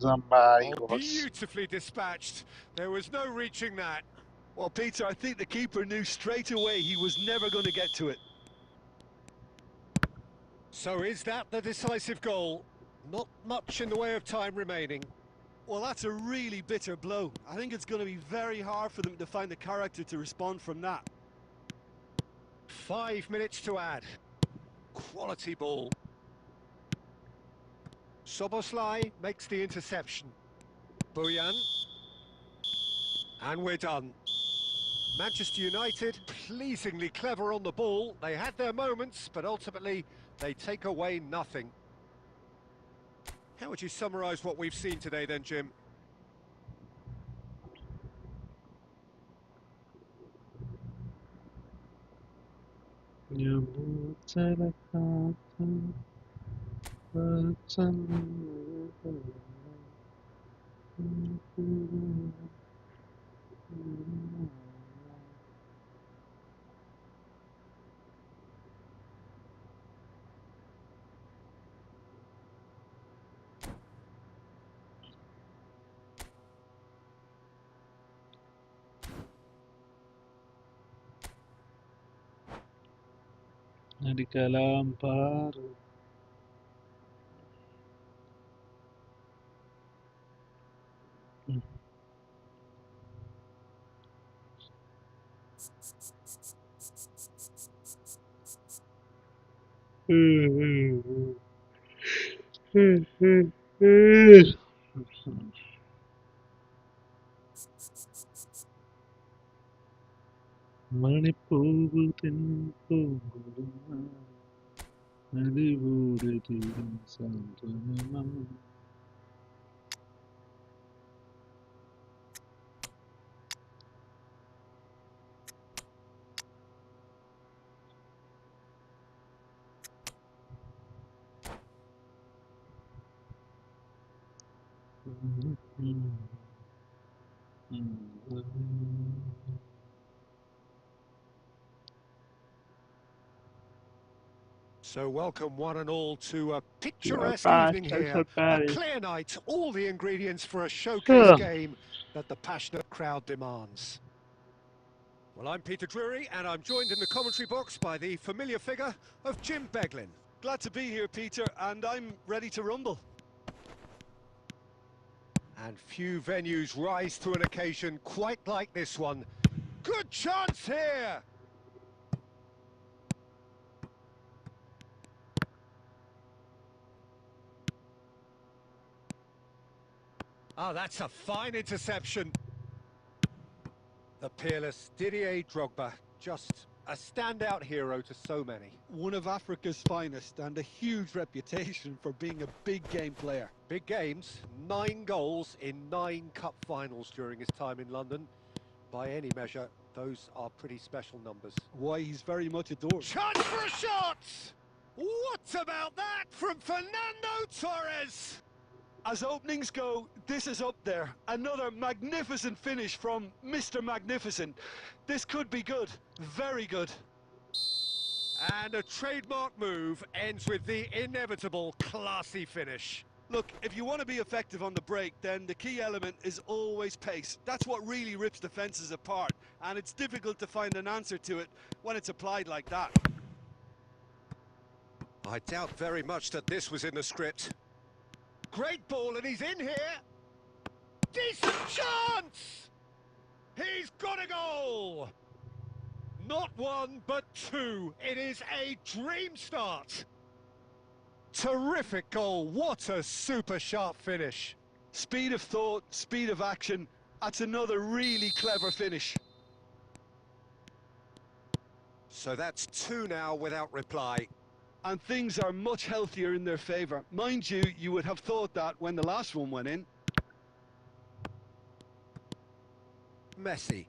Somebody
Oh,
was.
beautifully dispatched. There was no reaching that.
Well, Peter, I think the keeper knew straight away he was never going to get to it.
So is that the decisive goal? Not much in the way of time remaining.
Well, that's a really bitter blow. I think it's going to be very hard for them to find the character to respond from that.
5 minutes to add. Quality ball. Soboslai makes the interception. Bojan. And we're done. Manchester United, pleasingly clever on the ball. They had their moments, but ultimately they take away nothing. How would you summarise what we've seen today then, Jim?
Addikalam paru. മണിപ്പൂവ് തെൻപോകുന്ന അലിവൂടെ തീരും സാന്ത്വനമാ.
So welcome one and all to a picturesque
Bye,
evening
thanks
here.
for
A
Paris.
clear night, all the ingredients for a showcase game that the passionate crowd demands. Well, I'm Peter Drury, and I'm joined in the commentary box by the familiar figure of Jim Beglin.
Glad to be here, Peter, and I'm ready to rumble.
And few venues rise to an occasion quite like this one. Good chance here! Oh, that's a fine interception. The peerless Didier Drogba, just a standout hero to so many.
One of Africa's finest and a huge reputation for being a big game player.
Big games, 9 goals in 9 cup finals during his time in London. By any measure, those are pretty special numbers.
Why, he's very much adored.
Chance for a shot! What about that from Fernando Torres?
As openings go, this is up there. Another magnificent finish from Mr. Magnificent. This could be good, very good.
And a trademark move ends with the inevitable classy finish.
Look, if you want to be effective on the break, then the key element is always pace. That's what really rips defences apart, and it's difficult to find an answer to it when it's applied like that.
I doubt very much that this was in the script. Great ball, and he's in here. Decent chance! He's got a goal! Not one, but two. It is a dream start. Terrific goal. What a super sharp finish.
Speed of thought, speed of action. That's another really clever finish.
So that's two now without reply.
And things are much healthier in their favour. Mind you, you would have thought that when the last one went in.
Messi.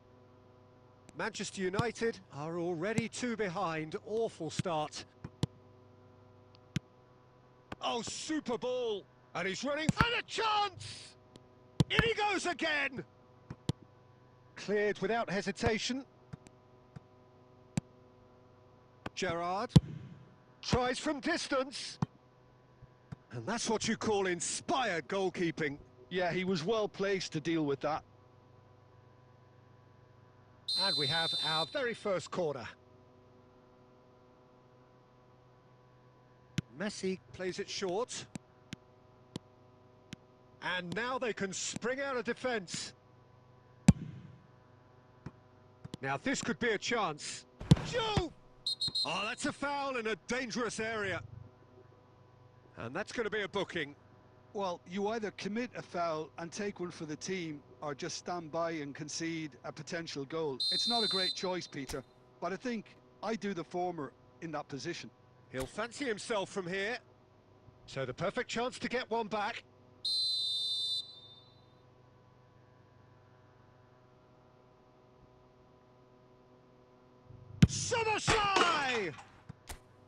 Manchester United are already two behind. Awful start. Oh, super ball. And he's running. And a chance! In he goes again! Cleared without hesitation. Gerrard tries from distance. And that's what you call inspired goalkeeping.
Yeah, he was well placed to deal with that.
And we have our very first corner. Messi plays it short. And now they can spring out of defence. Now this could be a chance. Joe! Oh, that's a foul in a dangerous area. And that's going to be a booking.
Well, you either commit a foul and take one for the team, or just stand by and concede a potential goal. It's not a great choice, Peter, but I think I do the former in that position.
He'll fancy himself from here. So the perfect chance to get one back. Szoboszlai!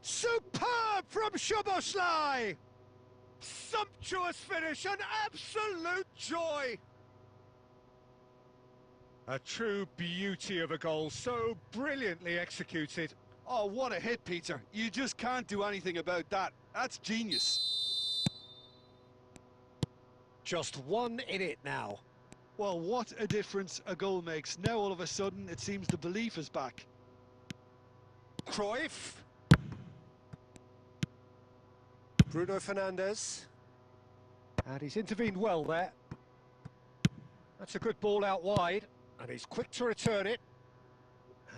Superb from Szoboszlai! Sumptuous finish, an absolute joy! A true beauty of a goal, so brilliantly executed.
Oh, what a hit, Peter. You just can't do anything about that. That's genius.
Just one in it now.
Well, what a difference a goal makes. Now all of a sudden it seems the belief is back.
Cruyff. Bruno Fernandes. And he's intervened well there. That's a good ball out wide. And he's quick to return it.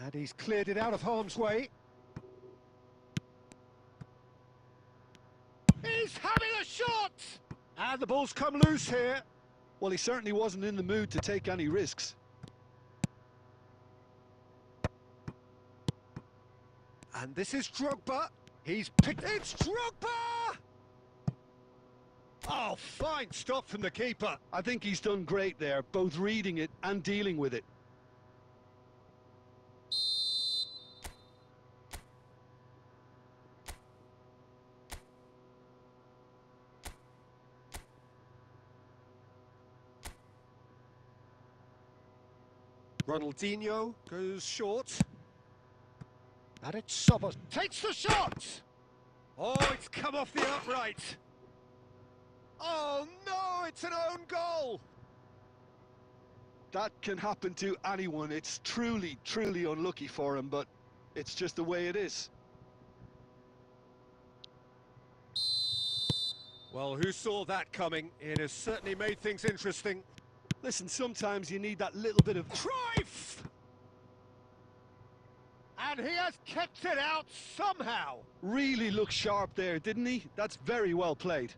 And he's cleared it out of harm's way. He's having a shot! And the ball's come loose here.
Well, he certainly wasn't in the mood to take any risks.
And this is Drogba. He's picked... It's Drogba! Oh, fine stop from the keeper.
I think he's done great there, both reading it and dealing with it.
Ronaldinho goes short. And it's Sobos. Takes the shot! Oh, it's come off the upright. Oh no, it's an own goal!
That can happen to anyone. It's truly, truly unlucky for him, but it's just the way it is.
Well, who saw that coming? It has certainly made things interesting.
Listen, sometimes you need that little bit of...
Cruyff! And he has kept it out somehow.
Really looked sharp there, didn't he? That's very well played.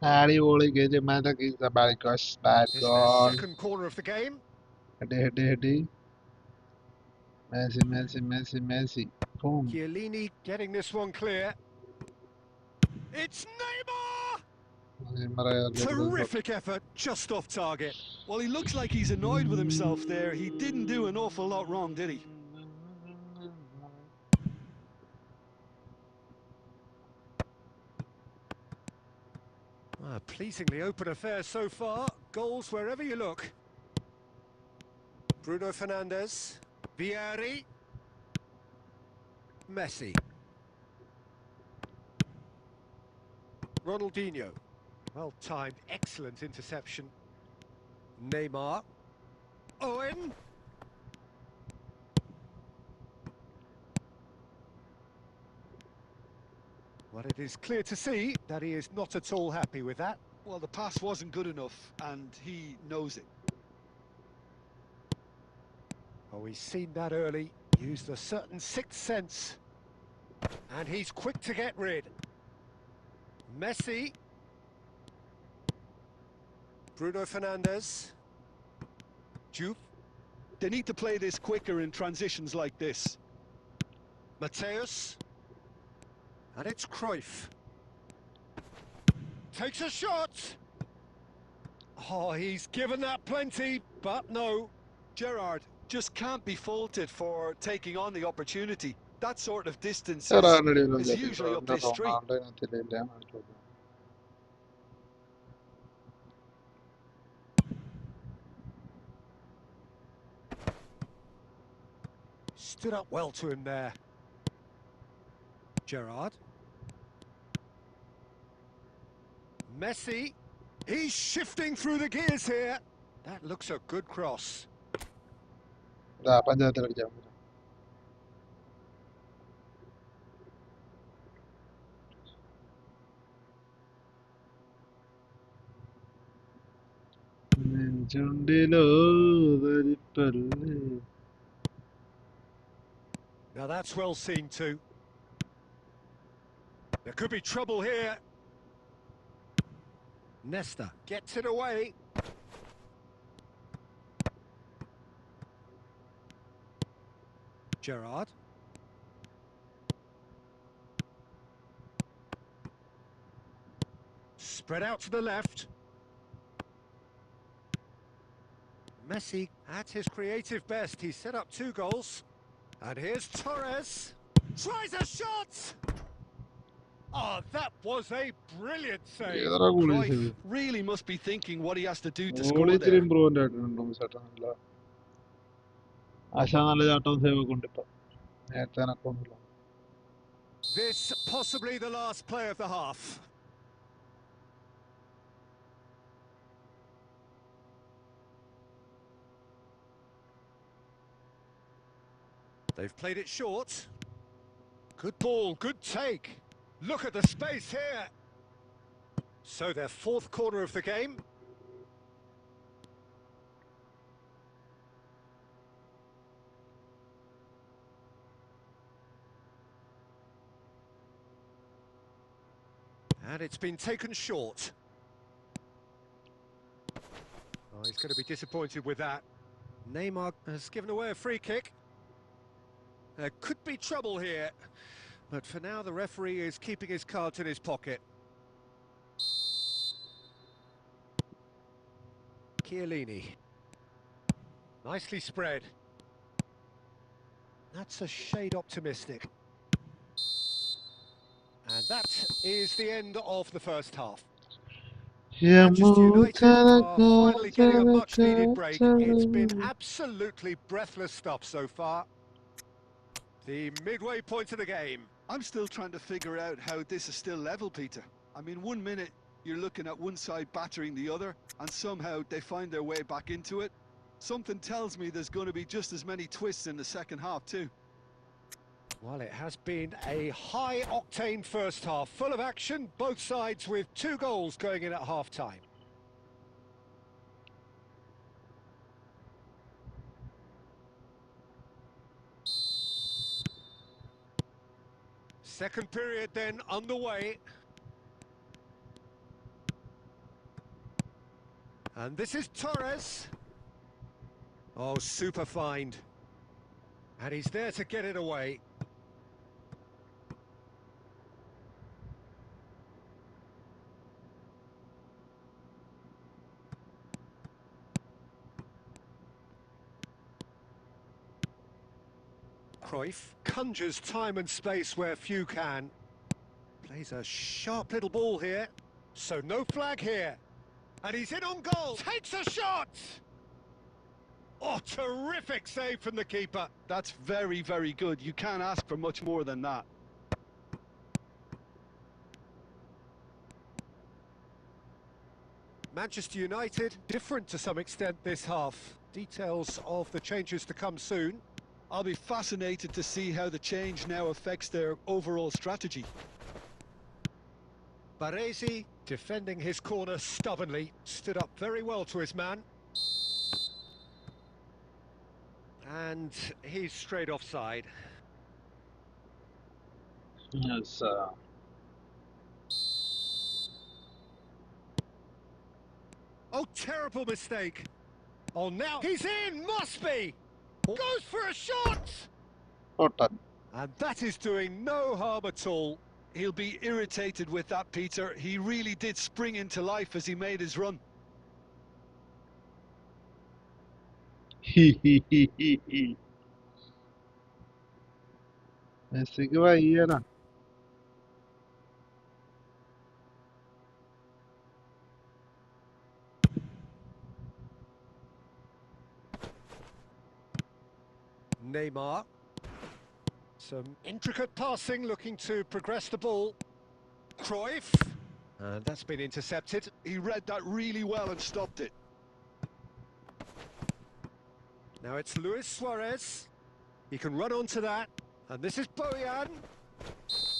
അടിപൊളി BGMI is a bad goal. Bad
This is
goal.
the second corner of the game.
Heady. Messi. Boom.
Chiellini getting this one clear. It's Neymar! Terrific effort, just off target.
Well, he looks like he's annoyed with himself there. He didn't do an awful lot wrong, did he?
Pleasingly open affair so far. Goals wherever you look. Bruno Fernandes. Vieri. Messi. Ronaldinho. Well timed, excellent interception. Neymar. Owen. But it is clear to see that he is not at all happy with that.
Well, the pass wasn't good enough, and he knows it.
Oh, he's seen that early, used a certain sixth sense. And he's quick to get rid. Messi. Bruno Fernandes. Juve.
They need to play this quicker in transitions like this.
Mateus. And it's Cruyff. Takes a shot. Oh, he's given that plenty, but no.
Gerrard just can't be faulted for taking on the opportunity. That sort of distance is usually up his street.
Stood up well to him there. Gerrard. Messi. He's shifting through the gears here. That looks a good cross. Now that's well seen too. There could be trouble here. Nesta gets it away. Gerrard. Spread out to the left. Messi at his creative best. He set up 2 goals. And here's Torres. Tries a shot! Oh, that was a brilliant save.
Cruyff really must be thinking what he has to do to score there.
This possibly the last play of the half. They've played it short. Good ball, good take. Look at the space here. So their 4th corner of the game. And it's been taken short. Oh, he's going to be disappointed with that. Neymar has given away a free kick. There could be trouble here, but for now the referee is keeping his cards in his pocket. Chiellini. Nicely spread. That's a shade optimistic. And that is the end of the first half. Manchester United are finally getting a much-needed break. It's been absolutely breathless stuff so far. The midway point of the game.
I'm still trying to figure out how this is still level, Peter. I mean, 1 minute you're looking at one side battering the other, and somehow they find their way back into it. Something tells me there's going to be just as many twists in the second half too.
Well, it has been a high-octane first half, full of action, both sides with 2 goals going in at half-time. Second period then underway. And this is Torres. Oh, super find. And he's there to get it away. Cruyff conjures time and space where few can. Plays a sharp little ball here. So no flag here. And he's in on goal. Takes a shot! Oh, terrific save from the keeper.
That's very, very good. You can't ask for much more than that.
Manchester United, different to some extent this half. Details of the changes to come soon.
I'll be fascinated to see how the change now affects their overall strategy.
Baresi, defending his corner stubbornly, stood up very well to his man. And he's straight offside.
Yes.
Oh, terrible mistake. Oh, now he's in, must be. Goes for a shot.
Total.
And that is doing no harm at all.
He'll be irritated with that, Peter. He really did spring into life as he made his run.
മെസ്സിക്ക് വയ്യടാ.
Neymar. Some intricate passing, looking to progress the ball. Cruyff. And that's been intercepted.
He read that really well and stopped it.
Now it's Luis Suarez. He can run onto that. And this is Bojan.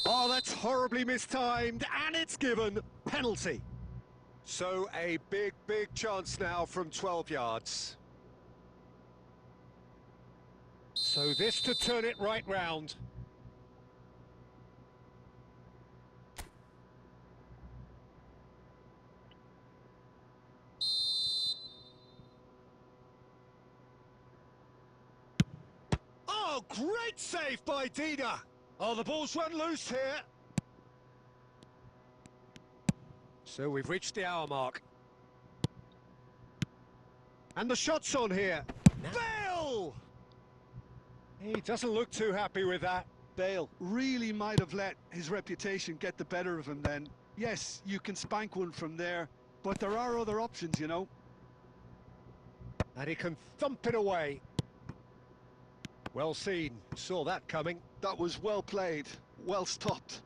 Oh, that's horribly mistimed. And it's given. Penalty. So a big, big chance now from 12 yards. So this to turn it right round. Oh, great save by Dida. Oh, the ball's run loose here. So we've reached the hour mark. And the shot's on here. Bale! He doesn't look too happy with that.
Bale really might have let his reputation get the better of him then. Yes, you can spank one from there, but there are other options, you know.
And he can thump it away. Well seen, saw that coming.
That was well played, well stopped.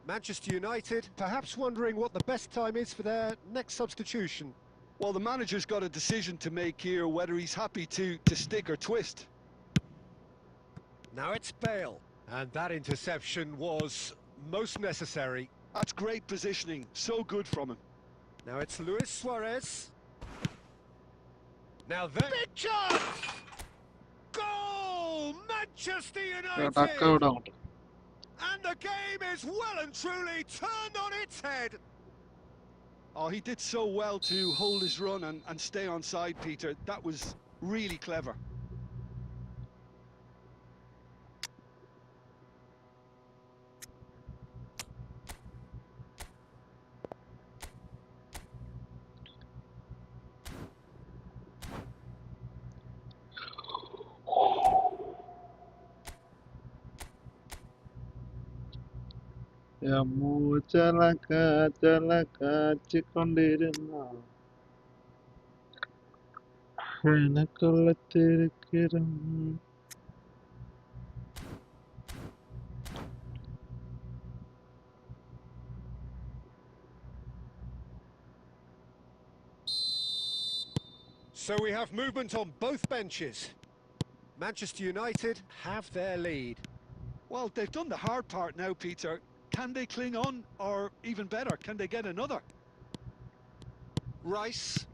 Manchester United perhaps wondering what the best time is for their next substitution.
Well, the manager's got a decision to make here, whether he's happy to stick or twist.
Now it's Bale, and that interception was most necessary.
That's great positioning, so good from him.
Now it's Luis Suarez. Now then, big chance! Goal! Manchester United! And the game is well and truly turned on its head.
Oh, he did so well to hold his run and stay on side, Peter. That was really clever.
ചലക്കാച്ചിക്കൊണ്ടിരുന്ന കൊള്ളത്തിരിക്കിറും.
So we have movement on both benches. Manchester United have their lead.
Well, they've done the hard part now, Peter. Can they cling on, or even better, can they get another?
Rice.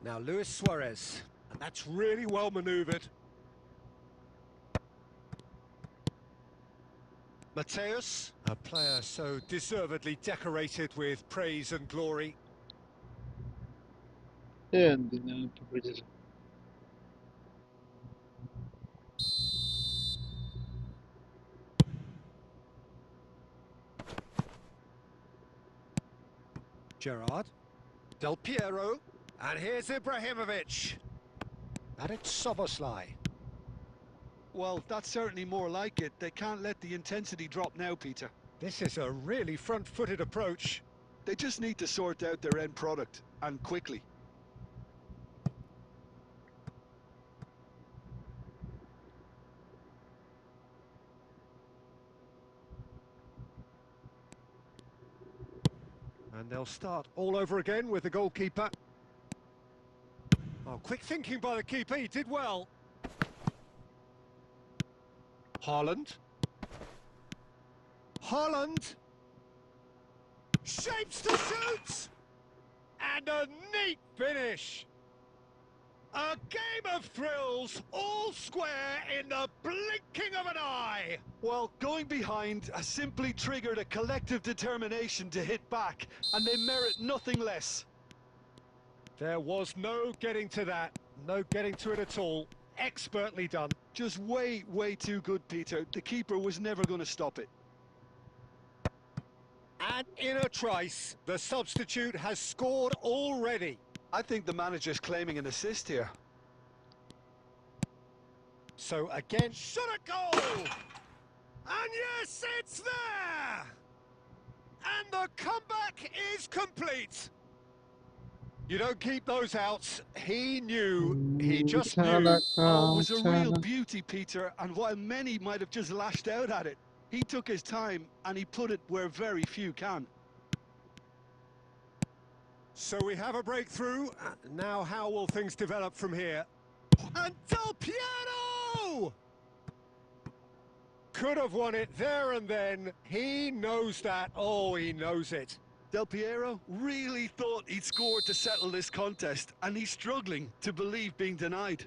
Now Luis Suarez. And that's really well manoeuvred. Mateus, a player so deservedly decorated with praise and glory.
എന്തിനാ ഇപ്പൊ പിടിച്ചത്?
Gerrard. Del Piero. And here's Ibrahimovic. And it's Soboslai.
Well, that's certainly more like it. They can't let the intensity drop now, Peter.
This is a really front-footed approach.
They just need to sort out their end product, and quickly.
And they'll start all over again with the goalkeeper. Oh, quick thinking by the keeper, he did well. Haaland. Haaland! Shapes to shoot! And a neat finish! A game of thrills, all square in the blinking of an eye!
Well, going behind has simply triggered a collective determination to hit back, and they merit nothing less.
There was no getting to that, no getting to it at all. Expertly done.
Just way, way too good, Peter. The keeper was never going to stop it.
And in a trice, the substitute has scored already.
I think the manager's claiming an assist here.
So again, shot a goal! And yes, it's there! And the comeback is complete. You don't keep those out. He knew, he just knew.
Oh, it was a real beauty, Peter, and while many might have just lashed out at it, he took his time and he put it where very few can.
So we have a breakthrough. Now how will things develop from here? And Del Piero! Could have won it there and then. He knows that. Oh, he knows it.
Del Piero really thought he'd scored to settle this contest, and he's struggling to believe being denied.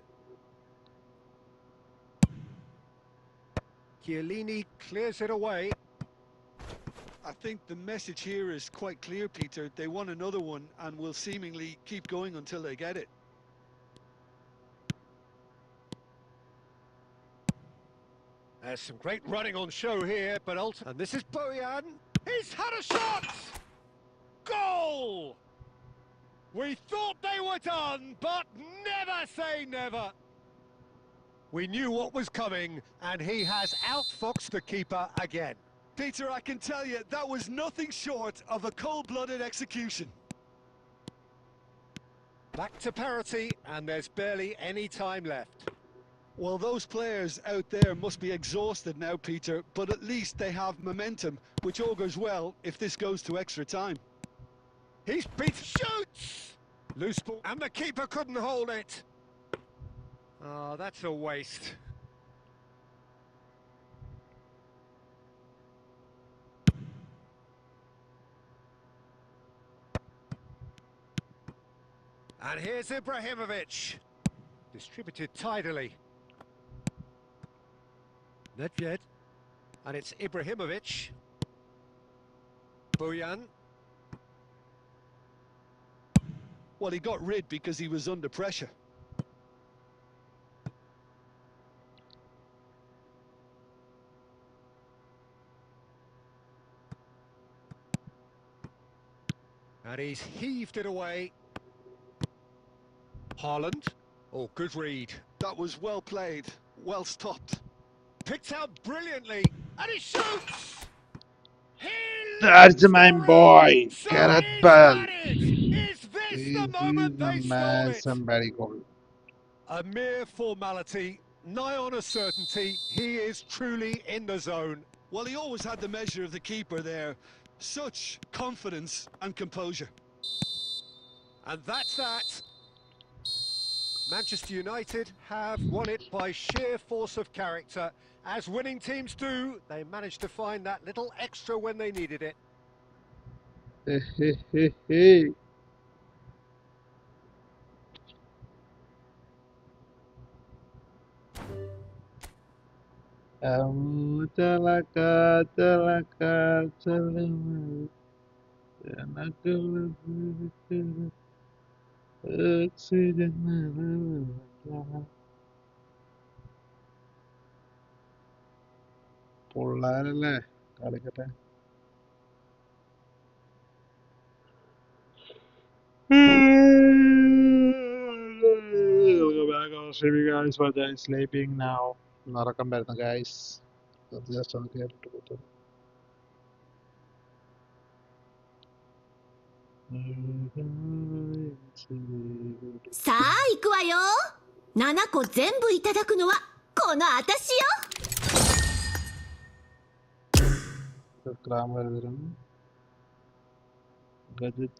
Chiellini clears it away.
I think the message here is quite clear, Peter. They want another one and will seemingly keep going until they get it.
There's some great running on show here, but and this is Bojan. He's had a shot! Goal! We thought they were done, but never say never. We knew what was coming, and he has outfoxed the keeper again.
Peter, I can tell you, that was nothing short of a cold-blooded execution.
Back to parity, and there's barely any time left.
Well, those players out there must be exhausted now, Peter, but at least they have momentum, which augurs well if this goes to extra time.
He's beat, shoots! Loose ball, and the keeper couldn't hold it. Oh, that's a waste. And here's Ibrahimovic. Distributed tidily. Nedved. And it's Ibrahimovic. Bojan.
Well, he got rid because he was under pressure.
And he's heaved it away. Haaland. Oh, good read.
That was well played, well stopped.
Picked out brilliantly, and he shoots!
That's my boy.
So
Gareth
is
Bale.
that it? Is this the moment they stole it?
Somebody goal.
A mere formality, nigh on a certainty. He is truly in the zone.
Well, he always had the measure of the keeper there. Such confidence and composure.
And that's that. Manchester United have won it by sheer force of character. As winning teams do, they managed to find that little extra when they needed it.
Kamu celaka, celaka, celaka. Dan aku lebih oksigen പൊള്ളാനല്ലേ കളിക്കട്ടെ. Welcome back. I'll see you guys for the sleeping now. ഉറക്കം വരുന്നു guys. Just ഒന്ന് കേട്ടിട്ട് പോട്ടെ.
さあ行くわよ。7個全部いただくのはこの私よ。
Sekarang berderang. Gadget.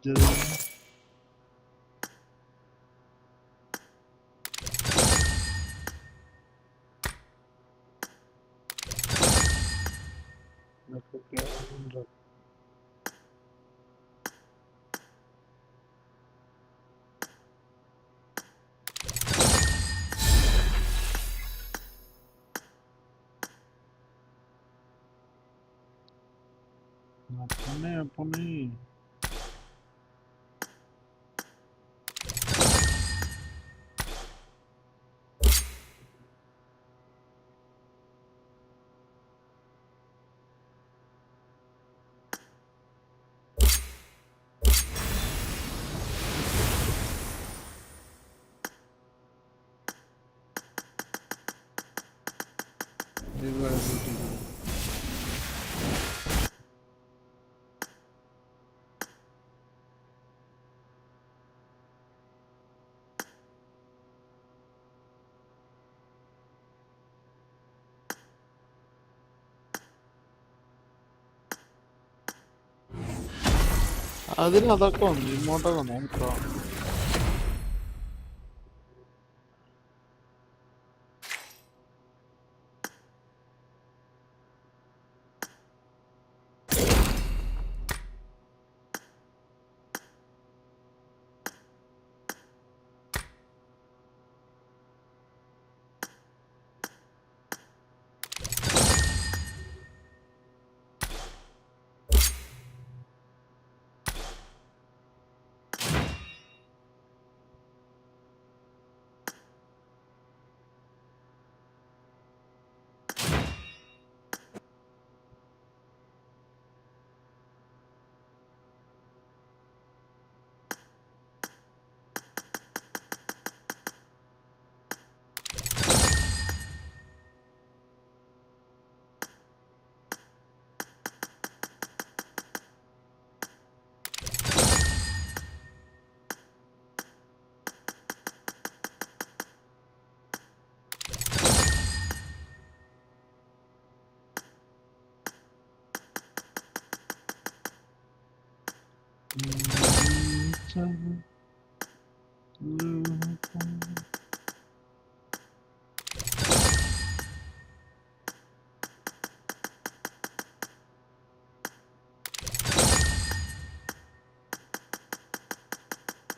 പൊണ്ണേ. അതിന് അതൊക്കെ വന്നു, ഇങ്ങോട്ടൊക്കെ നോക്കാം.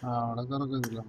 അവിടെ കറക്കുന്നില്ല.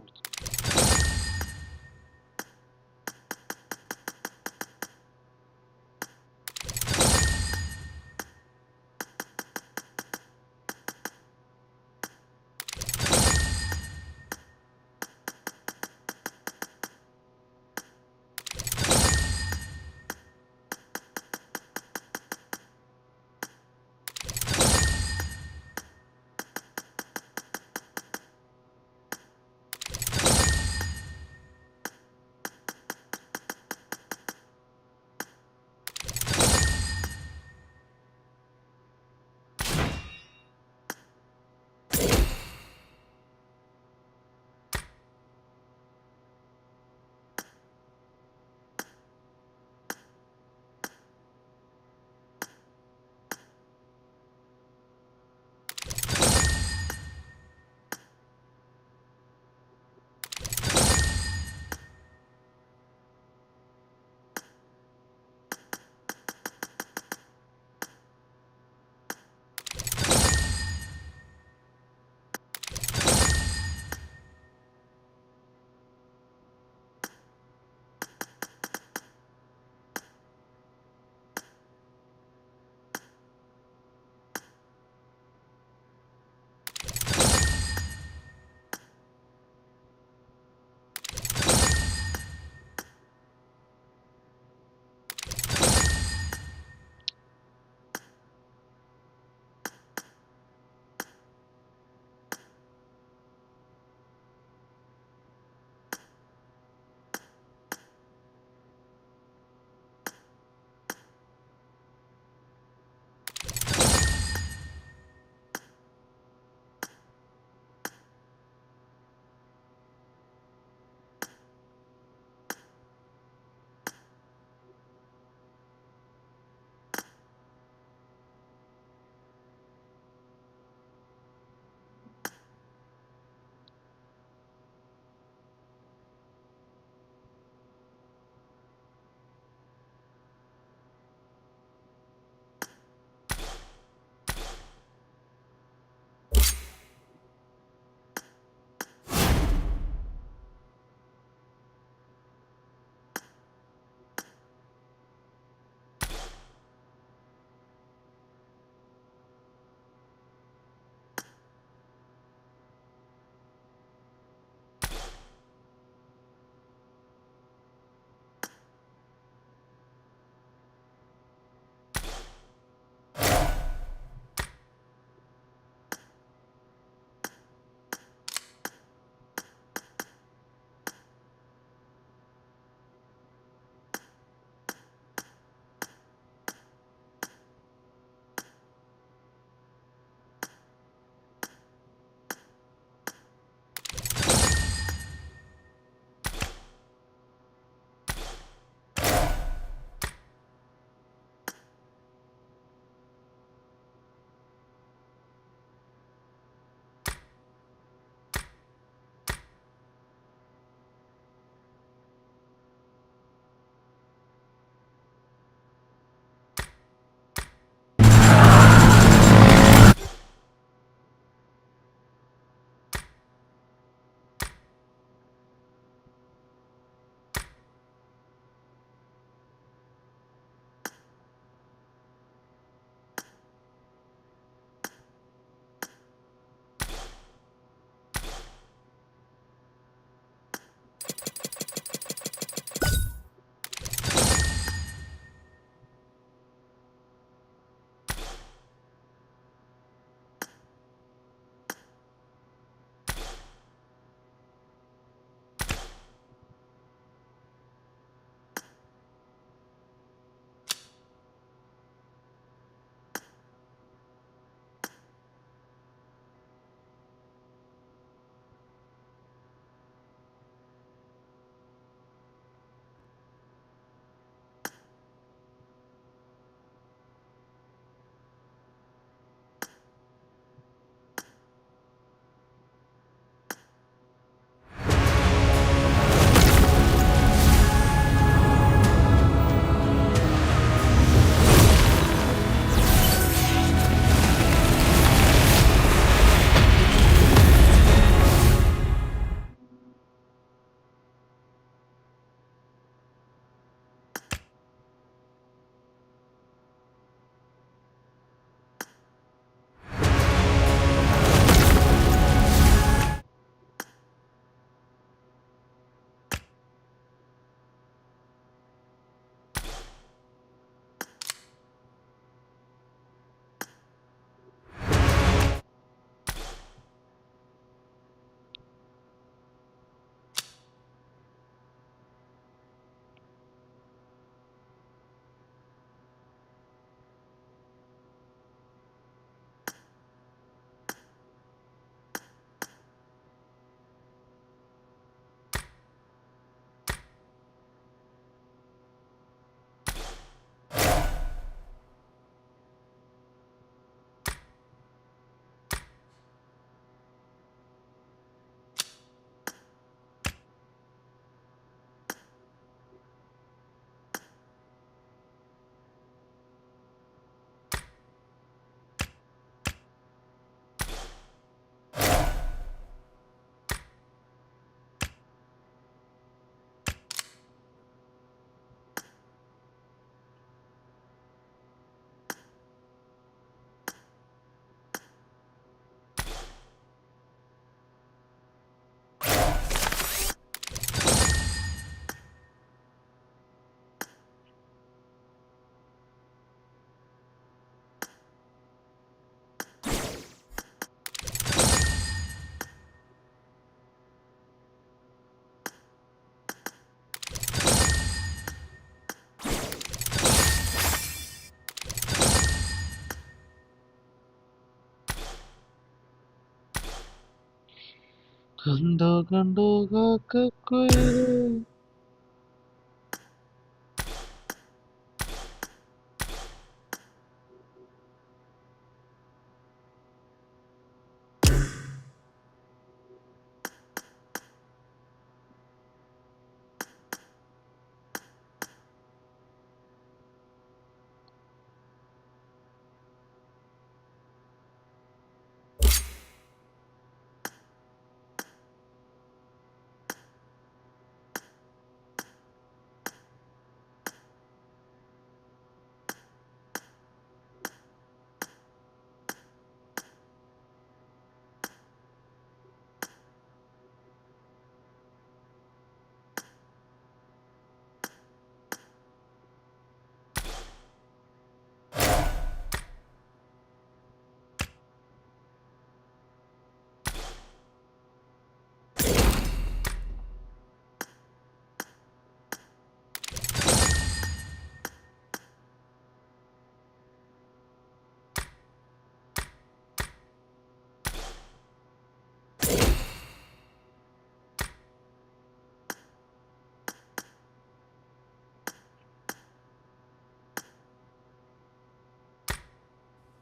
കണ്ടോ കണ്ടോ കാക്കക്കുയിലേ.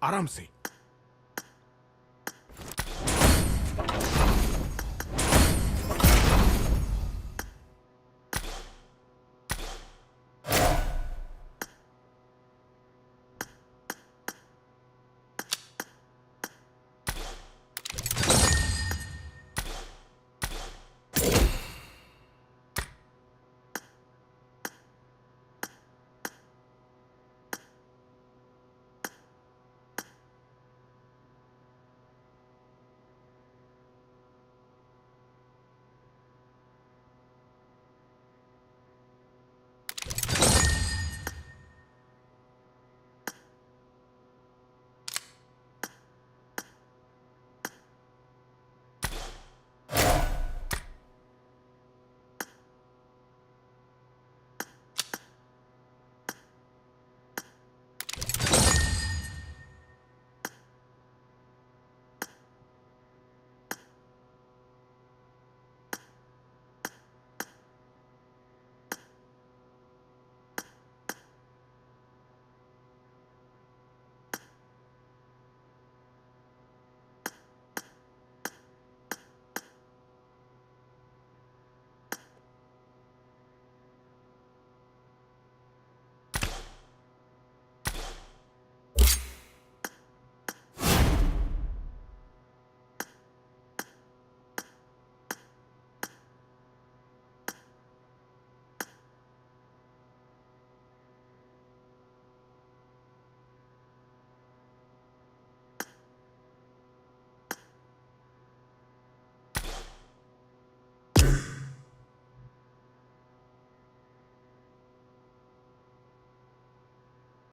आराम से